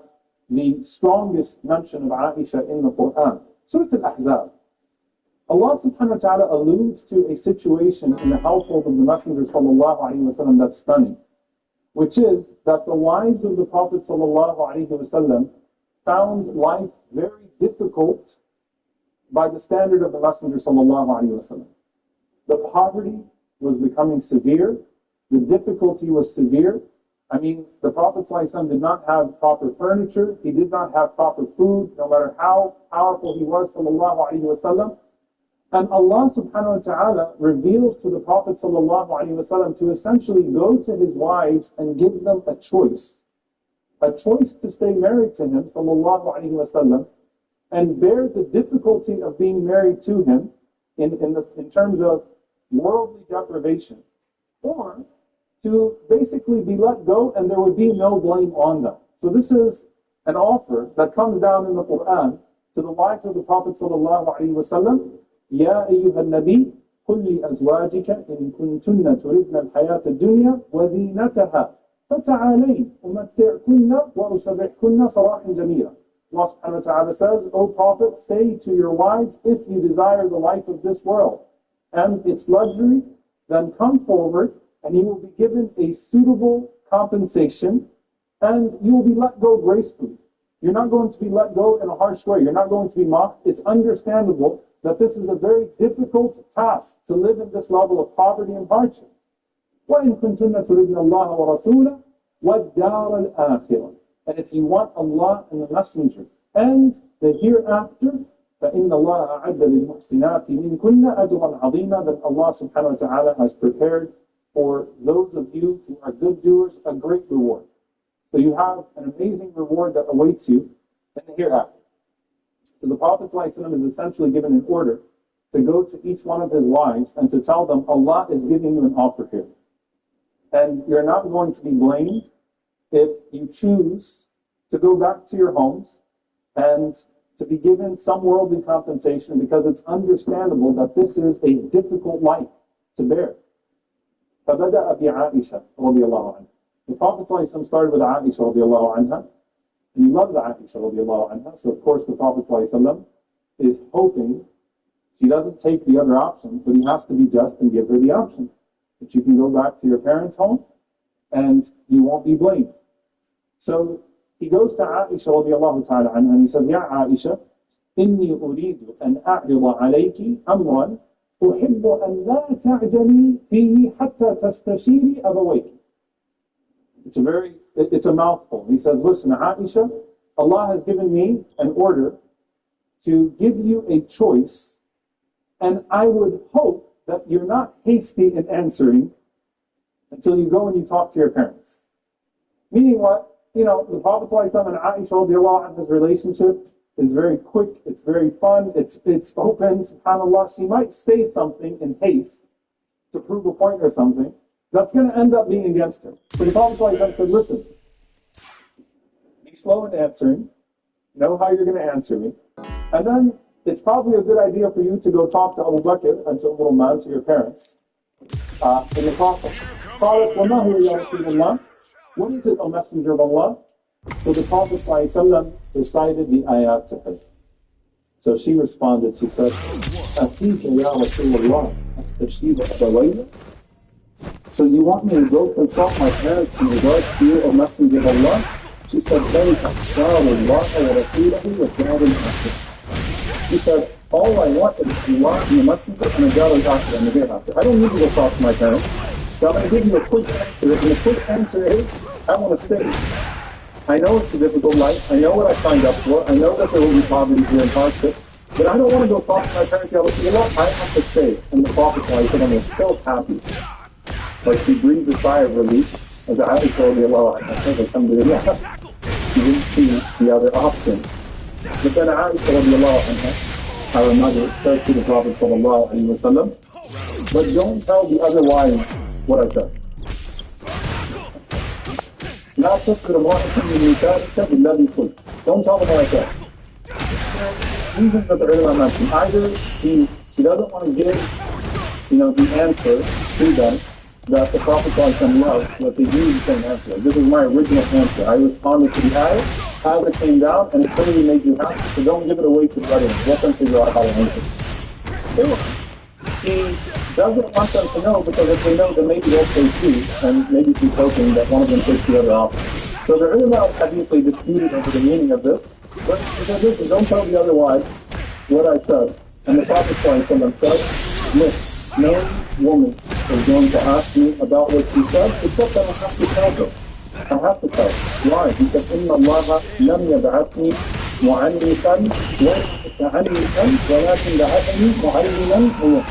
the strongest mention of Aisha in the Quran. Surah Al-Ahzab. Allah subhanahu wa ta'ala alludes to a situation in the household of the Messenger sallallahu alayhi wa sallam that's stunning, which is that the wives of the Prophet sallallahu alayhi wa sallam found life very difficult by the standard of the Messenger sallallahu alayhi wa sallam. The poverty was becoming severe, the difficulty was severe. I mean, the Prophet ﷺ did not have proper furniture, he did not have proper food, no matter how powerful he was, sallallahu alayhi wa sallam. And Allah subhanahu wa ta'ala reveals to the Prophet sallallahu alayhi wa sallam to essentially go to his wives and give them a choice to stay married to him, sallallahu alayhi wa sallam, and bear the difficulty of being married to him in terms of worldly deprivation, or to basically be let go and there would be no blame on them. So this is an offer that comes down in the Quran to the wives of the Prophet sallallahu alaihi wasallam. Ya ayyuha nabi, qul li azwajika in kuntunna turidna al-hayata ad-dunya wa zinataha fata'alayn umatti'kunna wa usarrihkunna sarahan jamila. Allah subhanahu wa ta'ala says, O Prophet, say to your wives, if you desire the life of this world and its luxury, then come forward and you will be given a suitable compensation and you will be let go gracefully. You're not going to be let go in a harsh way. You're not going to be mocked. It's understandable that this is a very difficult task to live in this level of poverty and hardship. وَإِن كُنْتُنَّ تُرِدْنَ اللَّهَ وَرَسُولَهُ وَالدَّارَ الْآخِرَةَ. And if you want Allah and the Messenger and the hereafter, فَإِنَّ اللَّهَ أَعَدَّ لِلْمُحْسِنَاتِ مِنْكُنَّ أَجْرًا عَظِيمًا. Then Allah subhanahu wa ta'ala has prepared for those of you who are good doers a great reward. So you have an amazing reward that awaits you in the hereafter. So the Prophet ﷺ is essentially given an order to go to each one of his wives and to tell them, Allah is giving you an offer here. And you're not going to be blamed if you choose to go back to your homes and to be given some worldly compensation, because it's understandable that this is a difficult life to bear. فَبَدَأَ بِعَائِشَةَ رَضِيَ اللَّهُ عَنْهَا. The Prophet ﷺ started with Aisha radiallahu anha, and he loves Aisha radiallahu anha, so of course the Prophet ﷺ is hoping she doesn't take the other option, but he has to be just and give her the option that you can go back to your parents' home and you won't be blamed. So he goes to Aisha radiallahu ta'ala anha and he says, Ya Aisha, إِنِّي أُرِيدُ أَنْ أَعْرِضَ عَلَيْكِ أَمْرًا أُحِبُّ أَنْ لَا تَعْجَلِي فِيهِ حَتَّى تَسْتَشِيرِ أَبَوَيْكِ. It's a mouthful. He says, listen, Aisha, Allah has given me an order to give you a choice, and I would hope that you're not hasty in answering until you go and you talk to your parents. Meaning what? You know, the Prophet ﷺ and Aisha radiallahu anha's relationship is very quick, it's very fun, it's open, subhanAllah. She might say something in haste to prove a point or something that's going to end up being against her. So the Prophet ﷺ said, listen, be slow in answering, know how you're going to answer me, and then it's probably a good idea for you to go talk to Abu Bakr and to Umar, to your parents, in the Prophet. What is it, O Messenger of Allah? So the Prophet ﷺ recited the ayat to her. So she responded, she said, أَفِيكَ يَا رَسُولَ اللَّهِ أَسْتَشِيبَ أَبَوَيَّ. So you want me to go consult my parents in regards to you, O Messenger of Allah? She said, She said, all I want is Allah and the Messenger and the Dar al-Akhirah and the day after. I don't need to go talk to my parents. So I'm going to give you a quick answer. And the quick answer is, I want to stay. I know it's a difficult life. I know what I signed up for. I know that there will be poverty here and hardship. But I don't want to go talk to my parents. I have to stay. And the Prophet was so happy. Like he breathed a sigh of relief. As Aisha told me, Allah, I said, alhamdulillah. He didn't choose the other option. But then Aisha radiallahu anha, our mother, says to the Prophet sallallahu alayhi wa sallam, but don't tell the other wives what I said. لا تذكر امرأة من نسائك بالذي قلت. Don't tell them what I said. Reasons that the ulama mentioned. Either she doesn't want to give, the answer to them that the Prophet loved, that they use the same answer. This is my original answer. I responded to the ayah as it came down, and it clearly made you happy. So don't give it away to the other ones. Let them figure out how to answer. She doesn't want them to know, because if they know, then maybe they'll say too, and maybe she's hoping that one of them takes the other off. So the ulama of hadith, they disputed over the meaning of this, but she said, listen, don't tell the other wives what I said. And the Prophet said, look, no woman is going to ask me about what she said, except that I have to tell her. I have to tell her. Why? He said, إِنَّ اللَّهَ لَمْ يَبْعَثْنِي مُعَلِّمًا وَلَكِنْ بَعَثَنِي مُعَلِّمًا.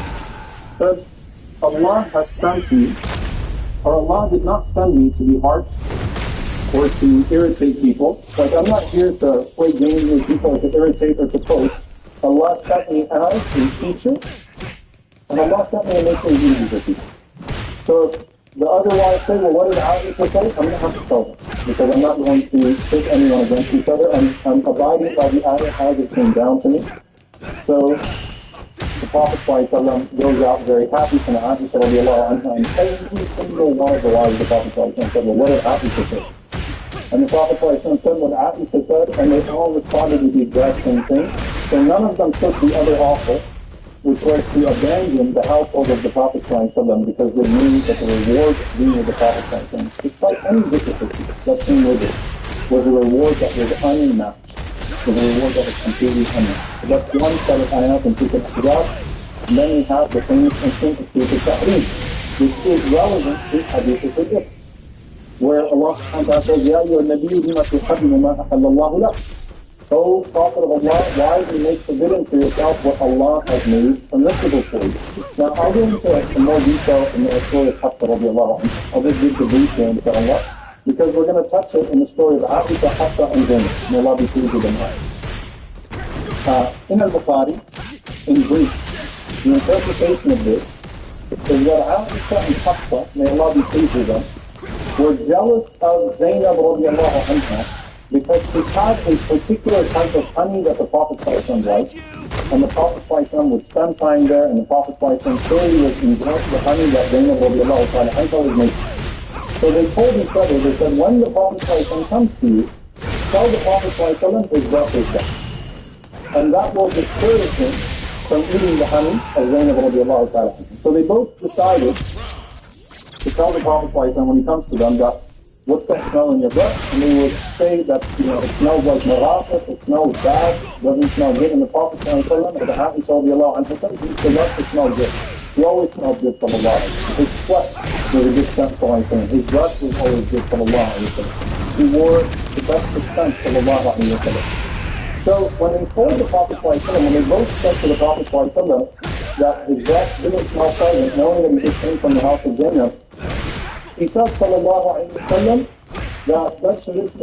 But Allah has sent me, or Allah did not send me to be harsh or to irritate people. Like, I'm not here to play games with people or to irritate or to poke. Allah sent me as a teacher, and Allah sent me to make things easy for people. So if the other wives say, well, what did Aisha say? I'm going to have to tell them, because I'm not going to pit anyone against each other, and I'm abiding by the ayah as it came down to me. So the Prophet ﷺ goes out very happy from Aisha radiallahu anha, and every single one of the wives of the Prophet ﷺ said, well, what did Aisha say? And the Prophet ﷺ said what Aisha said, and they all responded with the exact same thing. So none of them took the other offer, which was to abandon the household of the Prophet ﷺ, because they knew that the reward being with the Prophet ﷺ, despite any difficulty that came with it, was a reward that was unmatched. Was a reward that was completely unmatched. So that's one set of ayat in Surah Al-Hijab. And then we have the famous instance of Surah Al-Tahrim, which is relevant to Hadith al-Fajr, where Allah subhanahu wa ta'ala says, يَا أَيُّهَا النَّبِيُّ لِمَ تُحَرِّمُ مَا أَحَلَّ اللَّهُ لَكَ. O Prophet of Allah, why do you make forbidden for yourself what Allah has made permissible for you? Now, I'll go into more detail in the story of Hafsa radiallahu anha. I'll just give the brief here, inshallah, because we're going to touch it in the story of Aisha, Hafsa, and Zainab. May Allah be pleased with them all. In al-Bukhari, in brief, the interpretation of this is that Aisha and Hafsa, may Allah be pleased with them, were jealous of Zainab radiallahu anha, because she had a particular type of honey that the Prophet ﷺ liked, and the Prophet ﷺ would spend time there, and the Prophet ﷺ clearly was enjoying the honey that Zainab radiallahu anha was making. So they told each other, they said, when the Prophet ﷺ comes to you, tell the Prophet ﷺ his breath is dead. And that will discourage him from eating the honey of Zainab radiallahu anha. So they both decided to tell the Prophet ﷺ when he comes to them that, what's that smell in your breath? And they would say that, it smells like marafat, it smells bad, doesn't smell good. And the Prophet ﷺ, or the Aisha radiallahu anha said, he said, it smells good. He always smelled good, sallallahu alayhi wa sallam. His sweat was a good scent, sallallahu alayhi wa sallam. His dress was always good, sallallahu alayhi wa sallam. He wore the best of scent, sallallahu alayhi wa sallam. So when they told the Prophet ﷺ, when they both said to the Prophet ﷺ that his breath didn't smell pleasant, knowing that he just came from the house of Zainab, he said, sallallahu alayhi wa sallam, that شربت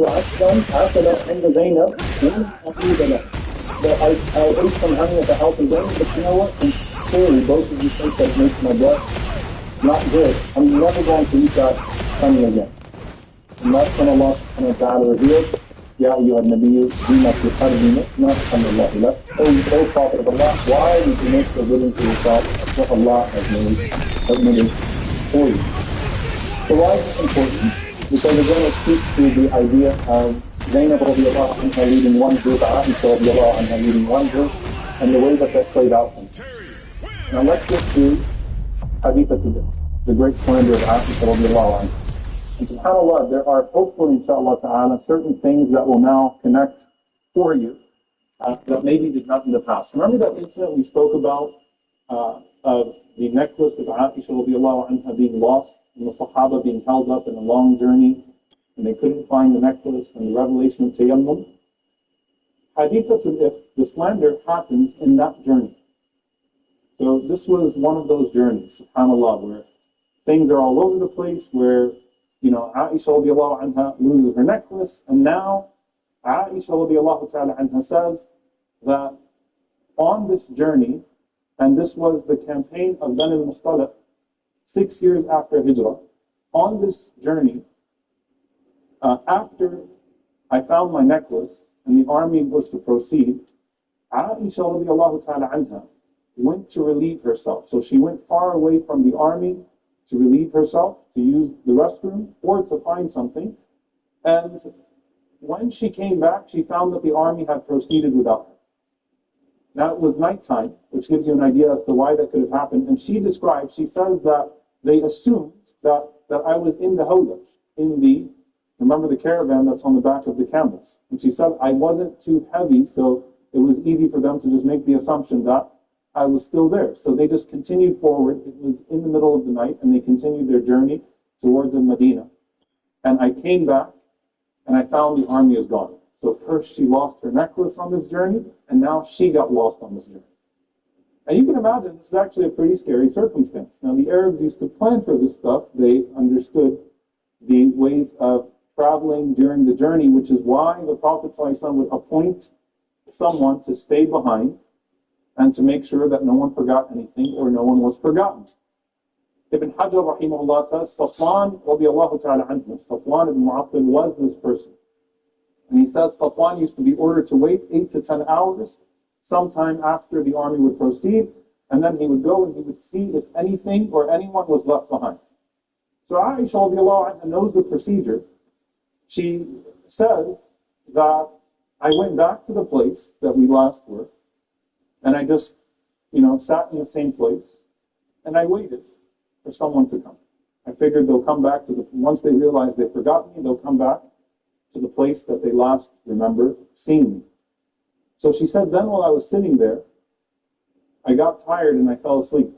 عسلا عند زينب من أحيد له. That I ate some honey at the house of Zainab, but you know what? Since clearly both of you think that makes my breath not good, I'm never going to eat that honey again. And that's when Allah subhanahu wa ta'ala revealed, يا أيها النبي لما تحرم ما أحل الله لك. O Prophet of Allah, why did you make forbidden to yourself what Allah has made for you? So why is this important? Because again it speaks to the idea of Zainab radiallahu anha leading one group, Aisha radiallahu anha leading one group, and the way that played out. Now let's get to Haditha today, the great slander of Aisha radiallahu anha. And subhanAllah, there are hopefully inshaAllah ta'ala certain things that will now connect for you that maybe did not in the past. Remember that incident we spoke about of the necklace of Aisha radiallahu anha being lost, and the Sahaba being held up in a long journey, and they couldn't find the necklace, and the revelation of Tayammum? Hadithatul Ifk, the slander, happens in that journey. So this was one of those journeys, subhanAllah, where things are all over the place, where, Aisha radiallahu anha loses her necklace, and now Aisha radiallahu ta'ala anha says that on this journey, and this was the campaign of Bani al-Mustaliq, 6 years after Hijrah, on this journey, after I found my necklace and the army was to proceed, Aisha radiallahu ta'ala anha went to relieve herself. So she went far away from the army to relieve herself, to use the restroom, or to find something. And when she came back, she found that the army had proceeded without her. Now it was nighttime, which gives you an idea as to why that could have happened. And she describes, she says that they assumed that I was in the hawdaj, remember the caravan that's on the back of the camels. And she said I wasn't too heavy, so it was easy for them to just make the assumption that I was still there. So they just continued forward. It was in the middle of the night, and they continued their journey towards Medina. And I came back, and I found the army is gone. So first she lost her necklace on this journey, and now she got lost on this journey. And you can imagine this is actually a pretty scary circumstance. Now the Arabs used to plan for this stuff. They understood the ways of traveling during the journey, which is why the Prophet ﷺ would appoint someone to stay behind and to make sure that no one forgot anything or no one was forgotten. Ibn Hajar rahimahullah says, Safwan radiallahu ta'ala anhu, Safwan ibn Mu'attal was this person. And he says Safwan used to be ordered to wait 8 to 10 hours, sometime after the army would proceed, and then he would go and he would see if anything or anyone was left behind. So Aisha radiallahu anha knows the procedure. She says that I went back to the place that we last were, and I just, sat in the same place, and I waited for someone to come. I figured they'll come back once they realize they forgot me, they'll come back to the place that they last remember seeing me. So she said, then while I was sitting there, I got tired and I fell asleep.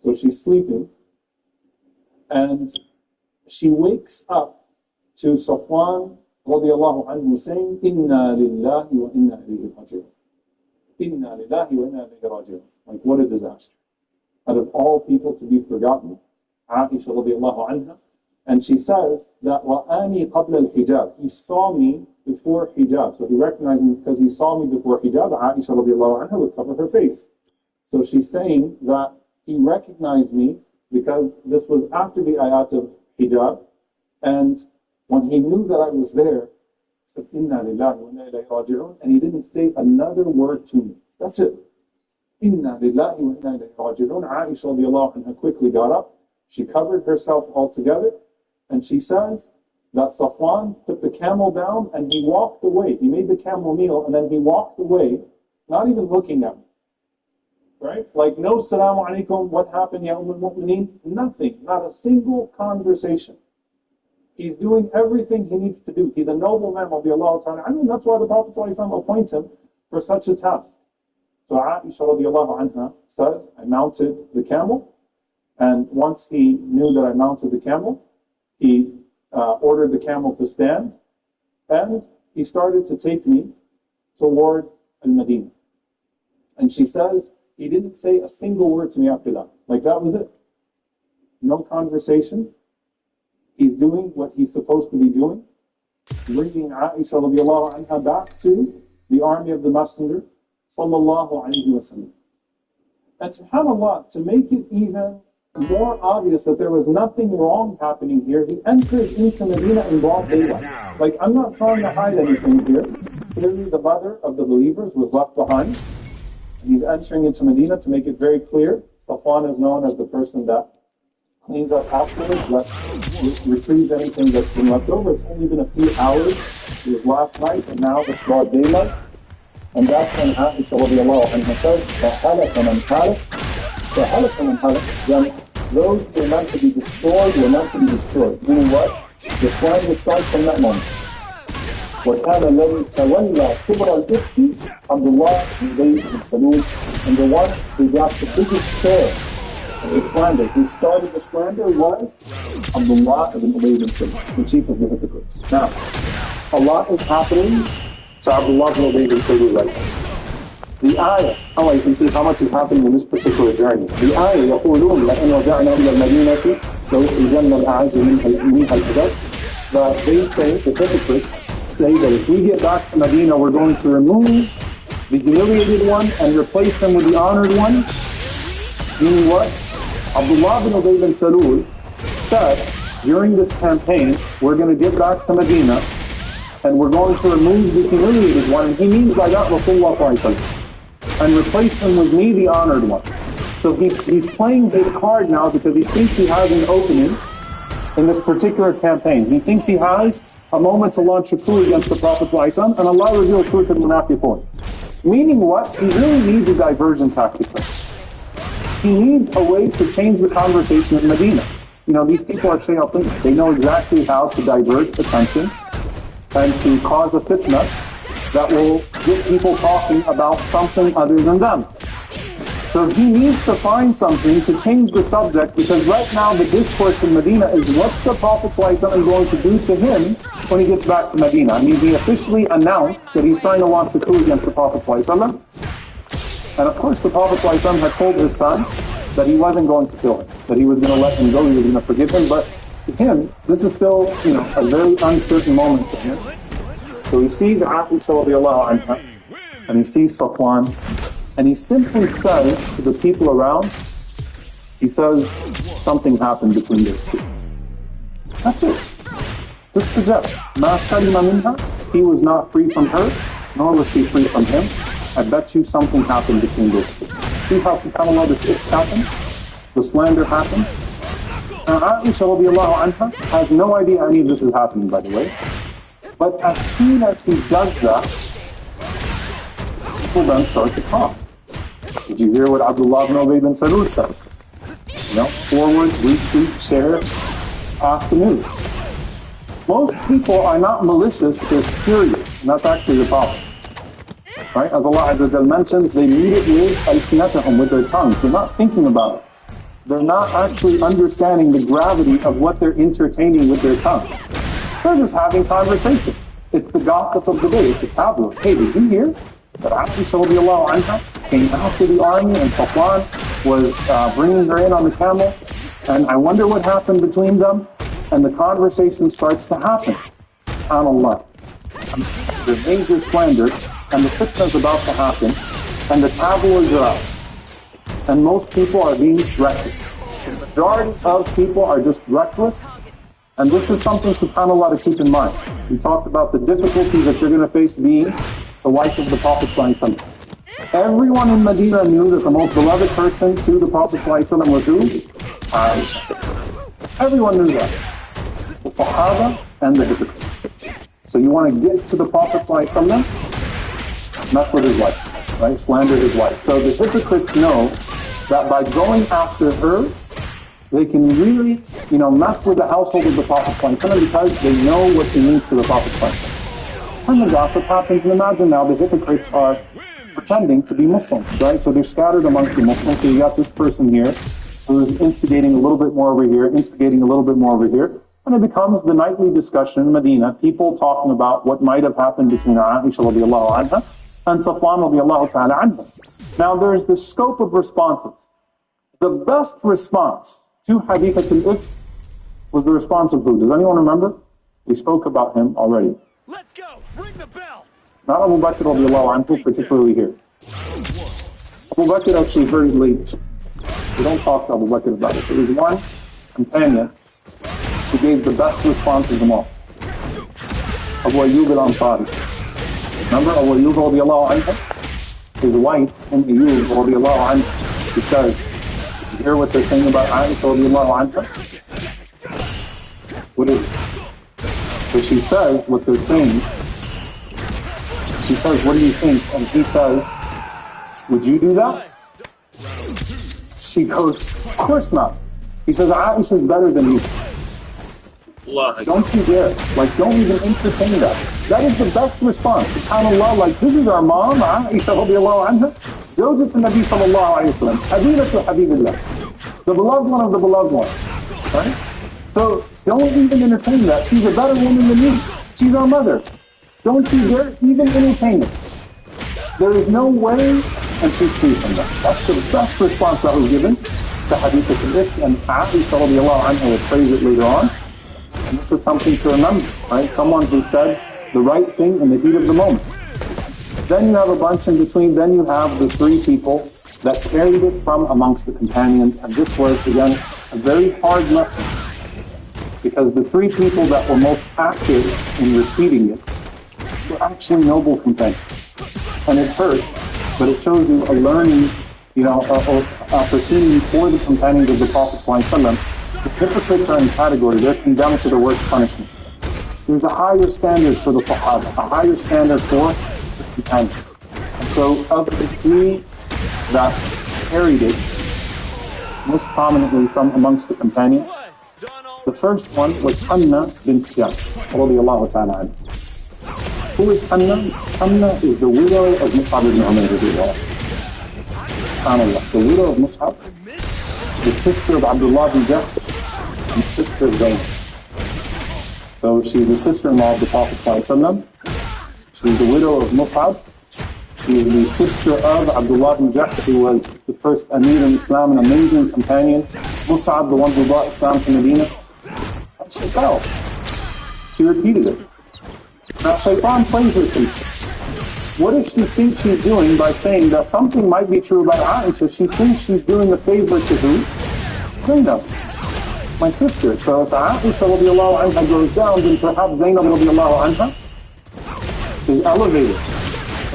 So she's sleeping, and she wakes up to Safwan radiallahu anhu saying, Inna lillahi wa inna ilayhi raji'un. Inna lillahi wa inna ilayhi raji'un. Like, what a disaster. Out of all people to be forgotten, Aisha radiallahu anha. And she says that وَآنِي قَبْلَ الْحِجَابِ. He saw me before hijab. So he recognized me because he saw me before hijab. Aisha radiallahu anha would cover her face. So she's saying that he recognized me because this was after the ayat of hijab. And when he knew that I was there, he said, Inna lillahi wa inna ilayhi raji'un. And he didn't say another word to me. That's it. Inna lillahi wa inna ilayhi raji'un. Aisha radiallahu anha quickly got up. She covered herself altogether. And she says that Safwan put the camel down and he walked away. He made the camel kneel and then he walked away, not even looking at me. Right? Like, no salamu alaikum, what happened, ya al-Mu'mineen? Nothing. Not a single conversation. He's doing everything he needs to do. He's a noble man, radiallahu ta'ala. I mean, that's why the Prophet ﷺ appoints him for such a task. So Aisha radiallahu anha says, I mounted the camel, and once he knew that I mounted the camel, he ordered the camel to stand, and he started to take me towards Al-Madinah. And she says, he didn't say a single word to me after that. Like, that was it. No conversation. He's doing what he's supposed to be doing, bringing Aisha radiallahu anha back to the army of the Messenger, sallallahu alayhi wa sallam. And subhanAllah, to make it even more obvious that there was nothing wrong happening here, he entered into Medina in broad daylight. Like, I'm not trying to hide anything here. Clearly the mother of the believers was left behind. And he's entering into Medina to make it very clear. Safwan is known as the person that cleans up afterwards, retrieves anything that's been left over. It's only been a few hours. It was last night, and now it's broad daylight. And that's when Aisha radiallahu anha says, فَحَلَكَ مَنْ حَلَكَ فَحَلَكَ مَنْ حَلَكَ. Then those who are meant to be destroyed were meant to be destroyed. Meaning what? The slander starts from that moment. وَكَانَ الَّذِي تَوَلَّى كُبْرَ الْإِفْكِ عَبْدُ اللَّهِ بِن أُبَيْ بِن سَلُولٍ. And the one who got the biggest share of the slander, who started the slander, was Abdullah ibn Ubay bin Salul, the chief of the hypocrites. Now, a lot is happening to Abdullah ibn Ubay bin Salul right now. The ayahs, you can see how much is happening in this particular journey. The ayah, يَقُولُونَ لَإِنْ رَجَعْنَا إِلَى الْمَدِينَةِ لَوْ إِجَنَّ الْأَعَزُ مِنْهَا الْأَذَى. That they say, the hypocrites say that if we get back to Medina, we're going to remove the humiliated one and replace him with the honored one. Meaning what? Abdullah bin Ubay bin Salul said during this campaign, we're going to get back to Medina and we're going to remove the humiliated one. And he means by that Rasulullah sallallahu alaihi wasallam, and replace him with me, the honored one. So he's playing his card now because he thinks he has an opening in this particular campaign. He thinks he has a moment to launch a coup against the Prophet ﷺ, and Allah reveals Surah Al-Munafiqun. Meaning what? He really needs a diversion tactic. He needs a way to change the conversation in Medina. You know, these people are shayateen. They know exactly how to divert attention and to cause a fitna that will get people talking about something other than them. So he needs to find something to change the subject, because right now the discourse in Medina is what's the Prophet ﷺ going to do to him when he gets back to Medina. I mean, he officially announced that he's trying to launch a coup against the Prophet ﷺ. And of course the Prophet ﷺ had told his son that he wasn't going to kill him, that he was going to let him go, he was going to forgive him. But to him, this is still, you know, a very uncertain moment for him. So he sees Aisha radiallahu anha, and he sees Safwan, and he simply says to the people around, he says, something happened between those two. That's it. Just suggests, مَا سَلِمَ مِنْهَا, he was not free from her, nor was she free from him. I bet you something happened between those two. See how, subhanAllah, this ifk happened? The slander happened? Now Aisha radiallahu anha has no idea any of this is happening, by the way. But as soon as he does that, people then start to talk. Did you hear what Abdullah bin Ubay bin Salul said? You know, forward, retweet, share, pass the news. Most people are not malicious, they're curious, and that's actually the problem. Right? As Allah Azza wa Jal mentions, they meet it with al-sinatahum, with their tongues. They're not thinking about it. They're not actually understanding the gravity of what they're entertaining with their tongue. They're just having conversation. It's the gossip of the day. It's a taboo. Hey, did you hear that Aisha radiallahu anha came after the army and Safwan was bringing her in on the camel? And I wonder what happened between them. And the conversation starts to happen. SubhanAllah. The major slander, and the fitna is about to happen, and the tabloids are out. And most people are being reckless. The majority of people are just reckless. And this is something, subhanAllah, to keep in mind. We talked about the difficulties that you're going to face being the wife of the Prophet ﷺ. Everyone in Medina knew that the most beloved person to the Prophet ﷺ was who? Aisha. Everyone knew that. The Sahaba and the hypocrites. So you want to get to the Prophet ﷺ, mess with his wife, right? Slander his wife. So the hypocrites know that by going after her, they can really, you know, mess with the household of the Prophet ﷺ, because they know what she means to the Prophet ﷺ. And the gossip happens, and imagine now the hypocrites are pretending to be Muslims, right? So they're scattered amongst the Muslims. So you got this person here who's instigating a little bit more over here, instigating a little bit more over here, and it becomes the nightly discussion in Medina, people talking about what might have happened between Aisha radiallahu anha and Safwan radiallahu ta'ala anha. Now there's the scope of responses. The best response to Hadithat al-Ifk was the response of who? Does anyone remember? We spoke about him already. Let's go! Ring the bell! Not Abu Bakr radiallahu anhu, particularly here. Abu Bakr actually very late. We don't talk to Abu Bakr about it. There was one companion who gave the best response of them all. Abu Ayyub al-Ansari. Remember Abu Ayyub radiallahu anhu? His wife, Ayyub radiallahu anhu, he says, did you hear what they're saying about Aisha radiallahu anha? What is it? So she says what they're saying. She says, what do you think? And he says, would you do that? She goes, of course not. He says, Aisha's better than you. Don't you dare. Like, don't even entertain that. That is the best response. SubhanAllah, like, this is our mom, Aisha radiallahu anha, Zawjat al-Nabi sallallahu alayhi wa sallam, Habibatu Habibillah, the beloved one of the beloved one. Right? So, don't even entertain that. She's a better woman than you. She's our mother. Don't you dare even entertain it. There is no way, and she's free from that. That's the best response that was given to Hadithat al-Ifk, and Aisha radiallahu anha will praise it later on. And this is something to remember, right? Someone who said the right thing in the heat of the moment. Then you have a bunch in between. Then you have the 3 people that carried it from amongst the companions. And this was, again, a very hard lesson. Because the 3 people that were most active in repeating it were actually noble companions. And it hurt, but it shows you a learning, opportunity for the companions of the Prophet ﷺ. The hypocrites are in category. They're condemned to the worst punishment. There's a higher standard for the Sahaba, a higher standard for the companions. And so of the 3 that carried it most prominently from amongst the companions, the first one was Hanna bint Jahsh, radiyallahu ta'ala anha. Who is Hanna? Hanna is the widow of Mus'ab ibn Umayr, SubhanAllah. The widow of Mus'ab, the sister of Abdullah ibn Jahsh, and the sister of Zaynab. So she's the sister-in-law of the Prophet ﷺ. She's the widow of Mus'ab. She's the sister of Abdullah ibn Jahsh, who was the first Amir in Islam, an amazing companion. Mus'ab, the one who brought Islam to Medina. And she fell. She repeated it. Now Shaitan plays with people. What does she think she's doing by saying that something might be true about Aisha? She thinks she's doing a favor to who? Zainab, my sister. So if Aisha radiallahu anha goes down, then perhaps Zainab radiallahu anha is elevated,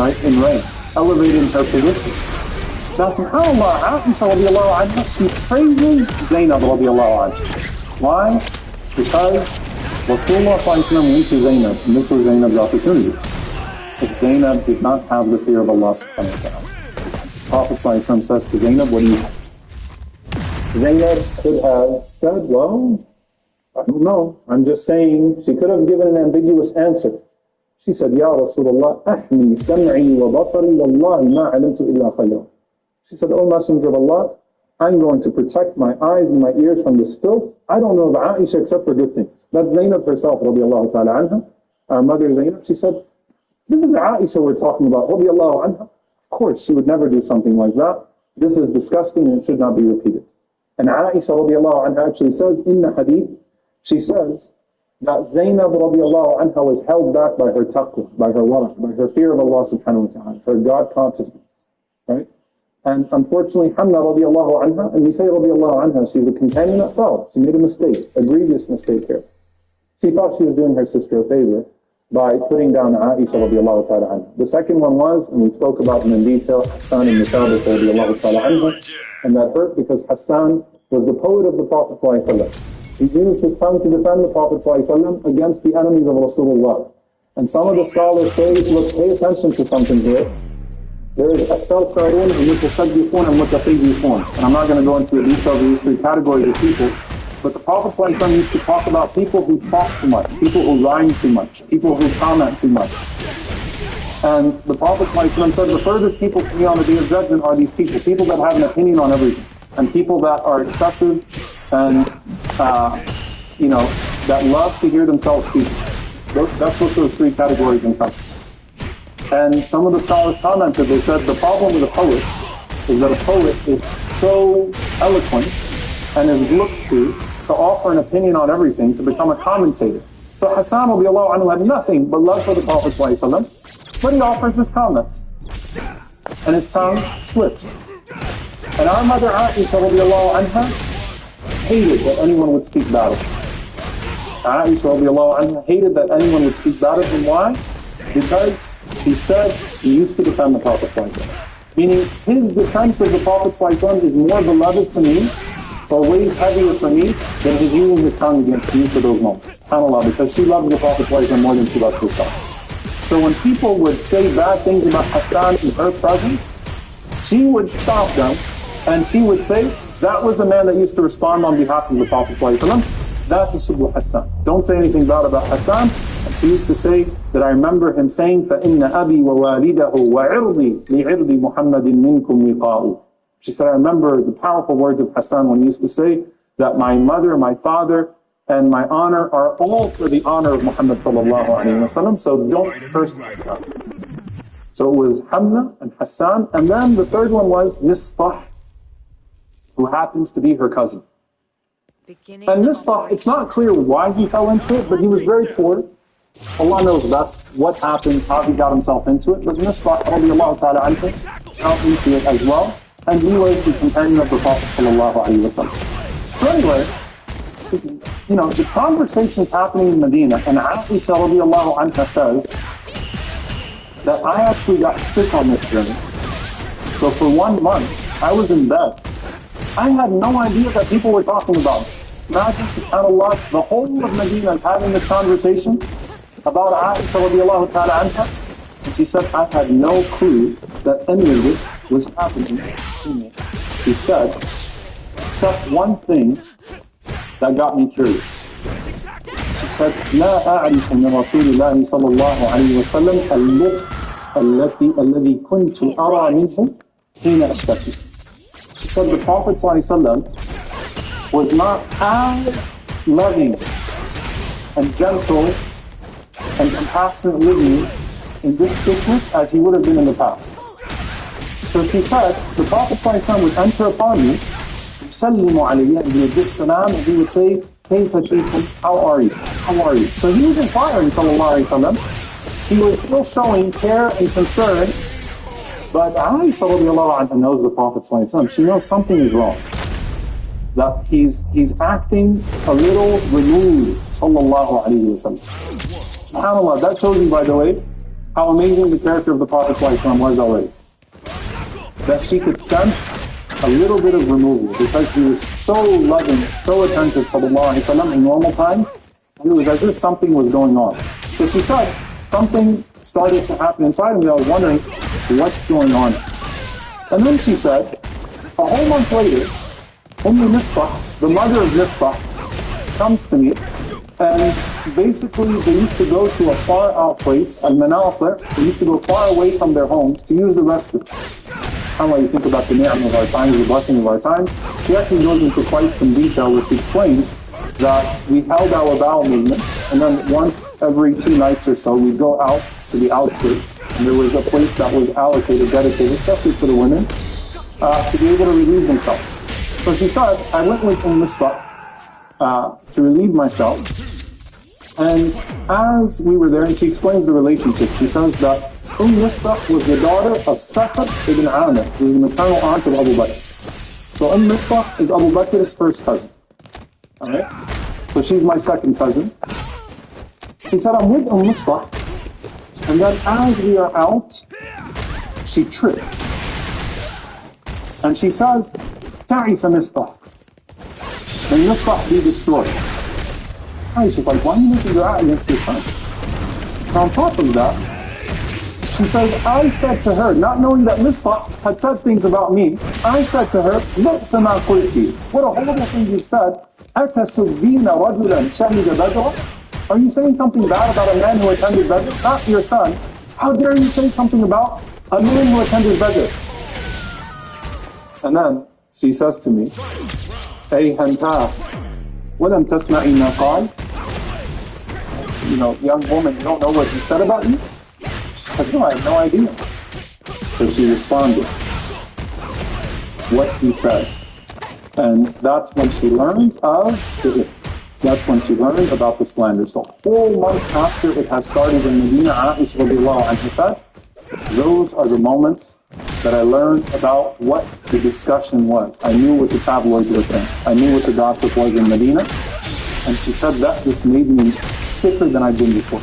right, in rank, elevated in her position. Now subhanAllah, Aisha radiallahu anha, she praises Zainab radiallahu anha. Why? Because Rasulullah went to Zainab, and this was Zainab's opportunity. If Zainab did not have the fear of Allah subhanahu wa ta'ala. Prophet says to Zainab, what do you have? Zainab could have said, well, I don't know. I'm just saying, she could have given an ambiguous answer. She said, Ya Rasulullah, ahmi sam'i wa basari wallahi ma alimtu illa khayra. She said, O Messenger of Allah, I'm going to protect my eyes and my ears from this filth. I don't know of Aisha except for good things. That's Zainab herself, radiallahu ta'ala anha. Our mother Zainab, she said, this is Aisha we're talking about, radiallahu anha. Of course, she would never do something like that. This is disgusting and it should not be repeated. And Aisha radiallahu anha actually says in the hadith, she says that Zainab radiallahu anha was held back by her taqwa, by her wara, by her fear of Allah subhanahu wa ta'ala, her God consciousness, right? And unfortunately, Hanna radiallahu anha, and we say radiallahu anha, she's a companion that fell. She made a mistake, a grievous mistake here. She thought she was doing her sister a favor by putting down Aisha radiallahu ta'ala anha. The second one was, and we spoke about them in detail, Hassan ibn Thabit radiallahu ta'ala anha, and that hurt because Hassan was the poet of the Prophet ﷺ. He used his tongue to defend the Prophet ﷺ against the enemies of Rasulullah. And some of the scholars say, look, pay attention to something here. There is التوقعون المتصدقون المتقيون. And I'm not going to go into the details of these 3 categories of people, but the Prophet ﷺ used to talk about people who talk too much, people who rhyme too much, people who comment too much. And the Prophet ﷺ said the furthest people from me on the Day of Judgment are these people that have an opinion on everything, and people that are excessive and, that love to hear themselves speak. That's what those 3 categories encompass. And some of the scholars commented, they said the problem with the poets is that a poet is so eloquent and is looked to offer an opinion on everything, to become a commentator. So Hassan radiallahu anhu had nothing but love for the Prophet ﷺ, but he offers his comments. And his tongue slips. And our mother Aisha radiallahu anha hated that anyone would speak bad of him. Aisha radiallahu anha hated that anyone would speak bad of him. Why? Because she said he used to defend the Prophet ﷺ. Meaning his defense of the Prophet ﷺ is more beloved to me, or weighs heavier for me, than his using his tongue against me for those moments. SubhanAllah, because she loves the Prophet ﷺ more than she loves herself. So when people would say bad things about Hassan in her presence, she would stop them, and she would say, that was the man that used to respond on behalf of the Prophet ﷺ. That's a Subbu Hassan. Don't say anything bad about Hassan. And she used to say that I remember him saying, فَإِنَّ أَبِي وَوَالِدَهُ وَعِرْضِي لِعِرْضِ مُحَمَّدٍ مِنْكُمْ وِقَاءُ. She said, I remember the powerful words of Hassan when he used to say that my mother, my father, and my honor are all for the honor of Muhammad sallallahu alayhi wa sallam, so don't curse Hassan. So it was Hamna and Hassan, and then the third one was Mistah, who happens to be her cousin. And Mistah, it's not clear why he fell into it, but he was very poor. Allah knows best what happened, how he got himself into it. But Misbah radiallahu ta'ala anhu got into it as well. And he was the companion of the Prophet sallallahu alayhi wa sallam. So anyway, you know, the conversation's happening in Medina, and Aisha radiallahu anha says that I actually got sick on this journey. So for 1 month, I was in bed. I had no idea that people were talking about me. Imagine, subhanAllah, the whole of Medina is having this conversation about Aisha radiallahu ta'ala anha. And she said, I had no clue that any of this was happening to me. She said, except one thing that got me curious. She said, لا أعرف من رسول الله صلى الله عليه وسلم اللطف الذي كنت أرى منه حين أشتكي. She said the Prophet ﷺ was not as loving and gentle and compassionate with me in this sickness as he would have been in the past. So she said, the Prophet ﷺ would enter upon me, يسلم علي, and he would give salam, and he would say, كيف تيكم? How are you? How are you? So he was inquiring, sallallahu alayhi wa sallam. He was still showing care and concern, but Aisha radiallahu anha knows the Prophet sallallahu alayhi wa sallam. She knows something is wrong. That he's acting a little removed, sallallahu alayhi wa sallam. SubhanAllah, that shows you, by the way, how amazing the character of the Prophet ﷺ was already. That she could sense a little bit of removal because he was so loving, so attentive, sallallahu alayhi wa sallam, in normal times. And it was as if something was going on. So she said, something started to happen inside of me. I was wondering, what's going on? And then she said, a whole month later, Misbah, the mother of Misbah, comes to me. And basically, they used to go to a far out place, al-Manasir. They used to go far away from their homes to use the restroom. How you think about the ni'mah of our time, the blessing of our time. She actually goes into quite some detail, which explains that we held our bowel movement, and then once every 2 nights or so, we'd go out to the outskirts. And there was a place that was allocated, dedicated, especially for the women, to be able to relieve themselves. So she said, I went with Misbah to relieve myself. And as we were there, and she explains the relationship, she says that Misbah was the daughter of Sa'd ibn Amir, who is the maternal aunt of Abu Bakr. So Misbah is Abu Bakr's first cousin. Alright? So she's my second cousin. She said, I'm with Misbah, and then as we are out, she trips. And she says, Ta'isa Misbah. May Misbah be destroyed. She's like, why are you making dua against your son? And on top of that, she says, I said to her, not knowing that Misbah had said things about me, I said to her, what a horrible thing you said. Are you saying something bad about a man who attended Badr? Not your son. How dare you say something about a man who attended Badr? And then she says to me, Hey Hanta, وَلَمْ تَسْمَعِي مَا قَالَ? You know, young woman, you don't know what he said about you? She said, no, I have no idea. So she responded, what he said. And that's when she learned of the That's when she learned about the slander. So 4 months after it has started in Medina, Aisha radiallahu anha said, those are the moments that I learned about what the discussion was. I knew what the tabloids were saying. I knew what the gossip was in Medina. And she said that just made me sicker than I'd been before.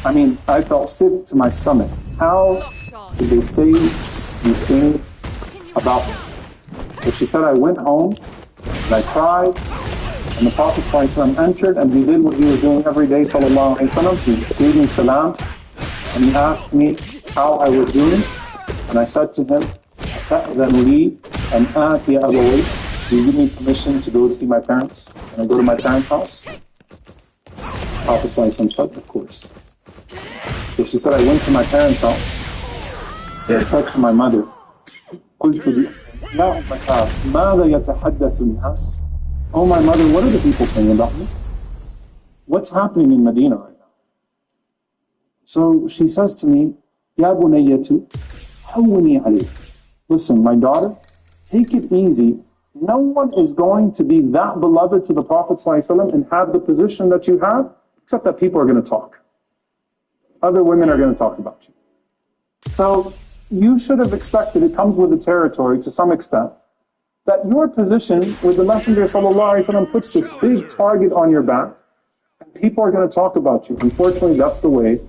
I mean, I felt sick to my stomach. How did they say these things about me? But she said, I went home and I cried. And the Prophet ﷺ entered and he did what he was doing every day, sallallahu alayhi wa sallam. He gave me salam and he asked me how I was doing. And I said to him, أَتَأْذَنُ لِي أَنْ آتِيَ أَبَوَيْ? Do you give me permission to go to see my parents? Can I go to my parents' house? The Prophet ﷺ said, of course. So she said, I went to my parents' house. I said to my mother, قُلْتُ يَا أُمَّتَا مَاذَا يَتَحَدَّثُ النَّاسِ? Oh my mother, what are the people saying about me? What's happening in Medina right now? So she says to me, Ya bunayyatu, hawwini alayk. Listen, my daughter, take it easy. No one is going to be that beloved to the Prophet ﷺ and have the position that you have, except that people are going to talk. other women are going to talk about you. So you should have expected, it comes with the territory to some extent, that your position with the Messenger ﷺ puts this big target on your back, and people are going to talk about you. Unfortunately, that's the way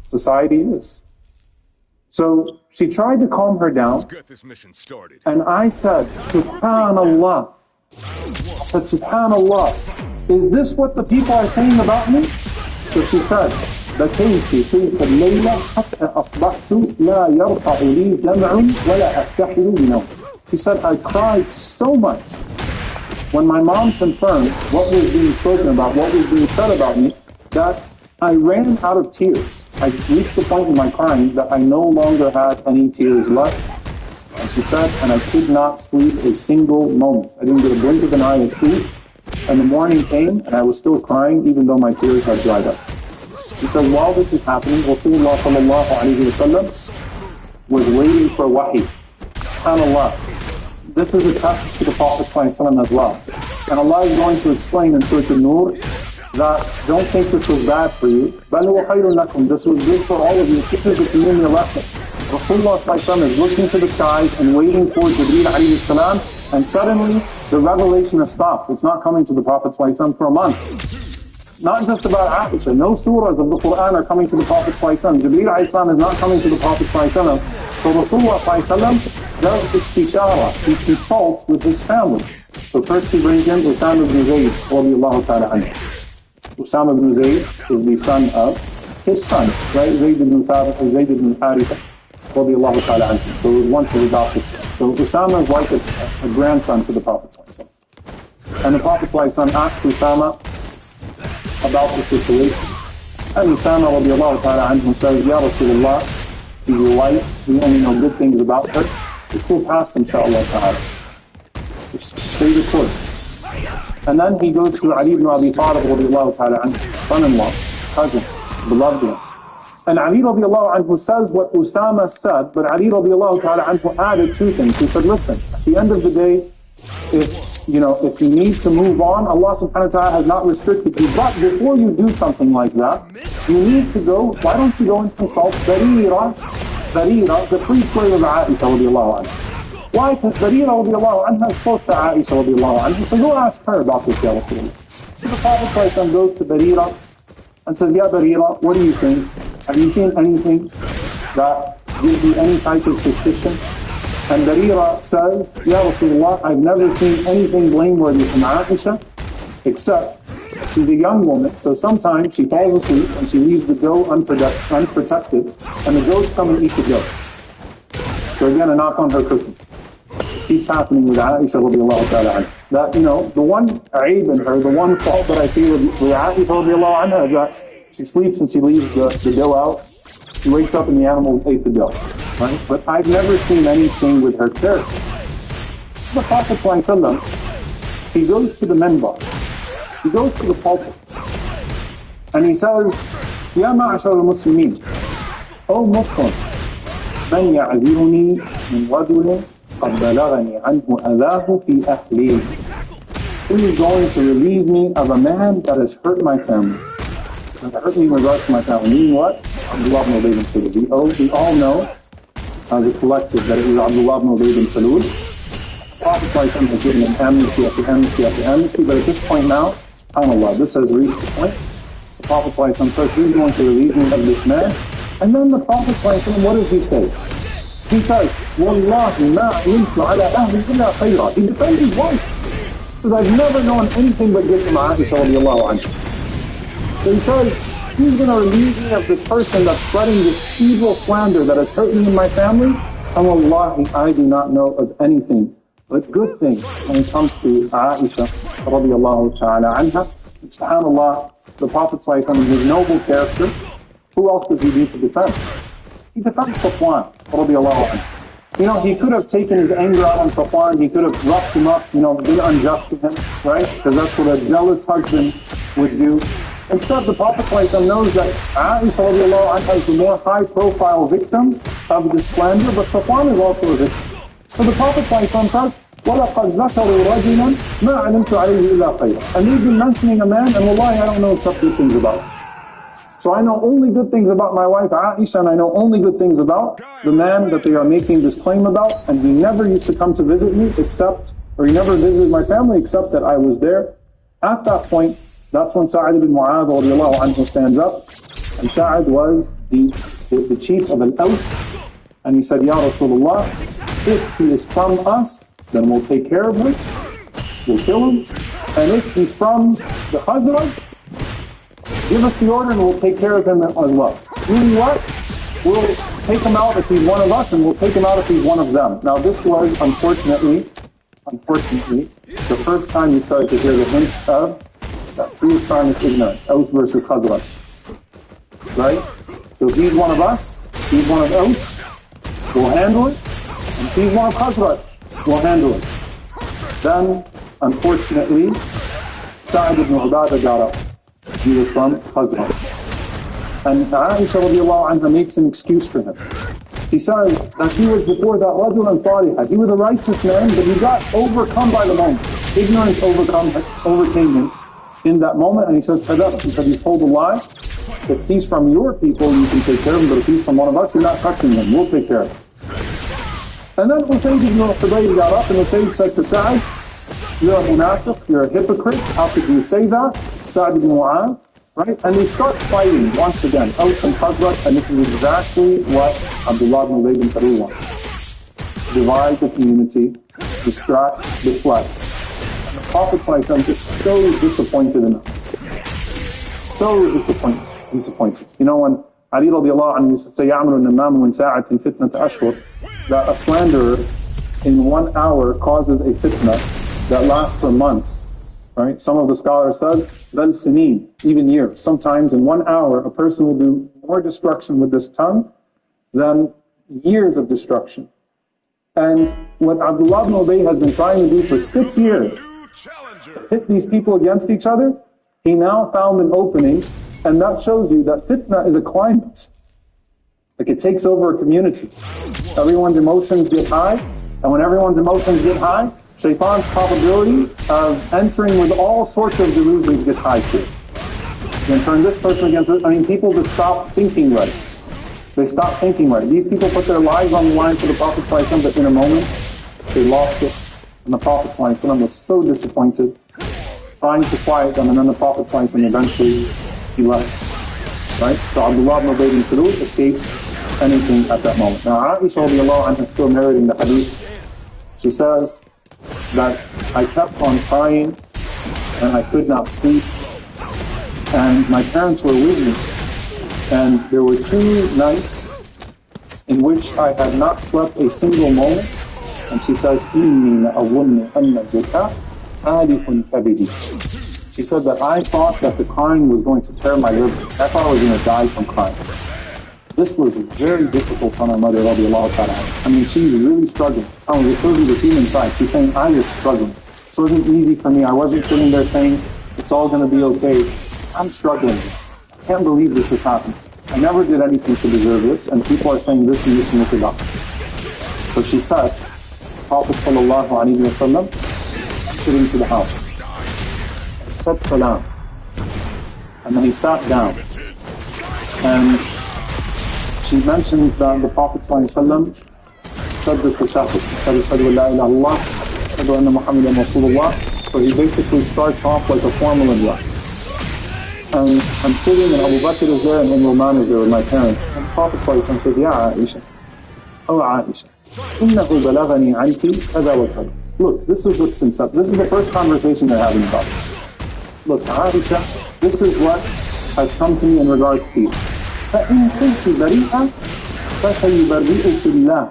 society is. So she tried to calm her down, Let's get this mission started. and I said, Subhanallah. I said, Subhanallah, is this what the people are saying about me? So she said, بكيت تلك الليلة حتى أصبحت لا يرفع لي دمع ولا أفتحل بنوم. She said, I cried so much when my mom confirmed what was being spoken about, what was being said about me, that I ran out of tears. I reached the point in my crying that I no longer had any tears left. And she said, and I could not sleep a single moment. I didn't get a blink of an eye of sleep. And the morning came, and I was still crying, even though my tears had dried up. She said, while this is happening, Rasulullah sallallahu alayhi wa sallam was waiting for wahi. SubhanAllah. This is a test to the Prophet ﷺ as well. And Allah is going to explain in Surah An-Nur that don't think this was bad for you. بَلْ وَخَيْرٌ لَكُمْ. This was good for all of you. It teaches the community a lesson. Rasulullah ﷺ is looking to the skies and waiting for Jibreel alayhi salam, and suddenly the revelation has stopped. It's not coming to the Prophet ﷺ for a month. Not just about Aisha. No surahs of the Quran are coming to the Prophet ﷺ. Jibreel alayhi salam is not coming to the Prophet ﷺ. So Rasulullah ﷺ does istishara. He consults with his family. So first he brings in Usama ibn Zayd radiyallahu ta'ala anhu. Usama ibn Zayd is the son of his son, right? Zayd ibn Thabit or Zayd ibn Haritha radiyallahu ta'ala anhu. So it was once his adopted son. So Usama is like a grandson to the Prophet ﷺ. And the Prophet ﷺ asked Usama about the situation. And Usama radiallahu ta'ala anhu says, Ya Rasulullah, she's your wife, we only know good things about her. This will pass, inshaAllah ta'ala. Stay the course. And then he goes to Ali ibn Abi Talib radiallahu ta'ala anhu, son-in-law, cousin, beloved one. And Ali radiallahu anhu says what Usama said, but Ali radiallahu ta'ala anhu added two things. He said, listen, at the end of the day, if you need to move on, Allah subhanahu wa ta'ala has not restricted you. But before you do something like that, you need to go, why don't you go and consult Barira, the free slave of Aisha radiallahu anha. Why? Because Barira radiallahu anha is close to Aisha radiallahu anha. So go ask her about this, Ya Rasulullah. So the Prophet goes to Barira and says, Ya Barira, what do you think? Have you seen anything that gives you any type of suspicion? And Barira says, Ya Rasulullah, I've never seen anything blameworthy from Aisha, except she's a young woman, so sometimes she falls asleep and she leaves the dough unprotected, and the goats come and eat the dough. So again, a knock on her cooking. It keeps happening with Aisha radiallahu ta'ala anha. That, the one aib in her, the one fault that I see with Aisha radiallahu anha is that she sleeps and she leaves the dough out. She wakes up and the animals ate the dough. Right? But I've never seen anything with her character. The Prophet ﷺ, he goes to the minbar, he goes to the pulpit, and he says, Ya ma'ashar al-Muslimin, O Muslim, man ya'adhiruni min rajulin qad balagani anhu adhahu fi ahli. Who is going to relieve me of a man that has hurt my family? That hurt me in regards to my family. Meaning what? Abdullah ibn Ubay bin Salul. We all know as a collective that it was Abdullah ibn Ubay bin Salul. The Prophet ﷺ has given him amnesty after amnesty after amnesty, but at this point now, subhanAllah, this has reached the point. The Prophet ﷺ says, who's going to relieve me of this man? And then the Prophet ﷺ, what does he say? He says, Wallahi ma alimtu ala ahli illa khayra. He defends his wife. He says, I've never known anything but good from Aisha radiallahu anha. So he says, who's going to relieve me of this person that's spreading this evil slander that has hurt me and my family? And wallahi, I do not know of anything but good things when it comes to Aisha radiallahu ta'ala anha. And subhanAllah, the Prophet ﷺ, his noble character, who else does he need to defend? He defends Safwan radiallahu anhu. He could have taken his anger out on Safwan, he could have roughed him up, been unjust to him, right? Because that's what a jealous husband would do. Instead, the Prophet ﷺ knows that Aisha radiallahu anha is the more high-profile victim of this slander, but Safwan is also a victim. So the Prophet ﷺ says, وَلَقَدْ ذَكَرُوا رَجُلًا مَا عَلِمْتُ عَلَيْهِ إِلَّا خَيْرًا. And they've been mentioning a man, and wallahi, I don't know except good things about him. So I know only good things about my wife Aisha, and I know only good things about the man that they are making this claim about, and he never used to come to visit me except, or he never visited my family except that I was there. At that point, that's when Sa'ad ibn Mu'adh radiallahu anhu stands up, and Sa'ad was the chief of Al-Aws, and he said, Ya Rasulullah, if he is from us, then we'll take care of him, we'll kill him, and if he's from the Khazraj, give us the order and we'll take care of him as well. Meaning what? We'll take him out if he's one of us, and we'll take him out if he's one of them. Now this was, unfortunately, the first time you started to hear the hints of that prehistoric ignorance, Aus versus Khazraj. Right? So if he's one of us, he's one of Aus, we'll handle it. And if he's one of Khazraj, we'll handle it. Then, unfortunately, Sa'ad ibn Ubadah got up. He was from Khazraj. And Aisha radiallahu anha makes an excuse for him. She says that he was before that Rajulan Salihah. He was a righteous man, but he got overcome by the moment. Ignorance overcame him in that moment, and he says, Kadab, he said, he told a lie. If he's from your people, you can take care of him, but if he's from one of us, you're not touching him. We'll take care of him. And then Usayd ibn Hudayr got up, and Usayd said to Sa'ad, you're a munafiq, you're a hypocrite, how could you say that? Sa'ad ibn Mu'adh, right? And they start fighting once again, Aus and Khazraj, and this is exactly what Abdullah ibn Ubay bin Salul wants. Divide the community, distract, deflect. And the Prophet ﷺ is so disappointed in them. So disappointed. You know, when Ali radiallahu anhu used to say, يَعْمَلُ النَّمَّامُ مِنْ سَاعَةٍ فِتْنَةَ أَشْهُرٍ, that a slanderer in 1 hour causes a fitna that lasts for months, right? Some of the scholars said, bal sineen, even years. Sometimes in 1 hour, a person will do more destruction with this tongue than years of destruction. And what Abdullah ibn Ubay has been trying to do for 6 years, to pit these people against each other, he now found an opening, and that shows you that fitna is a climate. Like it takes over a community. Everyone's emotions get high, and when everyone's emotions get high, Shaitan's probability of entering with all sorts of delusions gets high too. You can turn this person against it. I mean, people just stop thinking right. They stop thinking right. These people put their lives on the line for the Prophet ﷺ, but in a moment, they lost it. And the Prophet ﷺ was so disappointed, trying to quiet them, and then the Prophet ﷺ eventually, he left. Right? So Abdullah ibn Ubay bin Salul escapes anything at that moment. Now Aisha radiallahu anha is still narrating the hadith. She says that I kept on crying and I could not sleep, and my parents were with me, and there were 2 nights in which I had not slept a single moment. And she says, إِنِّي لَأَوُنُّ أَنَّ الْبُكَاءَ فَالِحٌ كَبِدِي. She said that I thought that the crying was going to tear my liver. I thought I was going to die from crying. This was very difficult on our mother, radiallahu ta'ala. I mean, she was really struggling. It shows you the human side. She's saying, I was struggling. This wasn't easy for me. I wasn't sitting there saying, it's all going to be okay. I'm struggling. I can't believe this has happened. I never did anything to deserve this, and people are saying this and this and this about me. So she said, Prophet sallallahu alayhi wa sallam entered into the house, said salam, and then he sat down, and she mentions that the Prophet ﷺ said the tashahhud. He said, Ashhadu an la ilaha illallah, Ashhadu anna Muhammadan Rasulullah. So he basically starts off like a formal address. And I'm sitting, and Abu Bakr is there, and Umm is there with my parents. And the Prophet ﷺ says, Ya Aisha, Oh Aisha, innahu balagani anki kada wa kada. Look, this is what's been said. This is the first conversation they're having about it. Look, Aisha, this is what has come to me in regards to you. فَإِن كُنْتِ بَرِيئًا فَسَيُبَرِّئُكِ اللَّهُ.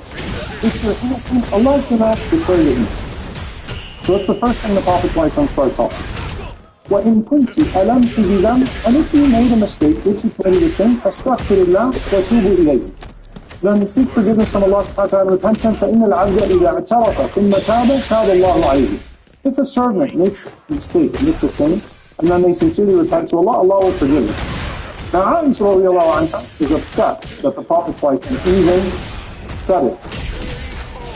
If you're innocent, Allah is going to declare your innocence. So that's the first thing the Prophet ﷺ starts off. وَإِن كُنْتِ أَلَمْتِ بِذَنْبٍ. And if you made a mistake, if you committed a sin, فَاسْتَغْفِرِ اللَّهُ وَتُوبُ إِلَيْهِ. Then seek forgiveness from Allah subhanahu wa ta'ala and repent, فَإِنَّ الْعَبْدَ إِذَا اعْتَرَفَ ثُمَّ تَابَ تَابَ اللَّهُ عَلَيْهِ. If a servant makes a mistake, makes a sin, and then they sincerely repent to Allah, Allah will forgive them. Now Aisha radiallahu anha is upset that the Prophet ﷺ even said it.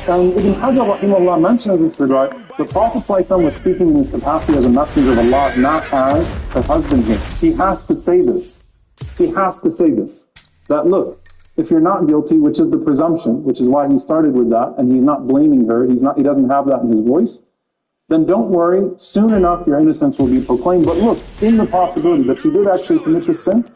And Ibn Hajar rahimahullah mentions this regard, the Prophet ﷺ was speaking in his capacity as a messenger of Allah, not as her husband here. He has to say this. he has to say this, that look, if you're not guilty, which is the presumption, which is why he started with that, and he's not blaming her, he doesn't have that in his voice, then don't worry, soon enough your innocence will be proclaimed. But look, in the possibility that you did actually commit this sin,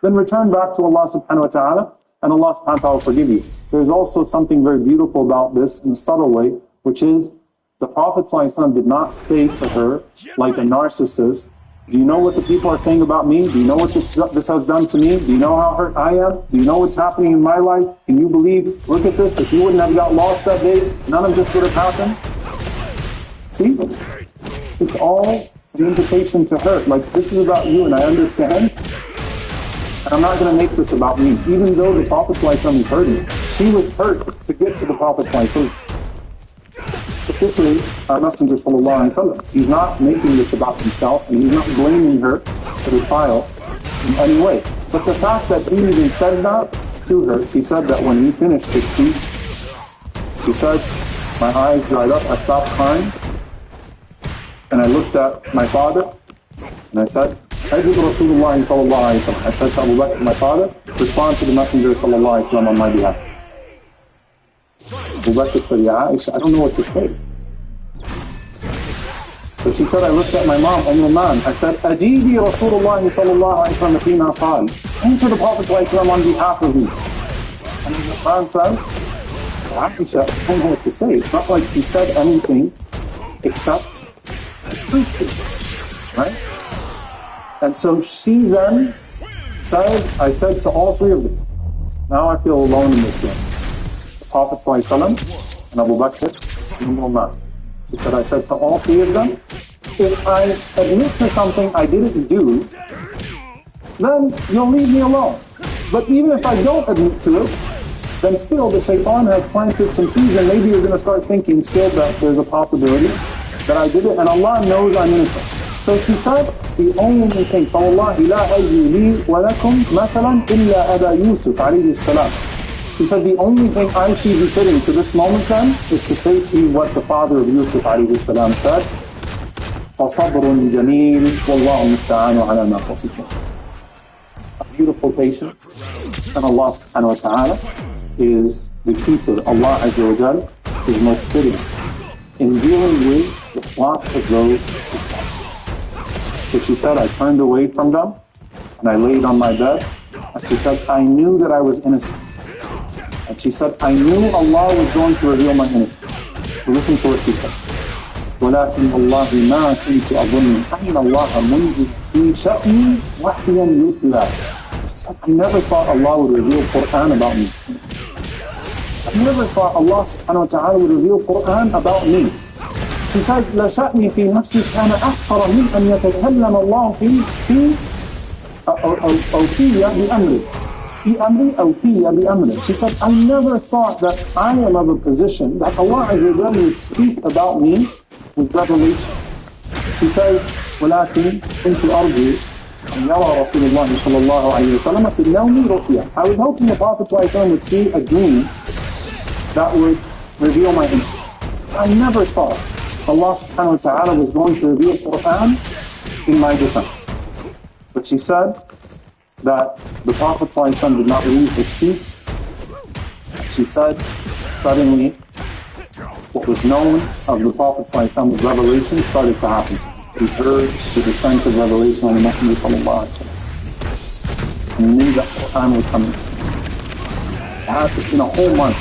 then return back to Allah subhanahu wa ta'ala, and Allah subhanahu wa ta'ala will forgive you. There's also something very beautiful about this in a subtle way, which is the Prophet ﷺ did not say to her like a narcissist, do you know what the people are saying about me? Do you know what this has done to me? Do you know how hurt I am? Do you know what's happening in my life? Can you believe? Look at this. If you wouldn't have got lost that day, none of this would have happened. See? It's all the invitation to her. Like, this is about you, and I understand. And I'm not going to make this about me. Even though the Prophet ﷺ is hurting. She was hurt to get to the Prophet ﷺ. But this is our Messenger ﷺ. He's not making this about himself, and he's not blaming her for the trial in any way. But the fact that he even said that to her, she said that when he finished his speech, she said, my eyes dried up, I stopped crying, and I looked at my father, and I said, Ajib Rasulullah sallallahu alayhi wa sallam. I said to Abu Bakr, my father, respond to the Messenger sallallahu alayhi wa sallam on my behalf. Abu Bakr said, Ya Aisha, I don't know what to say. So she said, I looked at my mom, Man. I said, Ajibi Rasulullah sallallahu alayhi wa sallam fina qal. Answer the Prophet sallallahu alayhi wa sallam on behalf of me. And the man says, Aisha, I don't know what to say. It's not like he said anything except the truth. Right? And so she then says, I said to all three of them, now I feel alone in this room. The Prophet ﷺ and Abu Bakr and Umar. He said, I said to all three of them, if I admit to something I didn't do, then you'll leave me alone. But even if I don't admit to it, then still the shaitan has planted some seeds, and maybe you're going to start thinking still that there's a possibility that I did it, and Allah knows I'm innocent. So she said, the only thing, فَوَاللَّهِ لَا أَجِي لِي وَلَكُمْ مَثَلًا إِلَّا أَبَا يُوسُف عَلَيْهِ السَّلَامِ. She said, the only thing I see befitting to this moment then is to say to you what the father of Yusuf alayhi salam said, فَصَبْرٌ جَمِيلٌ وَاللَّهُ مُسْتَعَانُ عَلَى مَا تَصِفُونَ. A beautiful patience, and Allah subhanahu wa ta'ala is the keeper. Allah Azza wa Jal is most fitting in dealing with the plots of those who plot. So she said, I turned away from them, and I laid on my bed, and she said, I knew that I was innocent. And she said, I knew Allah was going to reveal my innocence. So listen to what she says. وَلَكِنْ اللَّهِ مَا كُنْتُ أَظُنِّ أَنَّ اللَّهَ مُنْزِلٌ فِي شَأْنِي وَحْيًا يُتْلَى. She said, I never thought Allah would reveal Quran about me. I never thought Allah subhanahu wa ta'ala would reveal Quran about me. She says, لَشَأْنِي فِي نَفْسِي كَانَ أَحْقَرَ مِنْ أَنْ يَتَكَلَّمَ اللَّهُ فِي أَوْ فِيَّ بِأَمْرِهِ. She said, I never thought that I am of a position that Allah Azza wa Jalla would speak about me with revelation. She says, وَلَكِنْ كُنْتُ أَرْجُو أَنْ يَرَى رَسُولُ اللَّهِ صَلَى اللَّهُ عَلَيْهِ وَسَلَّمَ فِي النَّوْمِ رُؤْيًا. I was hoping the Prophet ﷺ would see a dream that would reveal my innocence. I never thought Allah subhanahu wa ta'ala was going to reveal Quran in my defense. But she said that the Prophet ﷺ did not leave his seat. She said, suddenly, what was known of the Prophet ﷺ's revelation started to happen. He heard the descent of revelation on the Messenger sallallahu alaihi wasallam. And he knew that Quran was coming. It's been a whole month.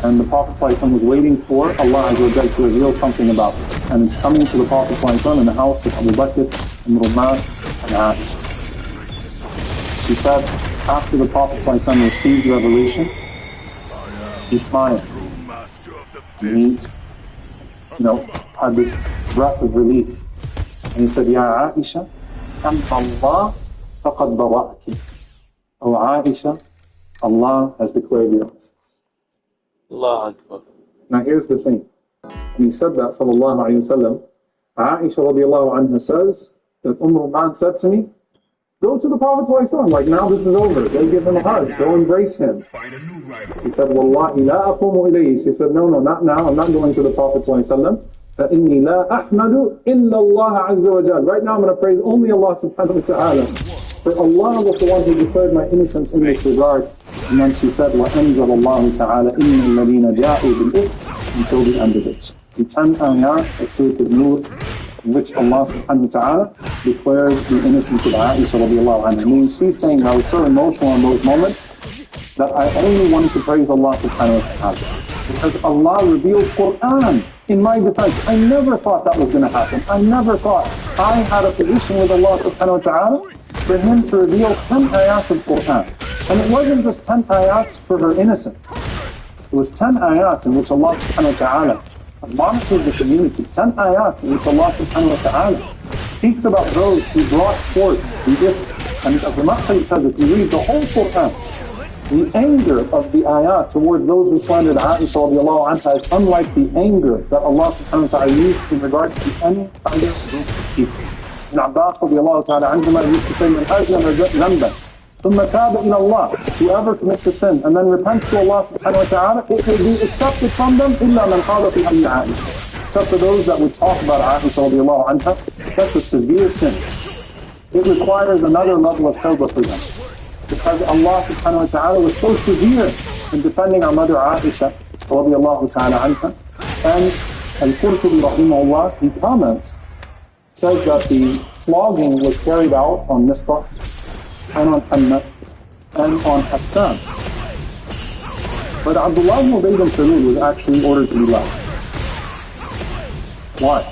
And the Prophet ﷺ was waiting for Allah Azza wa Jalla to reveal something about this. And it's coming to the Prophet ﷺ in the house of Abu Bakr and Umar and Aisha. She said, after the Prophet ﷺ received revelation, he smiled. And he, had this breath of relief. And he said, Ya Aisha, Anta Allah faqad bara'aki. Oh Aisha, Allah has declared your innocence. Allah Akbar. Now here's the thing. When he said that, sallallahu alayhi wa sallam, Aisha radiallahu anha says that Man said to me, go to the Prophet ﷺ, like now this is over. Go give him a hug. Go embrace him. She said, Wallahi la aqumu ilayhi. She said, no, not now. I'm not going to the Prophet ﷺ. فَإِنِّي لَا أَحْمَدُ إِلَّا اللَّهَ عَزَّ وَجَلَّ. Right now I'm going to praise only Allah subhanahu wa ta'ala. But Allah was the one who declared my innocence in this regard. And then she said, وَأَنزَلَ اللَّهُ تَعَالَى إِنَّ الَّذِينَ جَاءُوا بِالْإِفْكِ until the end of it. The 10 ayat of Surah Al-Nur in which Allah subhanahu wa ta'ala declared the innocence of Aisha radiallahu anha. I mean, she's saying I was so emotional in those moments that I only wanted to praise Allah subhanahu wa ta'ala. Because Allah revealed Quran in my defense. I never thought that was going to happen. I never thought I had a position with Allah subhanahu wa ta'ala for Him to reveal 10 ayats of Quran. And it wasn't just 10 ayats for her innocence. It was 10 ayat in which Allah subhanahu wa ta'ala admonishes the community. 10 ayat in which Allah subhanahu wa ta'ala speaks about those who brought forth the ifk. And as the Maqsad says, if you read the whole Quran, the anger of the ayat towards those who slandered Aisha radiallahu anha is unlike the anger that Allah subhanahu wa ta'ala used in regards to any other group of people. Ibn Abbas radiallahu ta'ala anhuma used to say, "Man ajlama dhanban, thumma taba ila Allah." Whoever commits a sin and then repents to Allah subhanahu wa ta'ala, it will be accepted from them, illa man qala fi hayyi Aisha. Except for those that would talk about Aisha radiallahu anha. That's a severe sin. It requires another level of tawbah for them. Because Allah subhanahu wa ta'ala was so severe in defending our mother Aisha radiallahu ta'ala anha. And Al-Qurtubi rahimahullah, he comments, says that the flogging was carried out on Mistah and on Hamna and on Hassan. But Abdullah ibn Ubay bin Salul was actually ordered to be left. Why?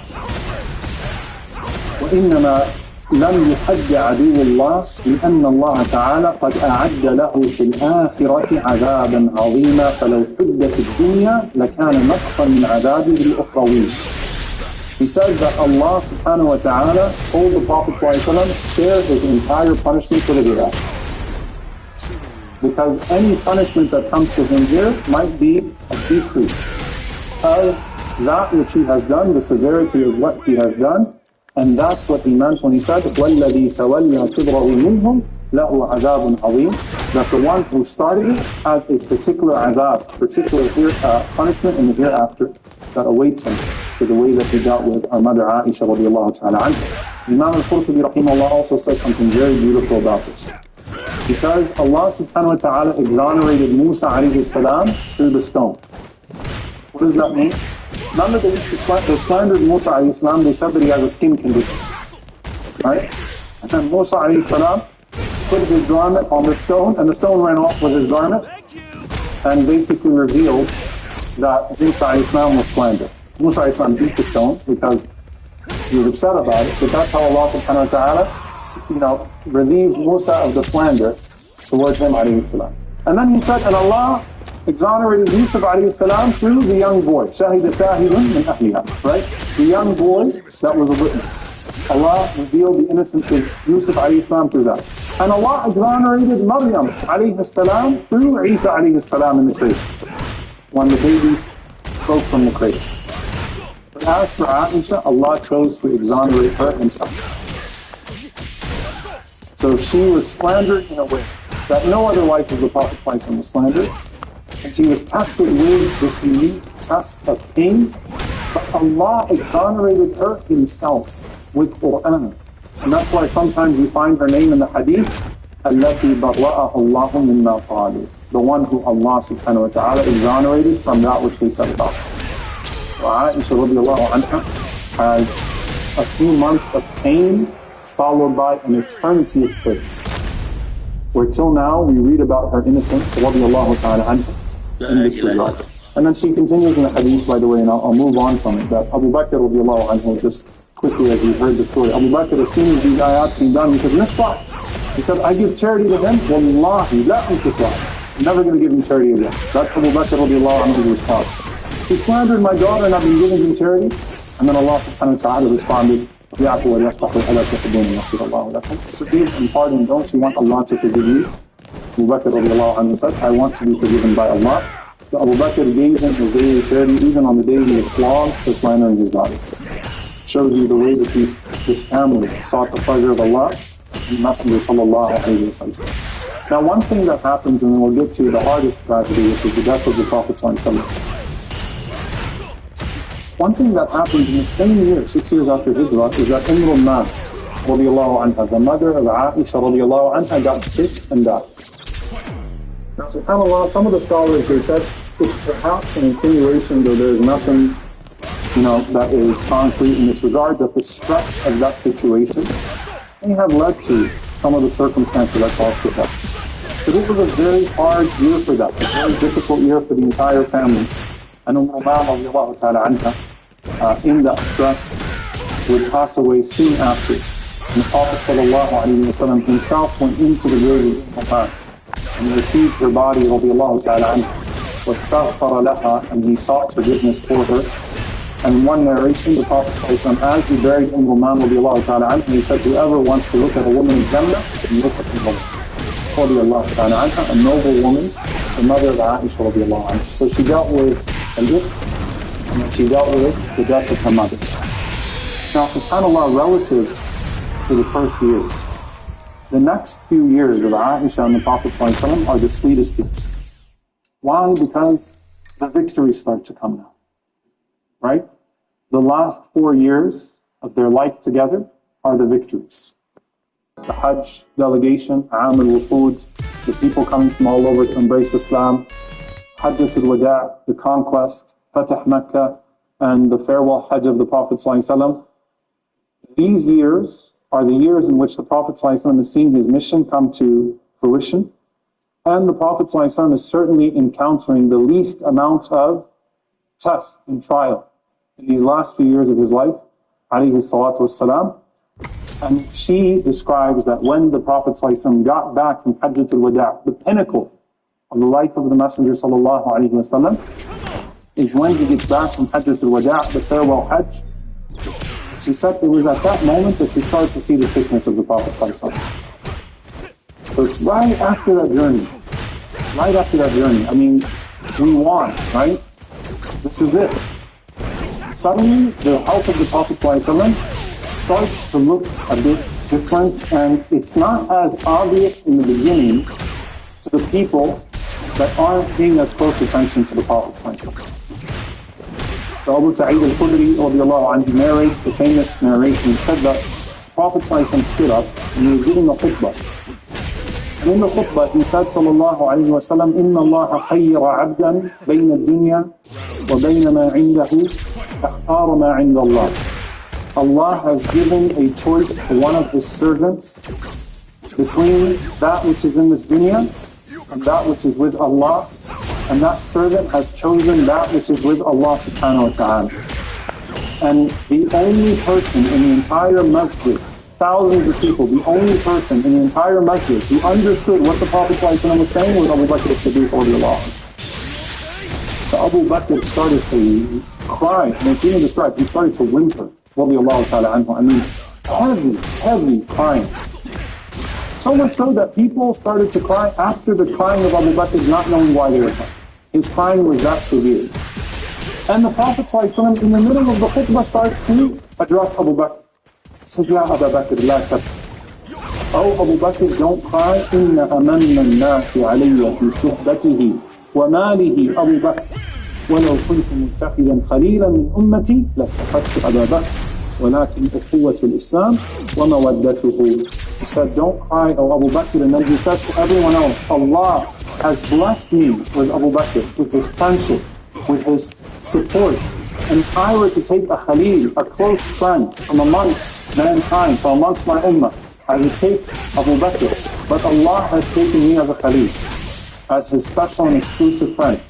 وإنما لم يحج عدو الله لأن الله تعالى قد أعد له في الآخرة عذابا عظيما فلو حد في الدنيا لكان نقصا من عذابه الأخروي. He says that Allah subhanahu wa ta'ala told the Prophet ﷺ spare his entire punishment for the hereafter. Because any punishment that comes to him here might be a decrease of that which he has done, the severity of what he has done. And that's what he meant when he said, وَالَّذِي تَوَلَّى كِبْرَهُ مِنْهُمْ لَهُ عَذَابٌ عَظِيمٌ. That the one who started it has a particular azab, particular punishment in the hereafter that awaits him for the way that he dealt with our mother Aisha radiallahu ta'ala anha. Imam al-Qurtubi rahimahullah also says something very beautiful about this. He says, Allah subhanahu wa ta'ala exonerated Musa alayhi salam through the stone. What does that mean? Remember they slandered Musa alayhi salam, they said that he has a skin condition. Right? And then Musa alayhi salam put his garment on the stone, and the stone ran off with his garment, and basically revealed that Musa alayhi salam was slandered. Musa alayhi salam beat the stone because he was upset about it, but that's how Allah subhanahu wa ta'ala, relieved Musa of the slander towards him alayhi salam. And then he said, and Allah exonerated Yusuf alayhi salam through the young boy, shahida shahidun min ahliha, right? The young boy that was a witness. Allah revealed the innocence of Yusuf alayhi salam through that. And Allah exonerated Maryam alayhi salam through Isa alayhi salam in the cradle, when the baby spoke from the cradle. But as for Aisha, Allah chose to exonerate her himself. So she was slandered in a way that no other wife of the Prophet ﷺ was slandered. And she was tested with this unique test of pain. But Allah exonerated her himself with Quran. And that's why sometimes you find her name in the hadith, الَّتِي بَرَّأَهُ اللَّهُ مِمَّا قَالُوا, the one who Allah subhanahu wa ta'ala exonerated from that which they said about her. So Aisha radiallahu anha has a few months of pain followed by an eternity of praise. Where till now we read about her innocence radiallahu ta'ala anha in this regard. And then she continues in the hadith, by the way, and I'll move on from it, that Abu Bakr radiallahu anhu, just quickly as you heard the story, Abu Bakr, as soon as these ayat came down, he said, Mistah. He said, I give charity to him, wallahi, la untitwa. I'm never going to give him charity again. That's Abu Bakr radiallahu anhu's response. He slandered my daughter and I've been giving him charity. And then Allah subhanahu wa ta'ala responded, forgive and pardon, don't you want Allah to forgive you? Abu Bakr radiallahu anhu said, I want to be forgiven by Allah. So Abu Bakr gave him his daily charity even on the day he was flogged for slandering his daughter. Shows you the way that this family sought the pleasure of Allah and the Messenger sallallahu alayhi wa sallam. Now one thing that happens, and then we'll get to the hardest tragedy, which is the death of the Prophet sallallahu alayhi wa sallam. One thing that happened in the same year, 6 years after Hijrah, is that Imrul Man, radiallahu anha, the mother of Aisha radiallahu anha, got sick and died. Now, subhanAllah, some of the scholars, they said it's perhaps an insinuation, though there is nothing, that is concrete in this regard, that the stress of that situation may have led to some of the circumstances that caused it. So this was a very hard year for them, a very difficult year for the entire family. And radiallahu ta'ala anha, in that stress, would pass away soon after. And the Prophet ﷺ himself went into the grave of her and received her body, radiallahu ta'ala anha, wastaghfara laha, and he sought forgiveness for her. And in one narration, the Prophet ﷺ, as he buried Ruman radiallahu ta'ala anha, he said, whoever wants to look at a woman in Jannah, can look at the woman. Radiallahu ta'ala anha, a noble woman, the mother of Aisha radiallahu anha. So she dealt with al-ifk, and she dealt with the death of her mother. Now, subhanAllah, relative to the first years, the next few years of Aisha and the Prophet ﷺ are the sweetest years. Why? Because the victories start to come now. Right? The last 4 years of their life together are the victories. The Hajj delegation, Aam al-Wufud, the people coming from all over to embrace Islam, Hajjat al-Wada', the conquest, Fatah Mecca, and the farewell Hajj of the Prophet ﷺ. These years are the years in which the Prophet ﷺ is seeing his mission come to fruition. And the Prophet ﷺ is certainly encountering the least amount of test and trial in these last few years of his life, alayhi salatu wassalam. And she describes that when the Prophet ﷺ got back from Hajjat al-Wada', the pinnacle of the life of the Messenger sallallahu alayhi wasallam, is when he gets back from Hajjat al-Wada', the farewell Hajj. She said it was at that moment that she started to see the sickness of the Prophet ﷺ. So it's right after that journey. I mean, we won, right? This is it. Suddenly, the health of the Prophet ﷺ starts to look a bit different, and it's not as obvious in the beginning to the people that aren't paying as close attention to the Prophet ﷺ. So Abu Sa'id al-Khudri radiallahu anhu narrates the famous narration. He said that the Prophet ﷺ stood up and he was giving a khutbah. And in the khutbah he said sallallahu alayhi wa sallam, إِنَّ اللَّهَ خَيَّرَ عَبْدًا بَيْنَ الدُّنْيا وَبَيْنَ مَا عِنْدَهُ اخْتَارَ مَا عِنْدَ اللَّهِ. Allah has given a choice to one of His servants between that which is in this dunya and that which is with Allah. And that servant has chosen that which is with Allah subhanahu wa ta'ala. And the only person in the entire masjid, thousands of people, the only person in the entire masjid who understood what the Prophet ﷺ was saying was Abu Bakr as-Siddiq radiallahu anhu. So Abu Bakr started to cry, and it's even described, he started to whimper radiallahu ta'ala anhu. I mean, heavy crying. So much so that people started to cry after the crying of Abu Bakr, not knowing why they were crying. His crying was that severe. And the Prophet ﷺ, in the middle of the khutbah, starts to address Abu Bakr. He says, Ya Abu Bakr, la tabki. Oh Abu Bakr, don't cry. Inna amanna an-nasi alayya fi suhbatihi wa malihi Abu Bakr. وَلَوْ كُنْتُ مُتَّخِذًا خَلِيلًا مِنْ أُمَّتِي لَاتَّخَذْتُ أَبَا بَكْرٍ وَلَكِنْ أُخُوَّةُ الْإِسْلَامِ وَمَوَدَّتُهُ. He said, don't cry, O Abu Bakr. And then he says to everyone else, Allah has blessed me with Abu Bakr, with his friendship, with his support. And if I were to take a Khalil, a close friend from amongst mankind, from amongst my ummah, I would take Abu Bakr. But Allah has taken me as a Khalil, as his special and exclusive friend.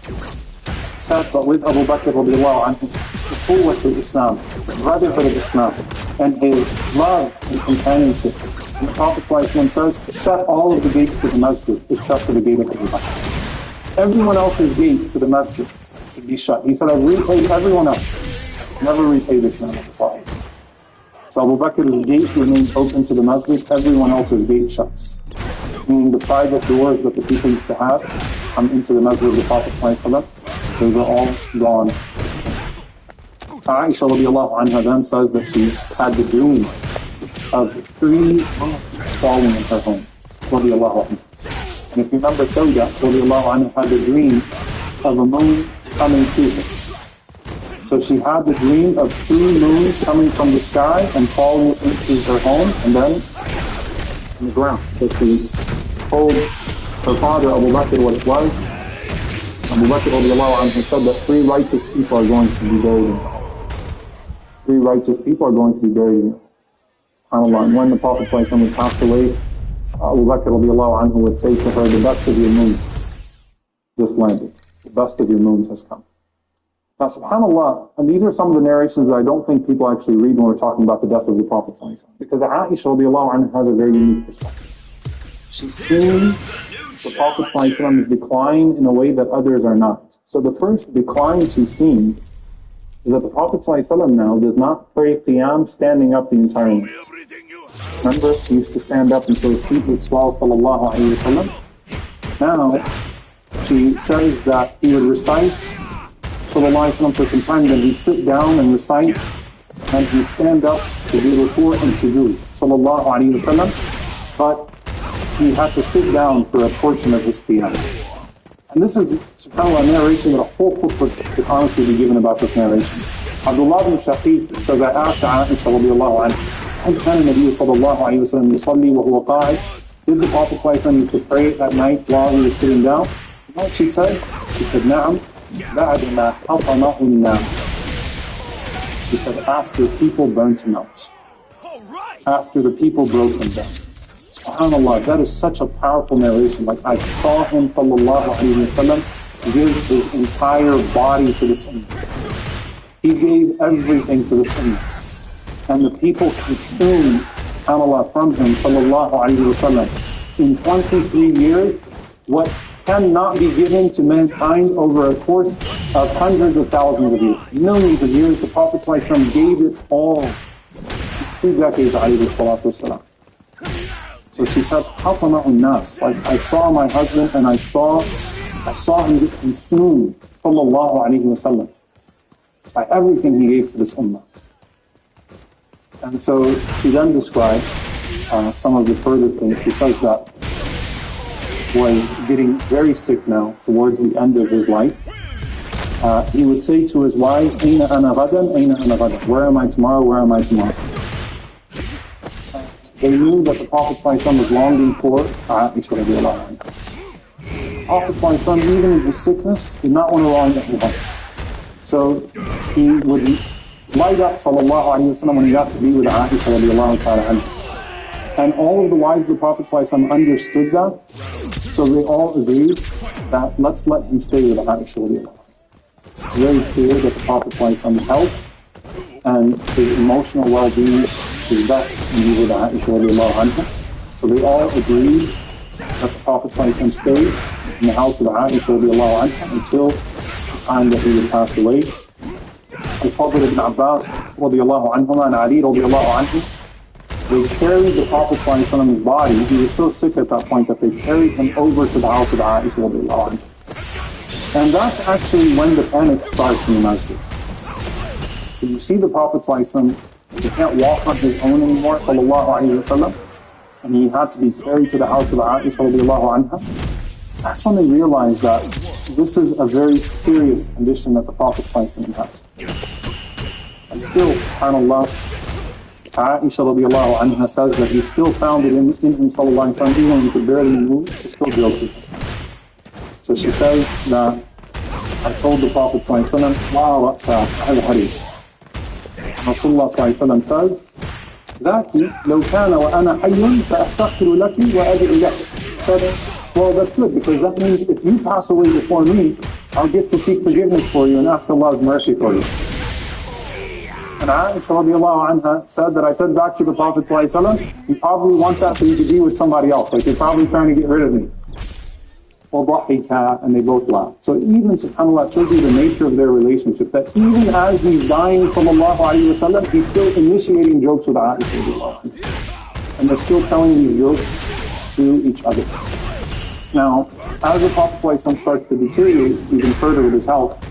He said, but with Abu Bakr radiallahu anhu, the quwwat of Islam, the brotherhood of Islam, and his love and companionship. And the Prophet ﷺ says, shut all of the gates to the masjid except for the gate of Abu Bakr. Everyone else's gate to the masjid should be shut. He said, I've repaid everyone else. Never repay this man of the Prophet. So Abu Bakr's gate remains open to the masjid, everyone else's gate shuts. Meaning the private doors that the people used to have come into the masjid of the Prophet ﷺ, those are all gone. Aisha radiallahu anha then says that she had the dream of 3 months falling in her home, radiallahu anha. And if you remember, Sauda radiallahu anha had the dream of a moon coming to her. So she had the dream of 3 moons coming from the sky and falling into her home and then on the ground. So she told her father, Abu Bakr, what it was. Abu Bakr radiallahu anhu said that 3 righteous people are going to be buried in her. 3 righteous people are going to be buried in her. SubhanAllah. And when the Prophet ﷺ would pass away, Abu Bakr radiallahu anhu would say to her, the best of your moons just landed. The best of your moons has come. Now, subhanAllah, and these are some of the narrations that I don't think people actually read when we're talking about the death of the Prophet ﷺ. Because Aisha radiallahu anha has a very unique perspective. She's seen the Prophet ﷺ's decline in a way that others are not. So the first decline she's seen is that the Prophet ﷺ now does not pray qiyam standing up the entire night. Remember, he used to stand up until his feet would swell, sallallahu alayhi wa sallam. Now, she says that he would recite, sallallahu alayhi wa sallam, for some time, then he'd sit down and recite, and he'd stand up to do ruku' and sujood, sallallahu alayhi wa sallam. But he had to sit down for a portion of his qiyam. And this is, subhanAllah, a narration that a whole book could honestly be given about this narration. Abdullah ibn Shaqiq says, I asked Aisha radiallahu anha, هل كان النبي صلى الله عليه وسلم يصلي وهو قاعد? Did the Prophet ﷺ used to pray at night while he was sitting down? You know what she said? She said, نعم بعد ما حطمه الناس. She said, after people burnt him out. After the people broke him down. SubhanAllah, that is such a powerful narration. Like, I saw him, sallallahu alayhi wa sallam, give his entire body to this ummah. He gave everything to this ummah. And the people consumed, subhanAllah, from him, sallallahu alayhi wa sallam, in 23 years, what cannot be given to mankind over a course of hundreds of thousands of years. Millions of years, the Prophet ﷺ gave it all. 2 decades, alayhi salatu wasalam. So she said, حَطَمَعُ النَّاسِ. Like, I saw my husband and I saw him get consumed, sallallahu alayhi wa sallam, by everything he gave to this ummah. And so she then describes some of the further things. She says that was getting very sick now towards the end of his life. He would say to his wives, أَيْنَ أَنَا غَدًا أَيْنَ أَنَا غَدًا. Where am I tomorrow? Where am I tomorrow? They knew that the Prophet ﷺ was longing for Aisha radiallahu anha. The Prophet ﷺ, even in his sickness, did not want to wrong anyone. So he would light up, sallallahu alayhi wa sallam, when he got to be with Aisha radiallahu ta'ala anha. And all of the wives of the Prophet ﷺ understood that, so they all agreed that let's let him stay with Aisha radiallahu anha. It's very clear that the Prophet ﷺ's health and his emotional well-being is best to be with Aisha radiallahu anha. So they all agreed that the Prophet ﷺ stayed in the house of Aisha radiallahu anha until the time that he would pass away. Al-Fadl ibn Abbas radiallahu anhuma and Ali radiallahu anhu, they carried the Prophet ﷺ's body. He was so sick at that point that they carried him over to the house of Aisha radiallahu anha. And that's actually when the panic starts in the masjid. So you see the Prophet ﷺ, he can't walk on his own anymore, sallallahu alayhi wa sallam, and he had to be carried to the house of Aisha radiallahu anha. That's when they realized that this is a very serious condition that the Prophet ﷺ has. And still, subhanAllah, Aisha radiallahu anha says that he still found it in him, sallallahu alayhi wa sallam, even when he could barely move, he still joked with him. So she says that, I told the Prophet ﷺ, لَا رَأْسَ عَلَى الْحَرِيقِ. Rasulullah ﷺ says, ذَاكِ لَوْ كَانَ وَأَنَا حَيٌّ فَأَسْتَغْفِرُ لَكِ وَأَدْعُ لَكِ. Said, well, that's good, because that means if you pass away before me, I'll get to seek forgiveness for you and ask Allah's mercy for you. And Aisha radiallahu anha said that I said back to the Prophet ﷺ, you probably want that so you could be with somebody else, like you're probably trying to get rid of me. And they both laughed. So even, subhanAllah, shows you the nature of their relationship, that even as he's dying, sallallahu alayhi wa sallam, he's still initiating jokes with Aisha radiallahu anha. And they're still telling these jokes to each other. Now, as the Prophet ﷺ starts to deteriorate even further with his health,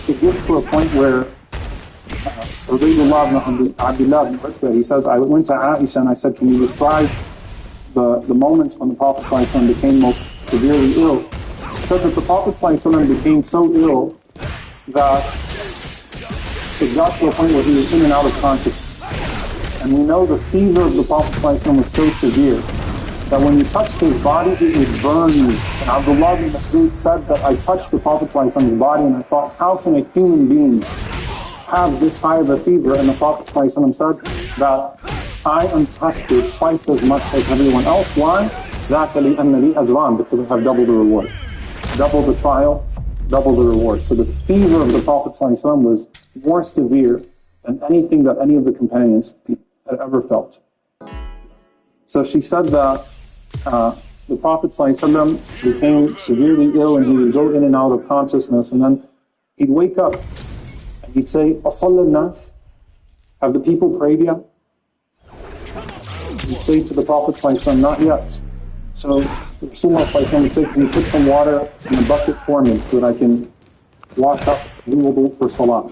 it gets to a point where Ubaydullah ibn Abdullah ibn Utbah, he says, I went to Aisha and I said, can you describe the moments when the Prophet ﷺ became most severely ill? She said that the Prophet ﷺ became so ill that it got to a point where he was in and out of consciousness. And we know the fever of the Prophet ﷺ was so severe that when you touched his body, it would burn you. And Abdullah bin Mas'ud said that I touched the Prophet ﷺ's body and I thought, how can a human being have this high of a fever? And the Prophet ﷺ said that I am tested twice as much as everyone else. Why? ذَاكَ لِأَنَّ لِي أَجْرًا, because I have double the reward. Double the trial, double the reward. So the fever of the Prophet ﷺ was more severe than anything that any of the companions had ever felt. So she said that the Prophet ﷺ became severely ill and he would go in and out of consciousness, and then he'd wake up and he'd say, أَصَلَّ النَّاسِ, have the people prayed yet? He'd say to the Prophet ﷺ, not yet. So Rasulullah ﷺ would say, can you put some water in a bucket for me so that I can wash up, do wudu for salah?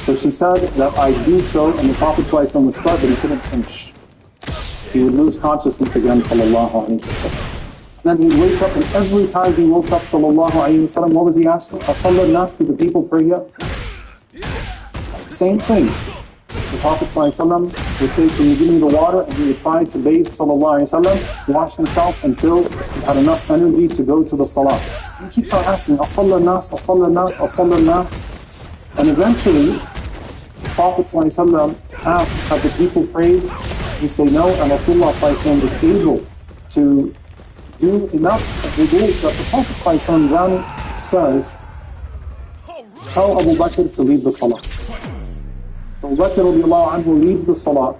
So she said that I do so, and the Prophet ﷺ would start, but he couldn't finish. He would lose consciousness again, sallallahu alayhi wa sallam. Then he'd wake up, and every time he woke up, sallallahu alayhi wa sallam, what was he asking? أَصَلَّ النَّاسِ, did the people pray yet? Same thing. The Prophet ﷺ would say, can you give me the water? And he would try to bathe, sallallahu alayhi wa sallam, wash himself until he had enough energy to go to the salah. He keeps on asking, أَصَلَّ النَّاسِ, أَصَلَّ النَّاسِ, أَصَلَّ النَّاسِ. And eventually, the Prophet ﷺ asks, have the people prayed? He say no, and Rasulullah ﷺ was able to do enough of wudu that the Prophet ﷺ then says, tell Abu Bakr to lead the salah. So Abu Bakr radiallahu anhu leads the salah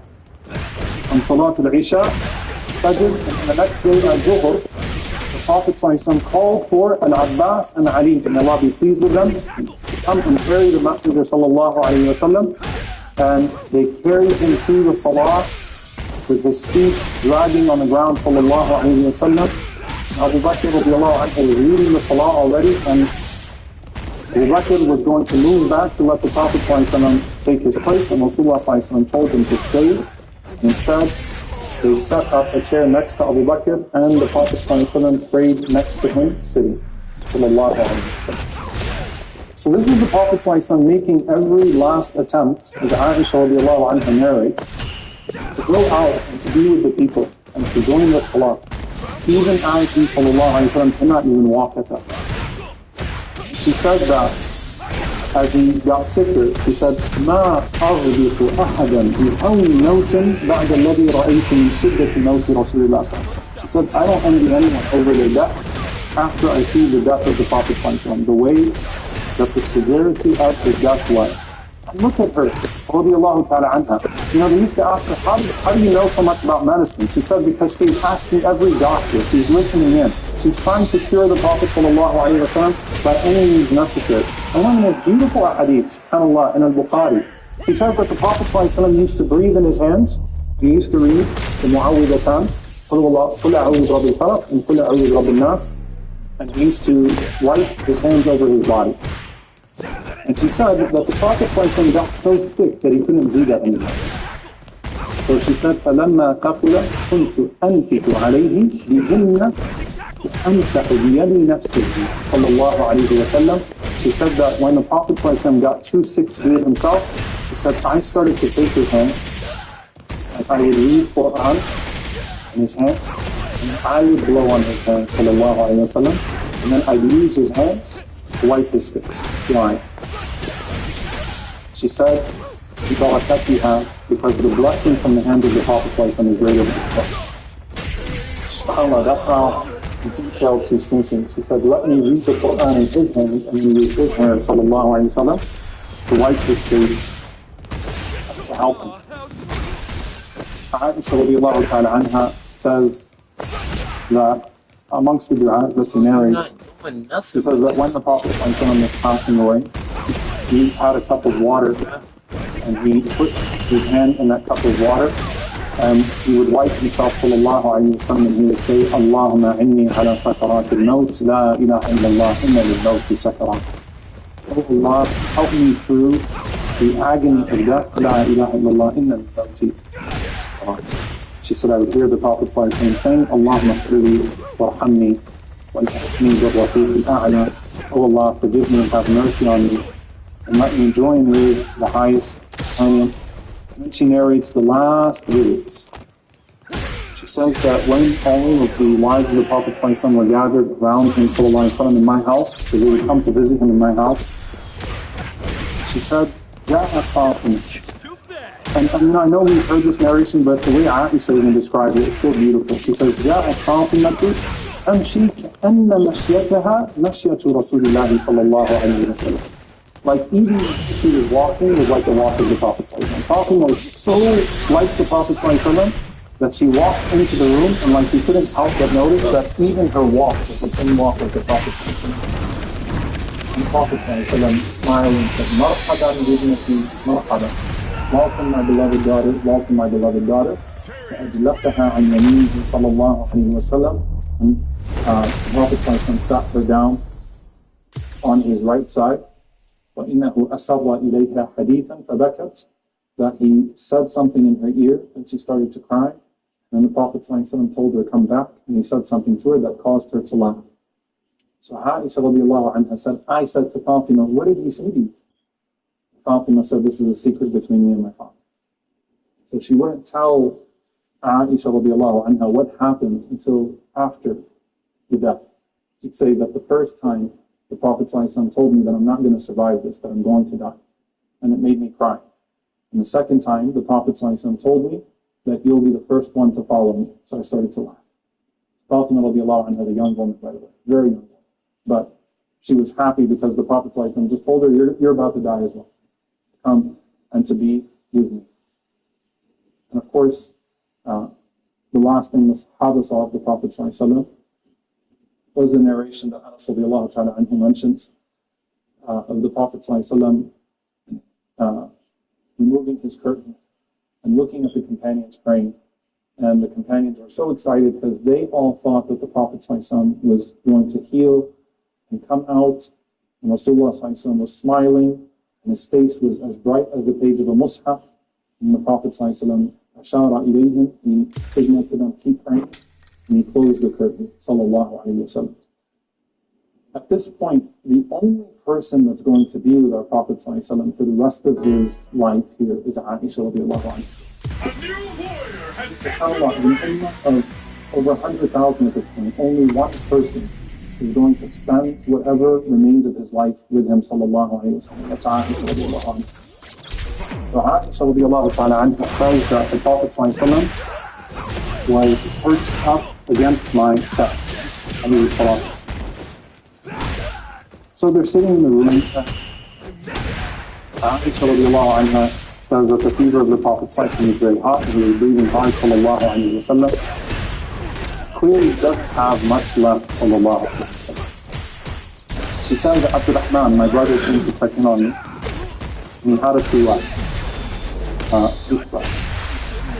on Salat al-Isha, Fajr, and the next day at Zuhr, the Prophet ﷺ called for Al-Abbas and Ali, and Allah be pleased with them, to come and carry the Messenger sallallahu alayhi wa sallam, and they carried him to the salah with his feet dragging on the ground, sallallahu alayhi wa sallam. Abu Bakr radiallahu anhu was leading the salah already, and Abu Bakr was going to move back to let the Prophet ﷺ take his place, and Rasulullah ﷺ told him to stay. Instead, they set up a chair next to Abu Bakr, and the Prophet ﷺ prayed next to him, sitting, sallallahu alayhi wa sallam. So this is the Prophet ﷺ making every last attempt, as Aisha radiallahu anha narrates, to go out and to be with the people and to join the salah, even as he sallallahu alayhi wa sallam cannot even walk at that time. She said that as he got sicker, she said, ما أغبط أحدا بهول موت بعد الذي رأيت من شدة موت رسول الله صلى الله عليه وسلم. She said, I don't envy anyone over their death after I see the death of the Prophet صلى الله عليه وسلم, the way that the severity of his death was. And look at her, radiallahu ta'ala anha. You know, they used to ask her, how do you know so much about medicine? She said, because she's asking every doctor, she's listening in. She's trying to cure the Prophet sallallahu alayhi wa sallam by any means necessary. And one of the most beautiful hadiths, subhanAllah, in al-Bukhari, she says that the Prophet sallallahu alayhi wa sallam used to breathe in his hands. He used to read the Mu'awwidatan, قُلْ أَعُوذُ بِرَبِّ الْفَلَقِ and قُلْ أَعُوذُ بِرَبِّ النَّاسِ. And he used to wipe his hands over his body. And she said that the Prophet ﷺ got so sick that he couldn't do that anymore. So she said, فَلَمَّا قَفُلَ كُنْتُ أَنْفِكُ عَلَيْهِ بِهِنَّ أَمْسَحُ بِيَدِي نَفْسِهِ صلى الله عليه وسلم. She said that when the Prophet ﷺ got too sick to do it himself, she said, I started to take his hand, and I would read Quran in his hands, and I would blow on his hands, sallallahu alayhi wa sallam, and then I'd use his hands to wipe his face. Why? She said, because the blessing from the hand of the Prophet ﷺ is greater than the blessing. SubhanAllah, that's how detailed she's thinking. She said, let me read the Quran in his hands, and then use his hands, sallallahu alayhi wa sallam, to wipe his face, to help him. Aisha radiallahu ta'ala anha says that amongst the du'as that she narrates, she says that when the Prophet ﷺ was passing away, he had a cup of water, and he put his hand in that cup of water, and he would wipe himself, sallallahu alayhi wa sallam, and he would say, Allahumma inni ala sakarat al-maut, la ilaha illallah, inna lil-mawti sakarat. Oh Allah, help me through the agony of death, la ilaha illallah, inna lil-mawti sakarat. She said, I would hear the Prophet ﷺ saying, Allahumma khfirli warhamni wa alhaqni bir-rafiq al-a'la. Oh Allah, forgive me and have mercy on me, and let me join with the highest companion. And then she narrates the last visits. She says that when all of the wives of the Prophet ﷺ were gathered around him ﷺ in my house, because they would come to visit him in my house, she said, جاءت فاطمة. And I know we've heard this narration, but the way Aisha even described it is so beautiful. She says, جاءت فاطمة تمشي كأن مشيتها مشية رسول الله صلى الله عليه وسلم. Like even she was walking was like the walk of the Prophet ﷺ. Fatima was so like the Prophet ﷺ that she walks into the room and like you couldn't help but notice that even her walk was the same walk as the Prophet ﷺ. And the Prophet ﷺ smiled and said, Marhaban bibnati, marhaban. Welcome my beloved daughter, welcome my beloved daughter. فأجلسها عن يمينه صلى الله عليه وسلم. And the Prophet ﷺ sat her down on his right side. وَإِنَّهُ أَسَرَّ إِلَيْهَا حَدِيثًا فَبَكَتْ. That he said something in her ear and she started to cry. And the Prophet ﷺ told her, come back. And he said something to her that caused her to laugh. So Aisha radiallahu anha said, I said to Fatima, what did he say to you? Fatima said, this is a secret between me and my father. So she wouldn't tell Aisha radiallahu anha what happened until after the death. She'd say that the first time the Prophet ﷺ told me that I'm not going to survive this, that I'm going to die. And it made me cry. And the second time, the Prophet ﷺ told me that you'll be the first one to follow me. So I started to laugh. Fatima radiallahu anha is a young woman, by the way, very young woman. But she was happy because the Prophet ﷺ just told her, you're about to die as well. To come and to be with me. And of course, the last thing the Sahaba saw of the Prophet ﷺ was the narration that Anas radiallahu ta'ala anhu mentions of the Prophet ﷺ removing his curtain and looking at the companions praying. And the companions were so excited because they all thought that the Prophet ﷺ was going to heal and come out. And Rasulullah ﷺ was smiling and his face was as bright as the page of a mushaf. And the Prophet ﷺ ashara ilayhim, he signaled to them, keep praying. And he closed the curtain, sallallahu alayhi wa sallam. At this point, the only person that's going to be with our Prophet ﷺ for the rest of his life here is Aisha radiallahu anha. SubhanAllah, in the ummah of over 100,000 at this point, only one person is going to spend whatever remains of his life with him, sallallahu alayhi wa sallam. That's Aisha radiallahu anha. So Aisha radiallahu ta'ala anha says that the Prophet ﷺ was perched up against my chest. Alayhi salatu. So they're sitting in the room. Aisha radiallahu anha says that the fever of the Prophet ﷺ is very hot, and he was breathing hard, sallallahu alayhi wa sallam. Clearly doesn't have much left, sallallahu alayhi wa sallam. She says that Abdurrahman, my brother, came to check in on me, and he had a siwak, toothbrush.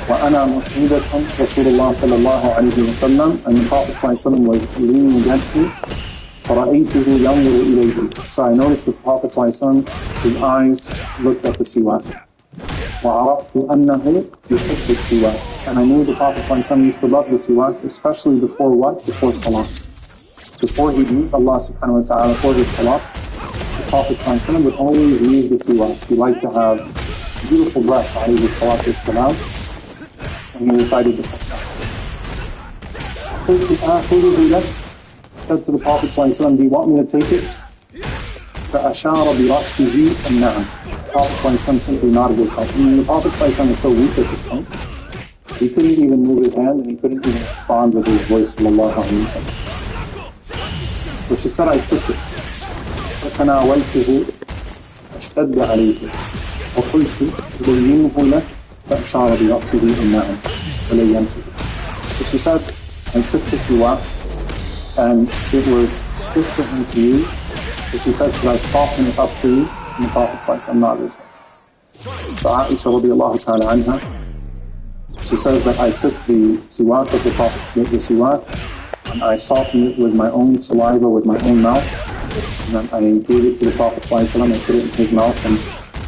وأنا مسندة رسول الله صلى الله عليه وسلم, and the Prophet ﷺ was leaning against me. فَرَأَيْتُهُ يَنْظُرُ إِلَيْهِ. So I noticed the Prophet ﷺ, his eyes looked at the siwak. وَعَرَفْتُ أَنَّهُ يُحِبُّ السِّوَاكِ. And I knew the Prophet ﷺ used to love the siwak, especially before what? Before salah. Before he'd meet Allah subhanahu wa ta'ala for his salah, the Prophet ﷺ would always use the siwak. He liked to have beautiful breath, alayhi salatu wassalam, when he recited the Quran. Said to the Prophet ﷺ, do you want me to take it? فَأَشَارَ بِرَأْسِهِ النَّعَمْ. The Prophet ﷺ simply nodded his head. The Prophet ﷺ was so weak at this point, he couldn't even move his hand and he couldn't even respond with his voice, sallallahu alayhi wa sallam. So she said, I took it. فَتَنَاوَلْتُهُ أَشْتَدَّ عَلَيْهِ وَقُلْتُ لَيِّنْهُ لَكَ فَأَشَارَ بِرَأْسِهِ النَّعَمْ فَلَيَّنْتُهُ. So she said, I took the siwak, and it was stiff for him to use. So she said, should I soften it up for you? And the Prophet ﷺ nodded. So Aisha radiallahu ta'ala anha, she says that I took the siwak of the Prophet, the siwak, and I softened it with my own saliva, with my own mouth. And then I gave it to the Prophet ﷺ and put it in his mouth and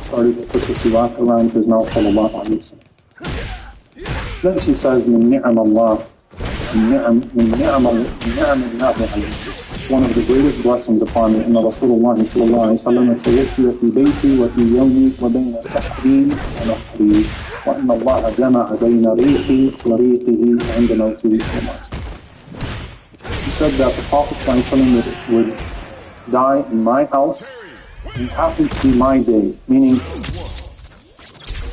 started to put the siwak around his mouth, sallallahu alayhi wa sallam. Then she says, من نعم الله من نعم الله عليه. one of the greatest blessings upon me. Inna Rasulullah sallallahu alayhi wa sallam توفي في بيتي وفي يومي وبين سحري ونحري وإن الله جمع بين ريحي وريحه عند موته صلى الله عليه وسلم. He said that the Prophet sallallahu alayhi wa sallam would die in my house, and it happened to be my day, meaning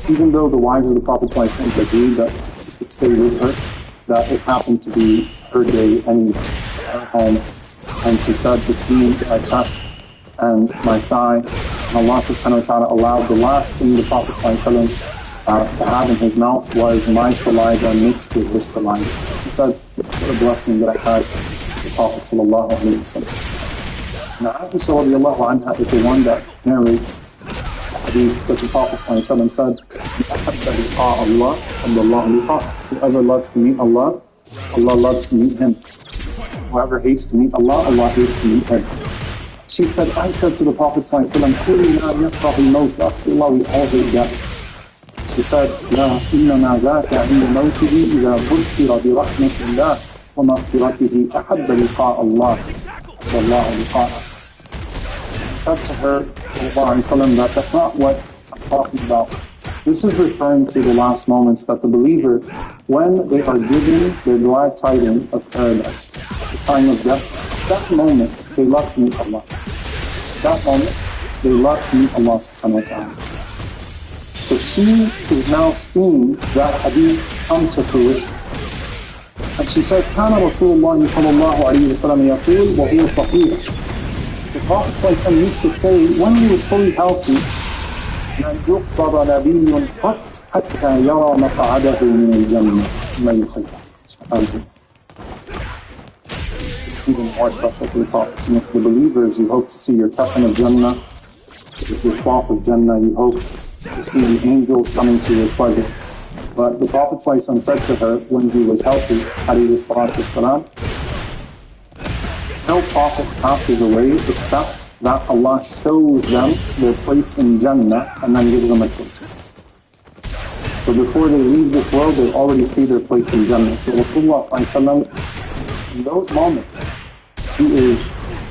even though the wives of the Prophet ﷺ agreed that he could stay with her, that it happened to be her day anyway, her home. And she said, between my chest and my thigh, and Allah subhanahu wa ta'ala allowed the last thing the Prophet ﷺ to have in his mouth was my saliva mixed with his saliva. She said, what a blessing that I had with the Prophet sallallahu alayhi wa sallam. Now, Aisha radiallahu anha is the one that narrates that the Prophet ﷺ said, whoever loves to meet Allah, Allah loves to meet him. Whoever hates to meet Allah, Allah hates to meet him. She said, I said to the Prophet ﷺ, Allah, we all hate death. She said, إنما ذاك عند موته إذا بشر برحمة الله ومغفرته أحب لقاء الله والله لقاءه. Said to her, وسلم, that that's not what I'm talking about. This is referring to the last moments that the believer, when they are given their glad tidings of paradise, at the time of death, that moment they love to meet Allah. That moment they love to meet Allah subhanahu wa ta'ala. So she is now seeing that hadith come to fruition. And she says, كان رسول الله صلى الله عليه وسلم يقول وهو صحيح. The Prophet ﷺ used to say, when he was fully healthy, لن يقبض نبي قط حتى يرى مقعده من الجنة ما يخير. It's even more special for the Prophet. And if the believers, you hope to see your kafan of Jannah, with your cloth of Jannah, you hope to see the angels coming to your pleasure. But the Prophet ﷺ said to her when he was healthy, alayhi salatu wasalam, no prophet passes away except that Allah shows them their place in Jannah and then gives them a choice. So before they leave this world, they already see their place in Jannah. So Rasulullah ﷺ, in those moments, he is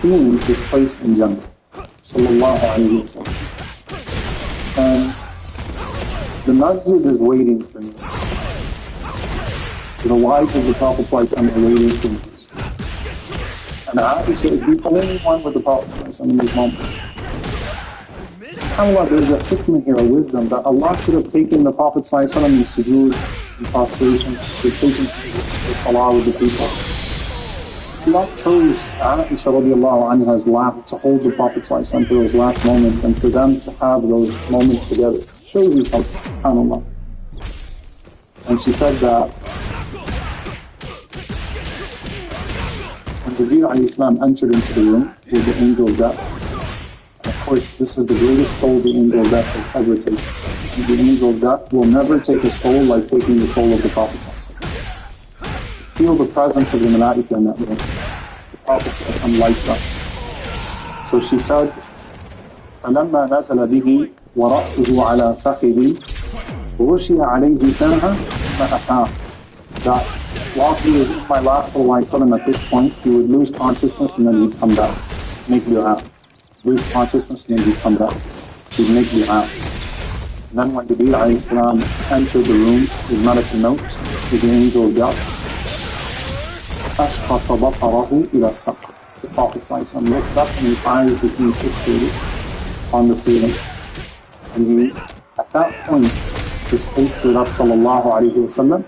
seeing his place in Jannah. Sallallahu alayhi wa sallam. And the masjid is waiting for me. The wives of the Prophet ﷺ are waiting for me. And Aisha is the only one with the Prophet ﷺ in these moments. SubhanAllah, there's a hikmah here, a wisdom, that Allah should have taken the Prophet ﷺ in sujood, in prostration, to have taken the salah with the people. Allah chose Aisha radiallahu anha's lap to hold the Prophet ﷺ for those last moments and for them to have those moments together. Shows you something, SubhanAllah. And she said that when Jibreel alayhi salam entered into the room with the angel of death, and of course this is the greatest soul the angel of death has ever taken. And the angel of death will never take a soul like taking the soul of the Prophet ﷺ. Feel the presence of the malaika in that room. The Prophet ﷺ lights up. So she said, فَلَمَّا نَزَلَ بِهِ وَرَأْسُهُ عَلَى فَخِذِي غُشِيَ عَلَيْهِ سَنْهَا فَأَحَاهُ. That while he was in my lap ﷺ at this point, he would lose consciousness and then he'd come back. Make dua. Lose consciousness and then he'd come back. He'd make dua. And then when Jibreel alayhi salam entered the room with Malak al-Maut, with the angel of death, أشخص بصره إلى السقف. The Prophet ﷺ looked up and his eyes became fixated on the ceiling. And he, at that point, his face stood up, sallallahu alayhi wa sallam.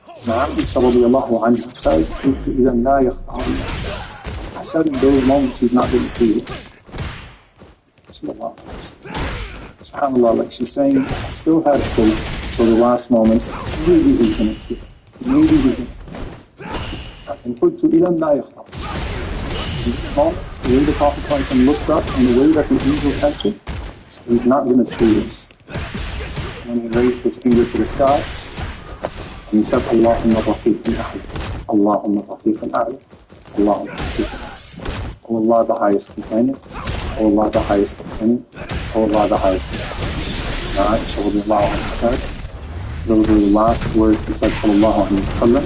And Aisha radiallahu anha says, إِذًا لَا يَخْطَعُ اللَّهُ. I said in those moments he's not going to do this. Sallallahu alayhi wa sallam. SubhanAllah, like she's saying, I still had faith till the last moments. Maybe he's going to do it. Maybe he's going to do it. And قلت إذًا لا يخطأ. In these moments, the way the Prophet ﷺ looked up and the way that the angels entered, he's not going to choose this. And he raised his finger to the sky and he said, Allahumma rafiq al-a'la, Allahumma rafiq al-a'la, Allahumma rafiq al-a'la. Oh Allah, the highest companion. Oh Allah, the highest companion. Oh Allah, the highest companion. And Aisha radiallahu anha said, those were the last words he said, sallallahu alayhi wa sallam.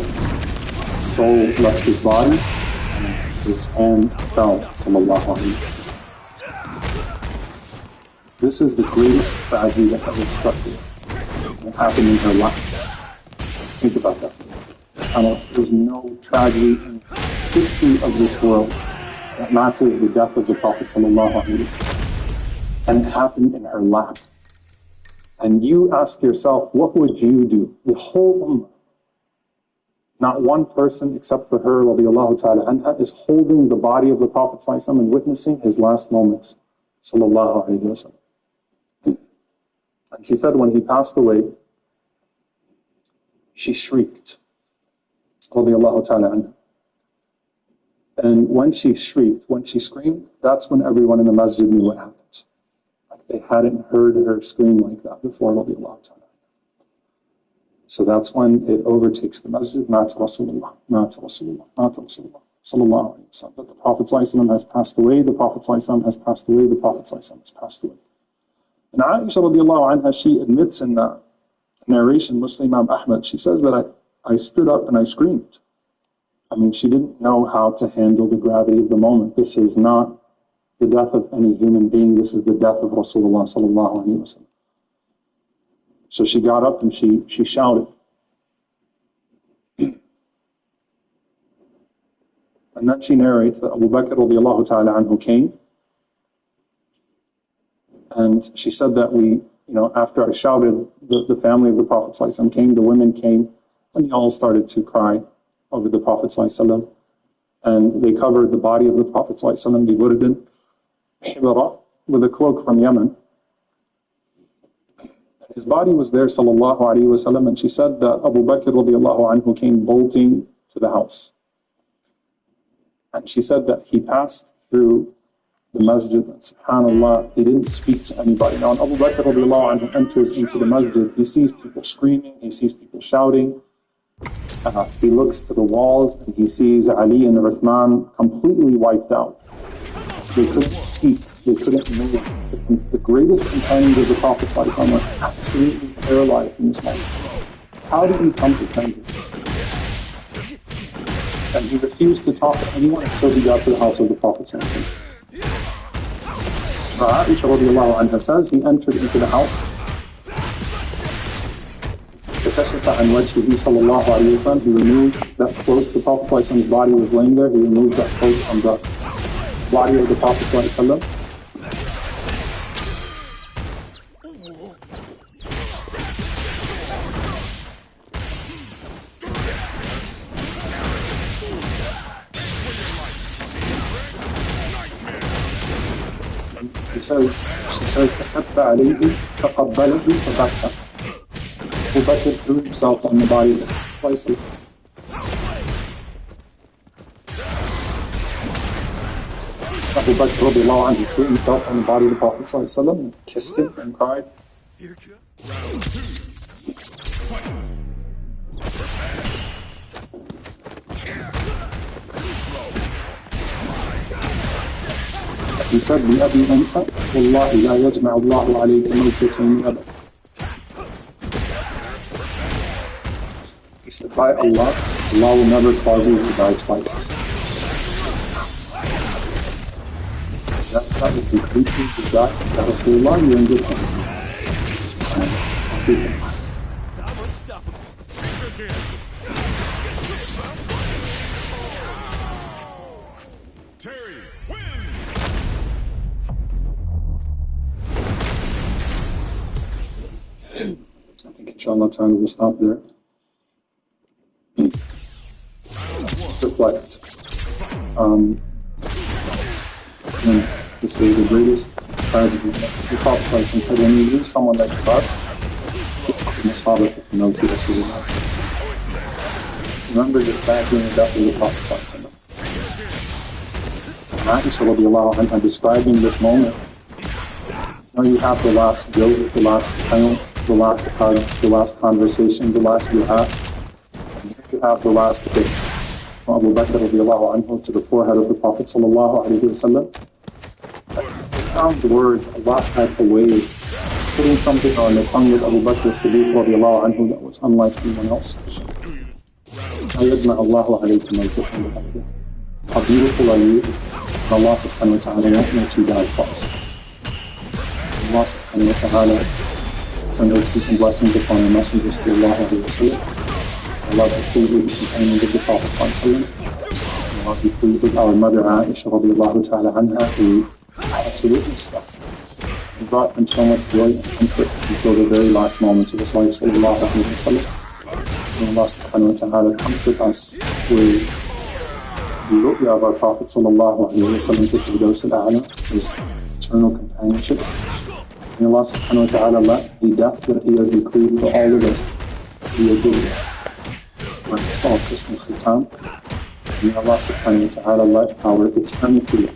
Soul left his body and his hand fell, sallallahu alayhi wa sallam. This is the greatest tragedy that ever struck you. It happened in her life. Think about that. There's no tragedy in the history of this world that matches the death of the Prophet sallallahu alaihi wasallam. And it happened in her lap. And you ask yourself, what would you do? The whole ummah, not one person except for her, radiallahu ta'ala anha, is holding the body of the Prophet sallallahu alaihi wasallam and witnessing his last moments, sallallahu alaihi wasallam. And she said when he passed away, she shrieked, radiallahu ta'ala anha. And when she shrieked, when she screamed, that's when everyone in the masjid knew what happened. Like they hadn't heard her scream like that before, radiallahu ta'ala. So that's when it overtakes the masjid, Ma'at Rasulullah, Ma'at Rasulullah, Ma'at Rasulullah, sallallahu alayhi wa sallam. That the Prophet sallallahu alayhi wa sallam has passed away, the Prophet sallallahu alayhi wa sallam has passed away, the Prophet sallallahu alayhi wa sallam has passed away. And Aisha radiallahu anha, she admits in the narration, Muslim Imam Ahmad, she says that I stood up and I screamed. I mean, she didn't know how to handle the gravity of the moment. This is not the death of any human being. This is the death of Rasulullah sallallahu alaihi wasallam. So she got up and she shouted. And then she narrates that Abu Bakr radiallahu ta'ala anhu came. And she said that after I shouted, the family of the Prophet sallallahu alaihi wasallam came, the women came, and they all started to cry over the Prophet ﷺ, and they covered the body of the Prophet ﷺ with a cloak from Yemen. His body was there, sallallahu alaihi wasallam, and she said that Abu Bakr radiallahu anhu came bolting to the house. And she said that he passed through the masjid, and subhanAllah, he didn't speak to anybody. Now, when Abu Bakr radiallahu anhu enters into the masjid, he sees people screaming, he sees people shouting. He looks to the walls and he sees Ali and Uthman completely wiped out. They couldn't speak, they couldn't move. The greatest companions of the Prophet ﷺ were absolutely paralyzed in this moment. How did he come to terms? And he refused to talk to anyone until he got to the house of the Prophet ﷺ. Aisha radiallahu anha says he entered into the house. فكشف عن وجهه صلى الله عليه وسلم. He removed that cloak. The Prophet ﷺ's body was laying there. He removed that cloak from the body of the Prophet ﷺ. She says, فكب عليه فقبله فبكى. Abu Bakr threw himself on the body of the Prophet. Abu Bakr radiallahu anhu threw himself on the body of the Prophet and kissed him and cried. He said, بأبي أنت والله لا يجمع الله عليك موتتين أبدا. He said, by Allah, Allah will never cause you to die twice. That was the creature of God. That was Rasulullah, you're in good hands. Terry wins! I think inshallah time will stop there. Reflect. This is the greatest tragedy. The Prophet said, when you lose someone that you love, remember the tragedy and death of the Prophet. Aisha radiallahu anha describing this moment. Now you have the last joke, the last final, the last hug, the last conversation, the last duha. You have the last kiss. Abu Bakr radiallahu anhu to the forehead of the Prophet sallallahu alayhi wa sallam. Found the word, Allah had a way of putting something on the tongue of Abu Bakr Siddiq radiallahu anhu that was unlike anyone else. How beautiful are you? And Allah subhanahu wa ta'ala won't let you die for us. Allah subhanahu wa ta'ala send our peace and blessings upon the Messenger sallallahu alayhi wa sallam. Allah be pleased with the companions of the Prophet sallallahu alayhi wa sallam. Allah be pleased with our mother Aisha radiallahu ta'ala anha, who had to witness that. It brought him so much joy and comfort until the very last moments of his life sallallahu alayhi wa sallam. May Allah subhanahu wa ta'ala comfort us with the ru'ya of our Prophet sallallahu alayhi wa sallam to Firdaus al-A'la, his eternal companionship. May Allah subhanahu wa ta'ala let the death that He has decreed for all of us be a good death. When it's all Christmas time, may Allah subhanahu wa ta'ala let our eternity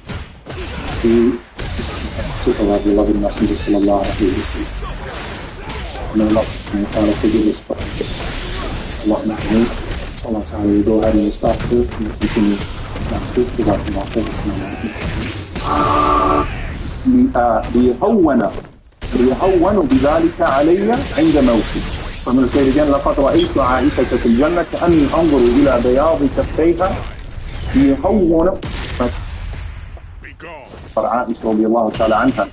be to our beloved Messenger sallallahu alayhi wa sallam. May Allah subhanahu wa ta'ala forgive us for Allahumma ameen. Allah ta'ala, we go ahead and stop here and we'll continue next week. ليهون بذلك علي عند موتي. I'm going to say it again. لقد رأيت عائشة في الجنة كأني أنظر إلى بياض كفيها ليهون عائشة رضي الله تعالى عنها.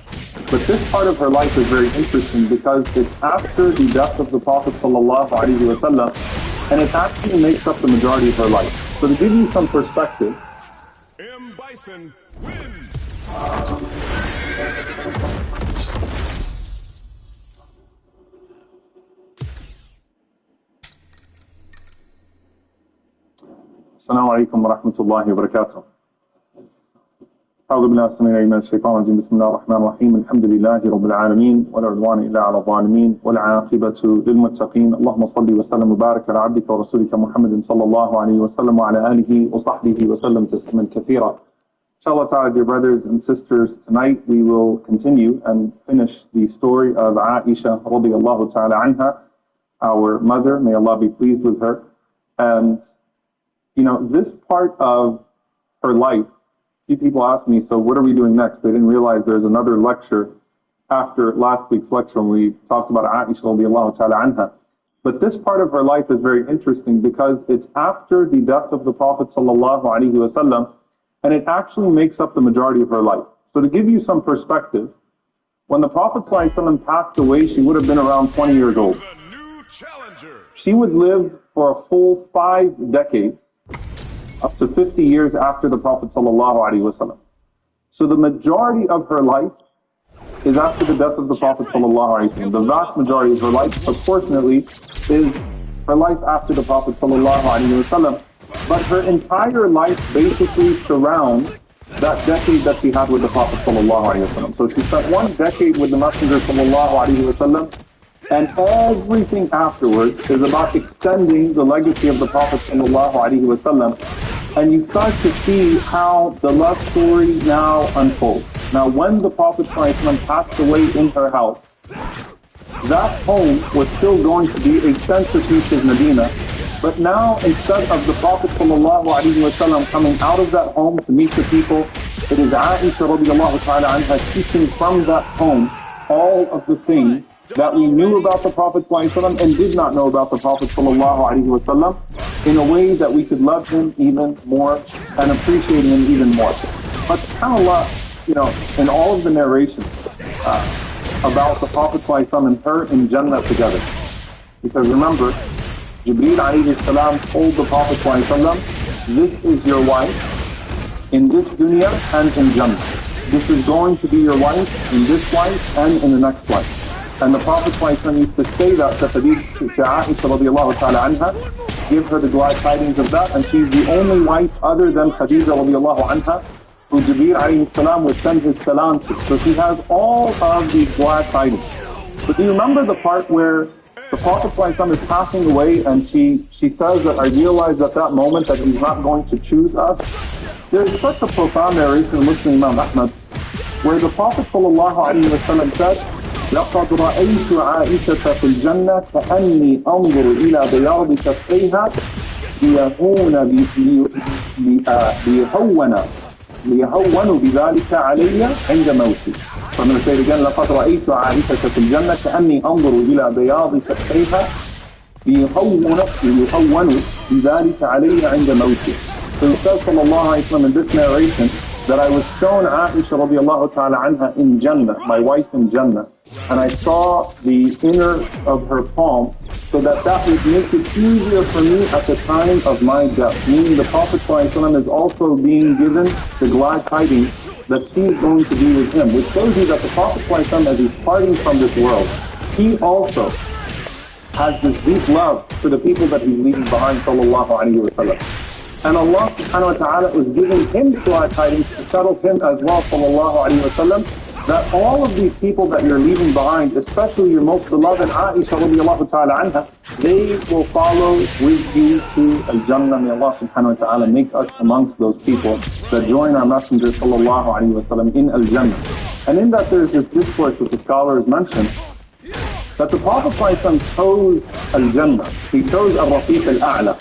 But this part of her life is very interesting because it's after the death of the Prophet sallallahu alaihi wasallam, and it actually makes up the majority of her life. So to give you some perspective, M. Bison wins. Assalamu alaikum wa rahmatullahi wa barakatuh. أعوذ بالله السميع العليم من الشيطان الرجيم بسم الله الرحمن الرحيم الحمد لله رب العالمين ولا عدوان إلا على الظالمين والعاقبة للمتقين اللهم صل وسلم وبارك على عبدك ورسولك محمد صلى الله عليه وسلم وعلى آله وصحبه وسلم تسليما كثيرا. Inshallah ta'ala, dear brothers and sisters, tonight we will continue and finish the story of Aisha radiyallahu ta'ala anha, our mother, may Allah be pleased with her. And you know, this part of her life, few people ask me, so what are we doing next? They didn't realize there's another lecture after last week's lecture when we talked about Aisha radiallahu ta'ala anha. But this part of her life is very interesting because it's after the death of the Prophet sallallahu alaihi wasallam, and it actually makes up the majority of her life. So to give you some perspective, when the Prophet sallallahu alaihi wasallam passed away, she would have been around 20 years old. She would live for a full 5 decades, up to 50 years after the Prophet ﷺ. So the majority of her life is after the death of the Prophet ﷺ. The vast majority of her life, proportionately, is her life after the Prophet ﷺ. But her entire life basically surrounds that decade that she had with the Prophet ﷺ. So she spent 1 decade with the Messenger ﷺ, and everything afterwards is about extending the legacy of the Prophet ﷺ. And you start to see how the love story now unfolds. Now, when the Prophet ﷺ passed away in her house, that home was still going to be a centerpiece of Medina. But now, instead of the Prophet ﷺ coming out of that home to meet the people, it is Aisha radiallahu ta'ala anha teaching from that home all of the things that we knew about the Prophet ﷺ and did not know about the Prophet ﷺ, in a way that we could love him even more and appreciate him even more. But subhanAllah, you know, in all of the narrations about the Prophet ﷺ and her in Jannah together, because remember, Jibreel alayhi salam told the Prophet ﷺ, this is your wife in this dunya and in Jannah. This is going to be your wife in this life and in the next life. And the Prophet ﷺ used to say that to Aisha radiallahu ta'ala anha, give her the glad tidings of that, and she's the only wife other than Khadija radiallahu anha who Jibreel alayhi salam would send his salam to. So she has all of these glad tidings. But do you remember the part where the Prophet ﷺ is passing away and she says that I realized at that moment that he's not going to choose us? There's such a profound narration in Muslim Imam Ahmad where the Prophet ﷺ said, لقد رأيت عائشة في الجنة كأني أنظر إلى بياض كفيها ليهون بذلك علي عند موتي. So I'm going to say it again. لقد رأيت عائشة في الجنة كأني أنظر إلى بياض كفيها ليهون بذلك علي عند موتي. So he says, sallallahu alayhi wa sallam, in this narration, that I was shown Aisha radiallahu ta'ala anha in Jannah, my wife in Jannah, and I saw the inner of her palm, so that would make it easier for me at the time of my death. Meaning the Prophet ﷺ is also being given the glad tidings that she's going to be with him, which shows you that the Prophet ﷺ, as he's parting from this world, he also has this deep love for the people that he's leaving behind, sallallahu alayhi wa sallam. And Allah subhanahu wa ta'ala is giving him glad tidings to settle him as well, sallallahu alayhi wa sallam, that all of these people that you're leaving behind, especially your most beloved Aisha radiallahu ta'ala anha, they will follow with you to Al-Jannah. May Allah subhanahu wa ta'ala make us amongst those people that join our Messenger sallallahu alayhi wa sallam in Al-Jannah. And in that there's this discourse that the scholars mentioned, that the Prophet ﷺ chose Al-Jannah. He chose Al-Rafiq Al-A'la.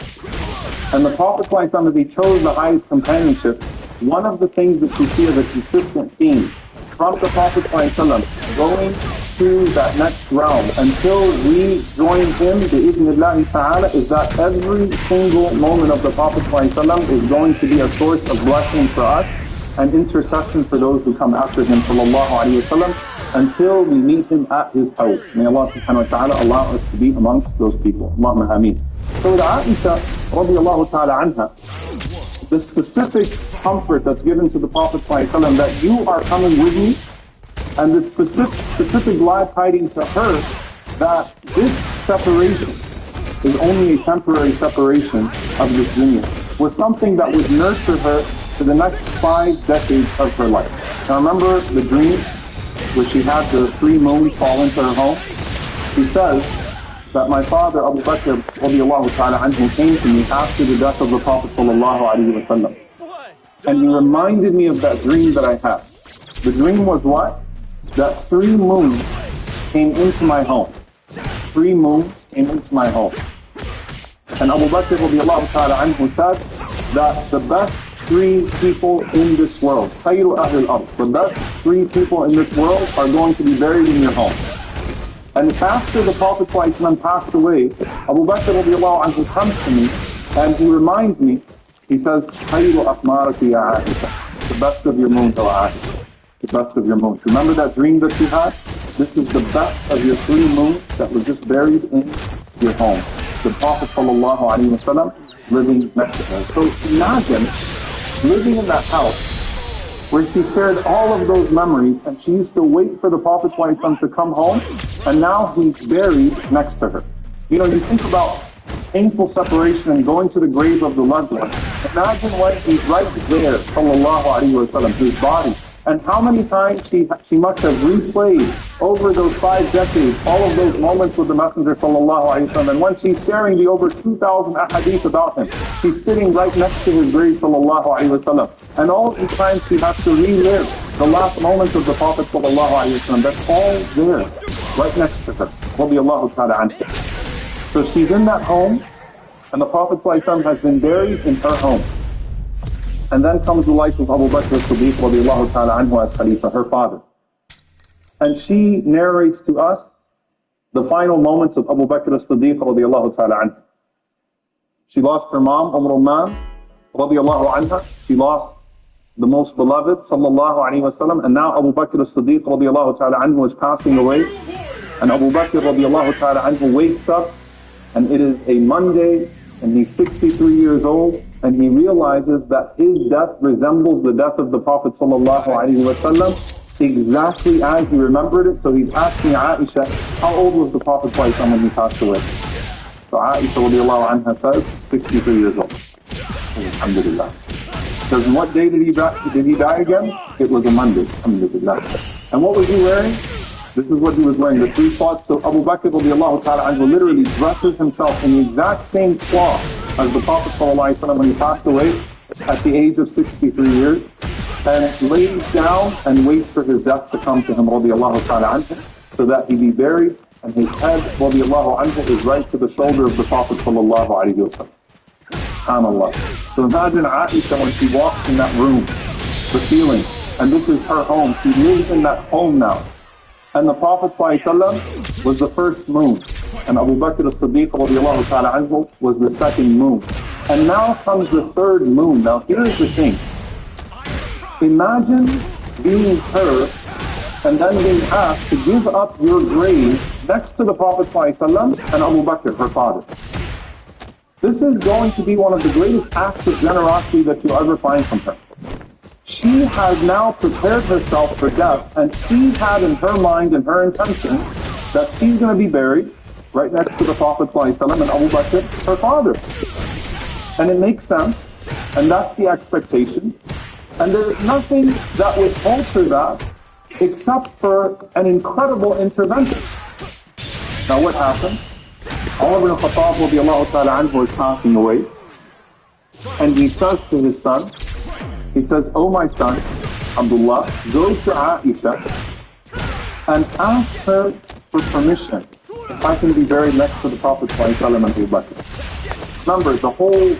And the Prophet ﷺ, as he chose the highest companionship, one of the things that you see as a consistent theme from the Prophet ﷺ going to that next realm until we join him, bi'idhnillahi ta'ala, is that every single moment of the Prophet ﷺ is going to be a source of blessing for us and intercession for those who come after him, sallallahu alayhi wa sallam, until we meet him at his house. May Allah subhanahu wa ta'ala allow us to be amongst those people. Allahumma ameen. So with Aisha radiallahu ta'ala anha, the specific comfort that's given to the Prophet ﷺ that you are coming with me, and the specific glad tidings to her that this separation is only a temporary separation of this dunya, was something that would nurture her for the next 5 decades of her life. Now remember the dream where she had the 3 moons fall into her home? She says that my father Abu Bakr radiallahu ta'ala anhu came to me after the death of the Prophet sallallahu alayhi wa sallam, and he reminded me of that dream that I had. The dream was what? That 3 moons came into my home. 3 moons came into my home. And Abu Bakr radiallahu ta'ala anhu said that the best 3 people in this world, khayru ahl al-ard, the best 3 people in this world are going to be buried in your home. And after the Prophet ﷺ passed away, Abu Bakr radiallahu anhu comes to me and he reminds me, he says, khayru akhmaraki ya Aisha, the best of your moons, O Aisha, the best of your moons. Remember that dream that you had? This is the best of your 3 moons that were just buried in your home. The Prophet ﷺ living next to her. So imagine living in that house where she shared all of those memories, and she used to wait for the Prophet ﷺ to come home, and now he's buried next to her. You know, you think about painful separation and going to the grave of the loved one. Imagine when he's right there, sallallahu alayhi wa sallam, his body. And how many times she must have replayed over those 5 decades, all of those moments with the Messenger sallallahu alayhi wa sallam. And when she's sharing the over 2,000 ahadith about him, she's sitting right next to his grave sallallahu alayhi wa sallam. And all these times she has to relive the last moments of the Prophet sallallahu alayhi wa sallam. That's all there, right next to her, radiyallahu ta'ala anha. So she's in that home, and the Prophet sallallahu alayhi wa sallam has been buried in her home. And then comes the life of Abu Bakr as-Siddiq radiallahu ta'ala anhu as Khalifa, her father. And she narrates to us the final moments of Abu Bakr as-Siddiq radiallahu ta'ala anhu. She lost her mom, Al-Man radiallahu anha. She lost the most beloved, sallallahu alayhi wa sallam. And now Abu Bakr as-Siddiq radiallahu ta'ala anhu is passing away. And Abu Bakr radiallahu ta'ala anhu wakes up, and it is a Monday, and he's 63 years old. And he realizes that his death resembles the death of the Prophet sallallahu alaihi wasallam exactly as he remembered it. So he's asking Aisha, how old was the Prophet sallallahu alaihi wasallam when he passed away? So Aisha radiallahu anha says, 63 years old. Alhamdulillah. Because what day did he die again? It was a Monday. Alhamdulillah. And what was he wearing? This is what he was wearing, the 3 cloths. So Abu Bakr radiallahu ta'ala anhu literally dresses himself in the exact same cloth as the Prophet ﷺ when he passed away at the age of 63 years, and lays down and waits for his death to come to him radiallahu ta'ala anhu, so that he be buried, and his head radiallahu anhu is right to the shoulder of the Prophet sallallahu alayhi wa sallam. SubhanAllah. So imagine Aisha when she walks in that room, the feeling, and this is her home, she lives in that home now. And the Prophet ﷺ was the first moon, and Abu Bakr as-Siddiq radiallahu ta'ala anhu was the second moon. And now comes the third moon. Now here's the thing. Imagine being her and then being asked to give up your grave next to the Prophet ﷺ and Abu Bakr, her father. This is going to be one of the greatest acts of generosity that you'll ever find from her. She has now prepared herself for death, and she had in her mind and her intention that she's going to be buried right next to the Prophet ﷺ and Abu Bakr, her father. And it makes sense, and that's the expectation. And there's nothing that would alter that except for an incredible intervention. Now what happened? Umar ibn Khattab radiallahu ta'ala anhu is passing away, and he says to his son, he says, "Oh my son, Abdullah, go to Aisha and ask her for permission if I can be buried next to the Prophet ﷺ and Abu Bakr." Remember, the whole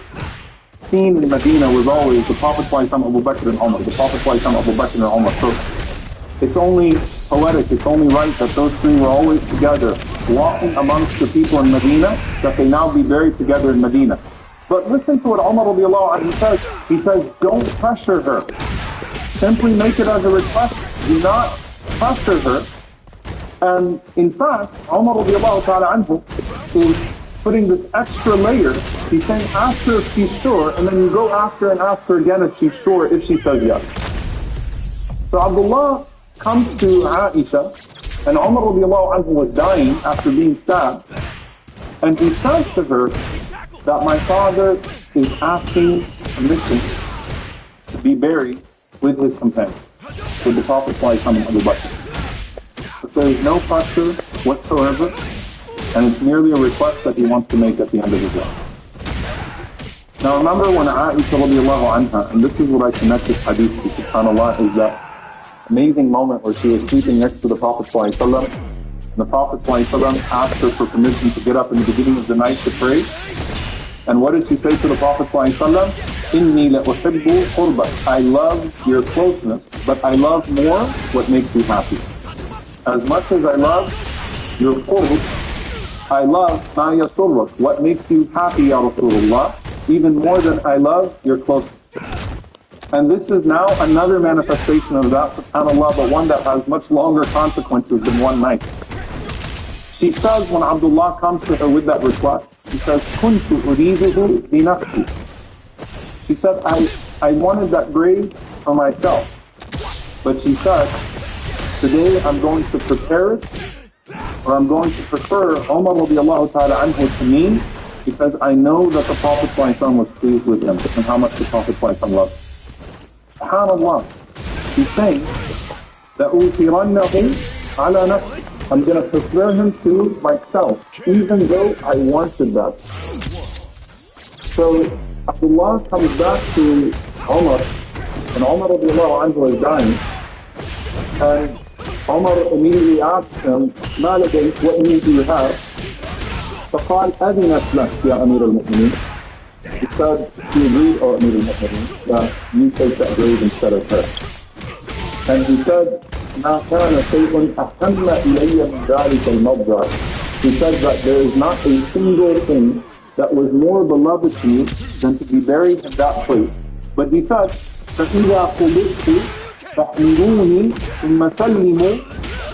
scene in Medina was always the Prophet ﷺ, Abu Bakr and Umar, the Prophet ﷺ, Abu Bakr and Umar. So it's only poetic, it's only right that those three were always together, walking amongst the people in Medina, that they now be buried together in Medina. But listen to what Umar radiallahu anhu says. He says, don't pressure her. Simply make it as a request. Do not pressure her. And in fact, Umar radiallahu ta'ala anhu is putting this extra layer. He's saying, ask her if she's sure, and then you go after and ask her again if she's sure, if she says yes. So Abdullah comes to Aisha, and Umar radiallahu anhu was dying after being stabbed, and he says to her that my father is asking permission to be buried with his companions, with the Prophet ﷺ and Abu Bakr. But there is no pressure whatsoever, and it's merely a request that he wants to make at the end of his life. Now remember when Aisha radiallahu anha, and this is what I connect this hadith to, subhanAllah, is that amazing moment where she was sleeping next to the Prophet ﷺ, and the Prophet ﷺ asked her for permission to get up in the beginning of the night to pray. And what did she say to the Prophet ﷺ? Inni la'uhibbu qurbak. I love your closeness, but I love more what makes you happy. As much as I love your qurb, I love ma yasurrak, what makes you happy, Ya Rasulullah, even more than I love your closeness. And this is now another manifestation of that, subhanAllah, but one that has much longer consequences than one night. She says when Abdullah comes to her with that request, she says, Kuntu uriduhu bi nafsi. She said, I wanted that grave for myself. But she said, today I'm going to prepare it, or I'm going to prefer Umar radiallahu ta'ala anhu to me, because I know that the Prophet ﷺ was pleased with him, and how much the Prophet ﷺ loved him. SubhanAllah, he's saying that ala nafsi, I'm going to prefer him to myself, even though I wanted that. So Abdullah comes back to Umar, and Umar radiallahu anhu is dying, and Umar immediately asks him, ما لديك, what need do you have? فقال أذنت لك يا أمير المؤمنين. He said, he agreed, O Amir al-Mu'mineen, that you take that grave instead of her. And he said, مَا كَانَ شَيْءٌ أَحَمَّ إِلَيَّ مِنْ ذَلِكَ الْمَضْجَعِ. He said that there is not a single thing that was more beloved to me than to be buried in that place. But he said, فَإِذَا قُلِبْتُ فَحْمِلُونِي ثُمَّ سَلِّمُوا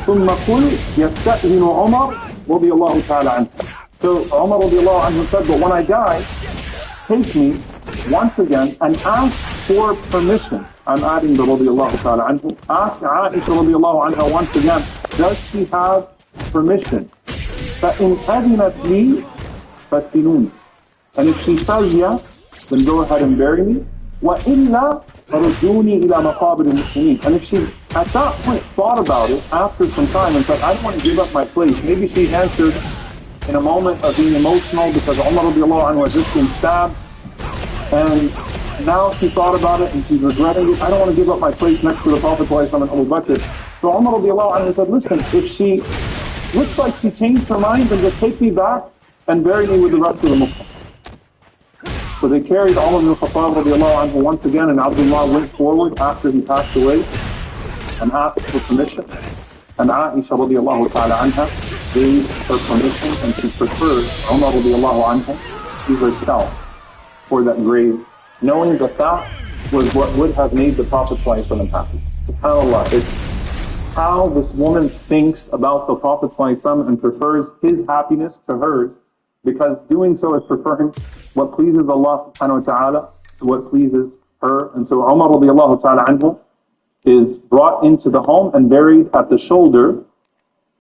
ثُمَّ قُلْ يَسْتَأْذِنُ عُمَرْ رضي الله تعالى عنه. So Umar radiallahu anhu said, but when I die, take me once again and ask for permission. I'm adding the radiallahu ta'ala anhu. Ask Aisha radiallahu anha once again, does she have permission? فَإِنْ أَذِنَتْ لِي فَاتِّنُونِ. And if she says yes, then go ahead and bury me. وَإِلَّا فَرُجُّونِي إِلَى مَقَابِرِ الْمُسْلِمِينَ. And if she at that point thought about it after some time and said, I don't want to give up my place, maybe she answered in a moment of being emotional because Umar radiallahu anhu had just been stabbed, and now she thought about it and she's regretting it. I don't want to give up my place next to the Prophet ﷺ and Abu Bakr. So Umar radiallahu anhu said, listen, if she looks like she changed her mind, then just take me back and bury me with the rest of the Muslims. So they carried Umar ibn Khattab radiallahu anhu once again, and Abdullah went forward after he passed away and asked for permission. And Aisha radiallahu ta'ala anha gave her permission, and she preferred Umar radiallahu anhu to herself. for that grave, knowing that that was what would have made the Prophet ﷺ happy. SubhanAllah, it's how this woman thinks about the Prophet ﷺ and prefers his happiness to hers, because doing so is preferring what pleases Allah subhanahu wa ta'ala to what pleases her. And so Umar radiallahu ta'ala anhu is brought into the home and buried at the shoulder